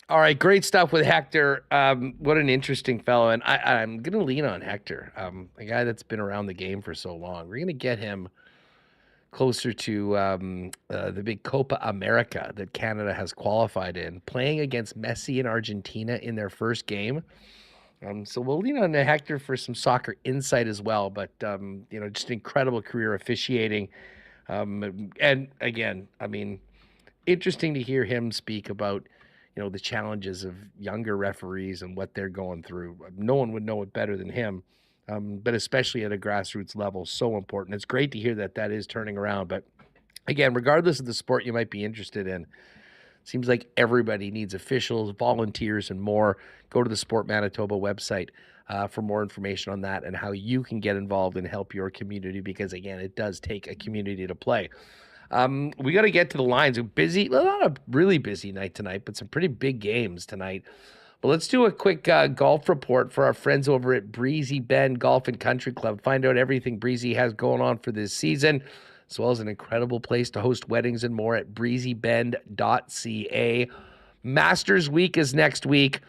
All right, great stuff with Hector. What an interesting fellow. And I'm going to lean on Hector, a guy that's been around the game for so long. We're going to get him closer to the big Copa America that Canada has qualified in, playing against Messi and Argentina in their first game. So we'll lean on Hector for some soccer insight as well. But, just an incredible career officiating. And again, I mean, interesting to hear him speak about the challenges of younger referees and what they're going through. No one would know it better than him, but especially at a grassroots level, so important. It's great to hear that is turning around. But again, regardless of the sport you might be interested in, seems like everybody needs officials, volunteers, and more. Go to the Sport Manitoba website for more information on that and how you can get involved and help your community, because again, it does take a community to play. We got to get to the lines. Not a really busy night tonight, but some pretty big games tonight. But let's do a quick golf report for our friends over at Breezy Bend Golf and Country Club. Find out everything Breezy has going on for this season, as well as an incredible place to host weddings and more at breezybend.ca. Masters Week is next week.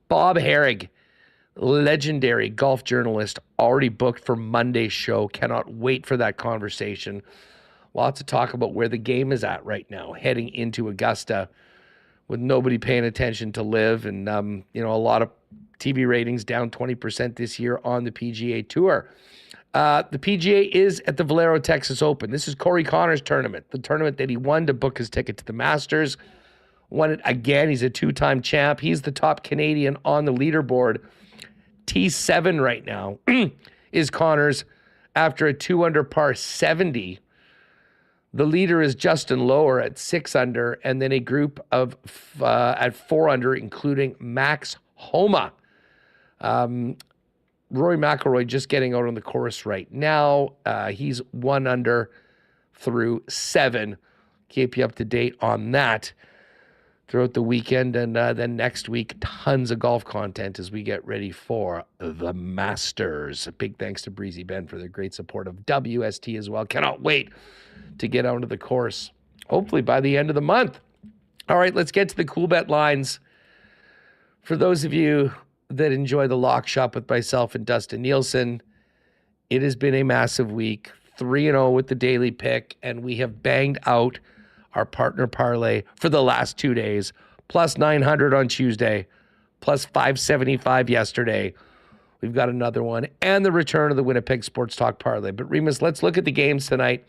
Bob Herrig, legendary golf journalist, already booked for Monday's show. Cannot wait for that conversation. Lots of talk about where the game is at right now, heading into Augusta. with nobody paying attention to live. And, a lot of TV ratings down 20% this year on the PGA Tour. The PGA is at the Valero Texas Open. This is Corey Connors' tournament, the tournament that he won to book his ticket to the Masters. Won it again. He's a two-time champ. He's the top Canadian on the leaderboard. T7 right now is Connors after a 2-under par 70. The leader is Justin Lower at 6-under, and then a group of at 4-under, including Max Homa. Rory McIlroy just getting out on the course right now. He's 1-under through 7. Keep you up to date on that throughout the weekend, and then next week, tons of golf content as we get ready for the Masters. A big thanks to Breezy Ben for their great support of WST as well. Cannot wait to get onto the course, hopefully by the end of the month. All right, let's get to the Coolbet lines. For those of you that enjoy the lock shop with myself and Dustin Nielsen, it has been a massive week. 3-0 with the daily pick, and we have banged out our partner parlay for the last 2 days, plus 900 on Tuesday, plus 575 yesterday. We've got another one, and the return of the Winnipeg Sports Talk parlay. But Remis, let's look at the games tonight.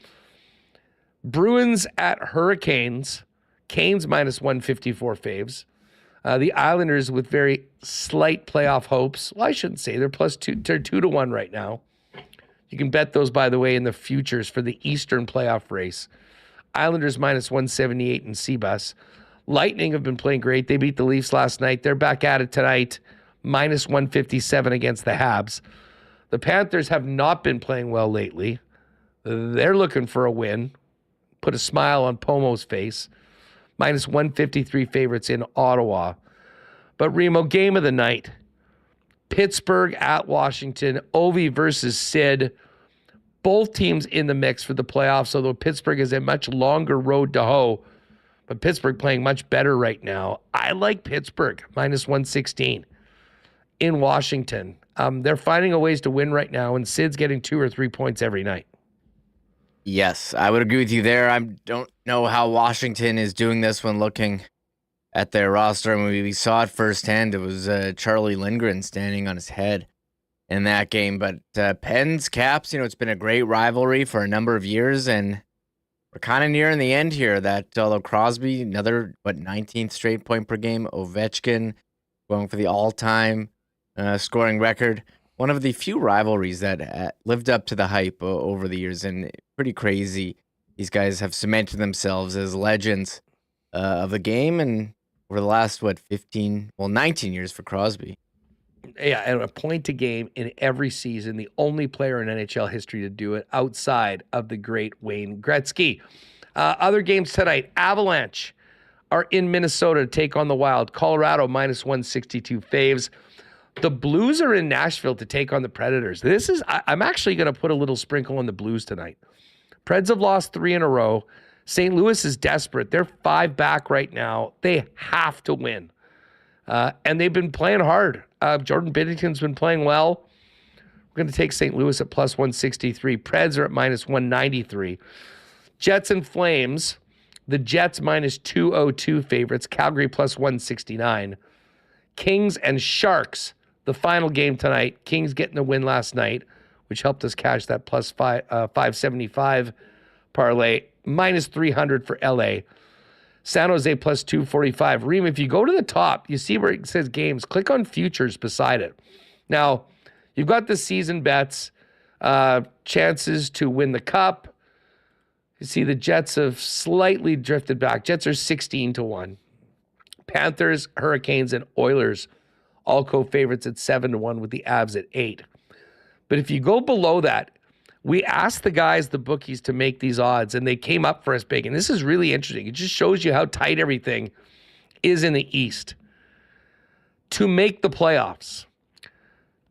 Bruins at Hurricanes. Canes minus 154 faves. The Islanders with very slight playoff hopes. Well, I shouldn't say. They're plus 2. They're 2-1 right now. You can bet those, by the way, in the futures for the Eastern playoff race. Islanders minus 178 in Seabus. Lightning have been playing great. They beat the Leafs last night. They're back at it tonight. Minus 157 against the Habs. The Panthers have not been playing well lately. They're looking for a win. Put a smile on Pomo's face. Minus 153 favorites in Ottawa. But Remo, game of the night. Pittsburgh at Washington. Ovi versus Sid. Both teams in the mix for the playoffs, although Pittsburgh is a much longer road to hoe. But Pittsburgh playing much better right now. I like Pittsburgh, minus 116 in Washington. They're finding a ways to win right now, and Sid's getting 2 or 3 points every night. Yes, I would agree with you there. I don't know how Washington is doing this when looking at their roster. I mean, we saw it firsthand. It was Charlie Lindgren standing on his head in that game. But Pens, Caps, it's been a great rivalry for a number of years, and we're kind of nearing the end here. That although Crosby, another 19th straight point per game, Ovechkin going for the all-time scoring record. One of the few rivalries that lived up to the hype over the years, and pretty crazy. These guys have cemented themselves as legends of the game, and over the last 19 years for Crosby. Yeah, and a point a game in every season. The only player in NHL history to do it outside of the great Wayne Gretzky. Other games tonight. Avalanche are in Minnesota to take on the Wild. Colorado minus 162 faves. The Blues are in Nashville to take on the Predators. I'm actually going to put a little sprinkle on the Blues tonight. Preds have lost 3 in a row. St. Louis is desperate. They're 5 back right now. They have to win. And they've been playing hard. Jordan Binnington's been playing well. We're going to take St. Louis at plus 163. Preds are at minus 193. Jets and Flames. The Jets minus 202 favorites. Calgary plus 169. Kings and Sharks. The final game tonight. Kings getting the win last night, which helped us cash that plus 575 parlay. Minus 300 for LA. San Jose plus 245. Reem, if you go to the top, you see where it says games. Click on futures beside it. Now, you've got the season bets, chances to win the cup. You see the Jets have slightly drifted back. Jets are 16-1. Panthers, Hurricanes, and Oilers all co-favorites at 7-1 with the Avs at 8. But if you go below that, we asked the guys, the bookies, to make these odds, and they came up for us big. And this is really interesting. It just shows you how tight everything is in the East. To make the playoffs,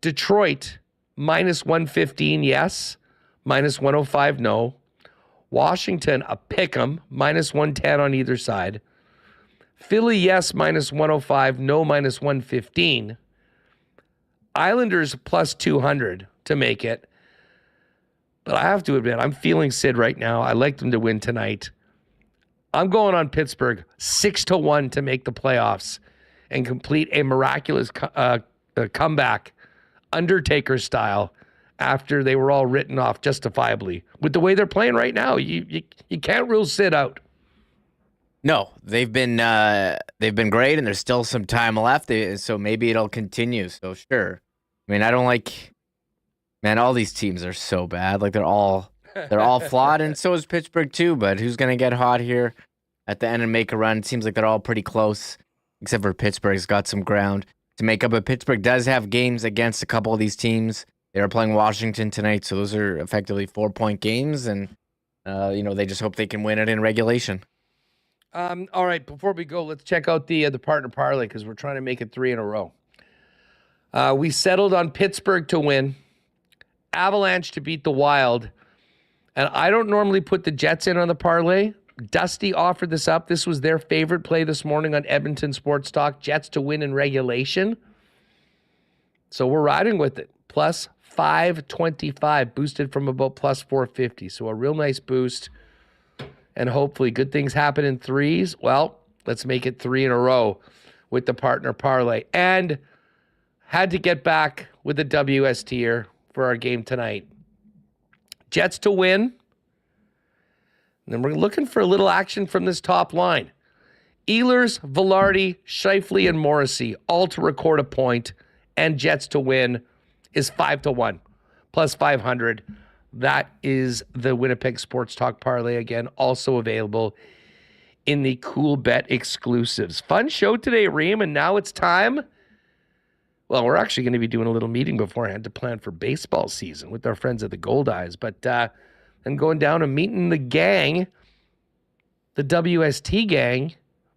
Detroit, minus 115, yes. Minus 105, no. Washington, a pick'em, minus 110 on either side. Philly, yes, minus 105, no, minus 115. Islanders, plus 200 to make it. But I have to admit, I'm feeling Sid right now. I like them to win tonight. I'm going on Pittsburgh 6-1 to make the playoffs and complete a miraculous comeback, Undertaker style, after they were all written off justifiably with the way they're playing right now. You can't rule Sid out. No, they've been great, and there's still some time left, so maybe it'll continue. So sure. I mean, I don't like, man, all these teams are so bad. Like they're all flawed, and so is Pittsburgh too. But who's gonna get hot here at the end and make a run? It seems like they're all pretty close, except for Pittsburgh's got some ground to make up. But Pittsburgh does have games against a couple of these teams. They are playing Washington tonight, so those are effectively 4-point games, and they just hope they can win it in regulation. All right, before we go, let's check out the partner parlay because we're trying to make it 3 in a row. We settled on Pittsburgh to win, Avalanche to beat the Wild, and I don't normally put the Jets in on the parlay. Dusty offered this up. This was their favorite play this morning on Edmonton Sports Talk, Jets to win in regulation. So we're riding with it. Plus 525, boosted from about plus 450. So a real nice boost. And hopefully good things happen in threes. Well, let's make it 3 in a row with the partner parlay. And had to get back with the WSTer for our game tonight. Jets to win. And then we're looking for a little action from this top line. Ehlers, Velarde, Scheifele, and Morrissey all to record a point. And Jets to win is 5-1, plus 500. That is the Winnipeg Sports Talk parlay again, also available in the Coolbet exclusives. Fun show today, Reem, and now it's time. Well, we're actually going to be doing a little meeting beforehand to plan for baseball season with our friends at the Gold Eyes, but then going down and meeting the gang, the WST gang,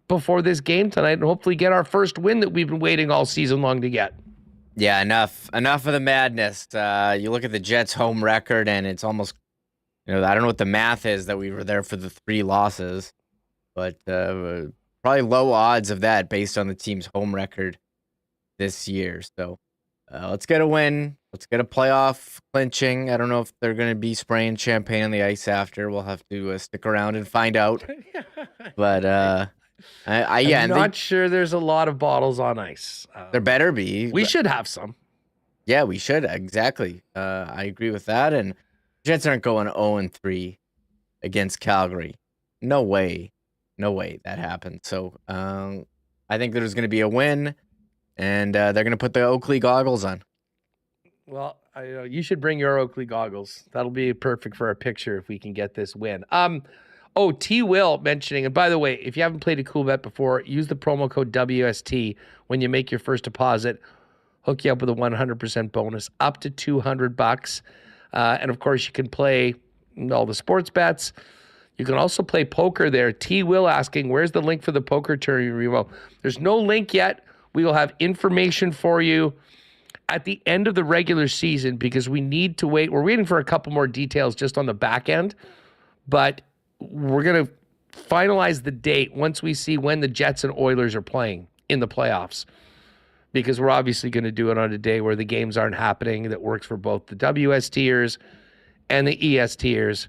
before this game tonight, and hopefully get our first win that we've been waiting all season long to get. Yeah, enough of the madness. You look at the Jets' home record, and it's almost, I don't know what the math is that we were there for the 3 losses, but probably low odds of that based on the team's home record this year. So let's get a win. Let's get a playoff clinching. I don't know if they're going to be spraying champagne on the ice after. We'll have to stick around and find out. But I'm not sure there's a lot of bottles on ice. There better be. We should have some. Yeah, we should. Exactly. I agree with that. And Jets aren't going 0-3 against Calgary. No way that happened. So I think there's going to be a win, and they're going to put the Oakley goggles on. Well, you should bring your Oakley goggles. That'll be perfect for our picture if we can get this win. T. Will mentioning, and by the way, if you haven't played a Coolbet before, use the promo code WST when you make your first deposit. Hook you up with a 100% bonus up to $200. And of course, you can play all the sports bets. You can also play poker there. T. Will asking, where's the link for the poker tournament? Well, there's no link yet. We will have information for you at the end of the regular season because we need to wait. We're waiting for a couple more details just on the back end, but we're going to finalize the date once we see when the Jets and Oilers are playing in the playoffs, because we're obviously going to do it on a day where the games aren't happening. That works for both the WSTers and the ESTers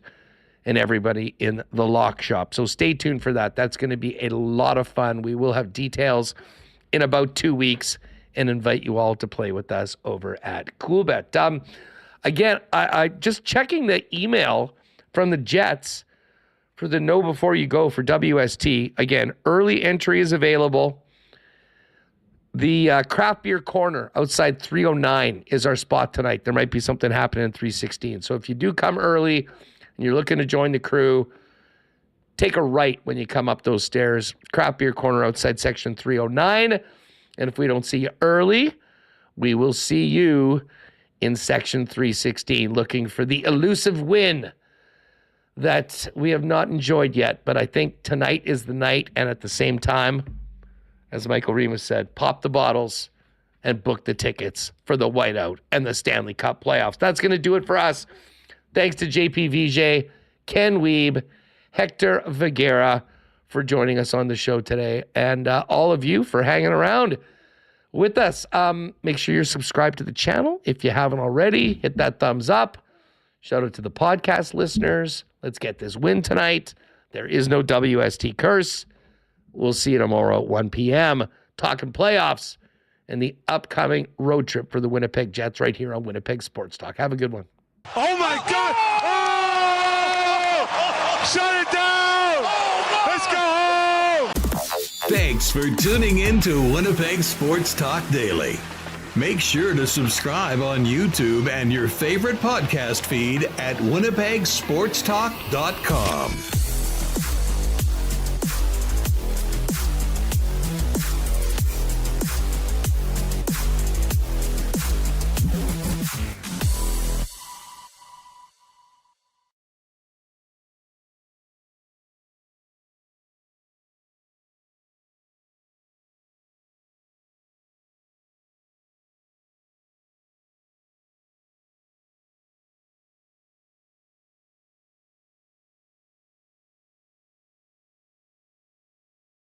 and everybody in the lock shop. So stay tuned for that. That's going to be a lot of fun. We will have details in about 2 weeks and invite you all to play with us over at Coolbet. Again, I just checking the email from the Jets for the Know Before You Go for WST. Again, early entry is available. The Craft Beer Corner outside 309 is our spot tonight. There might be something happening in 316. So if you do come early and you're looking to join the crew, take a right when you come up those stairs. Craft Beer Corner outside section 309. And if we don't see you early, we will see you in section 316 looking for the elusive win that we have not enjoyed yet. But I think tonight is the night. And at the same time, as Michael Remis said, pop the bottles and book the tickets for the whiteout and the Stanley Cup playoffs. That's going to do it for us. Thanks to JP Vigier, Ken Wiebe, Hector Vergara for joining us on the show today, and all of you for hanging around with us. Make sure you're subscribed to the channel if you haven't already. Hit that thumbs up. Shout out to the podcast listeners. Let's get this win tonight. There is no WST curse. We'll see you tomorrow at 1 p.m. talking playoffs and the upcoming road trip for the Winnipeg Jets right here on Winnipeg Sports Talk. Have a good one. Oh my God! Oh! Shut it down! Let's go home! Thanks for tuning in to Winnipeg Sports Talk Daily. Make sure to subscribe on YouTube and your favorite podcast feed at winnipegsportstalk.com.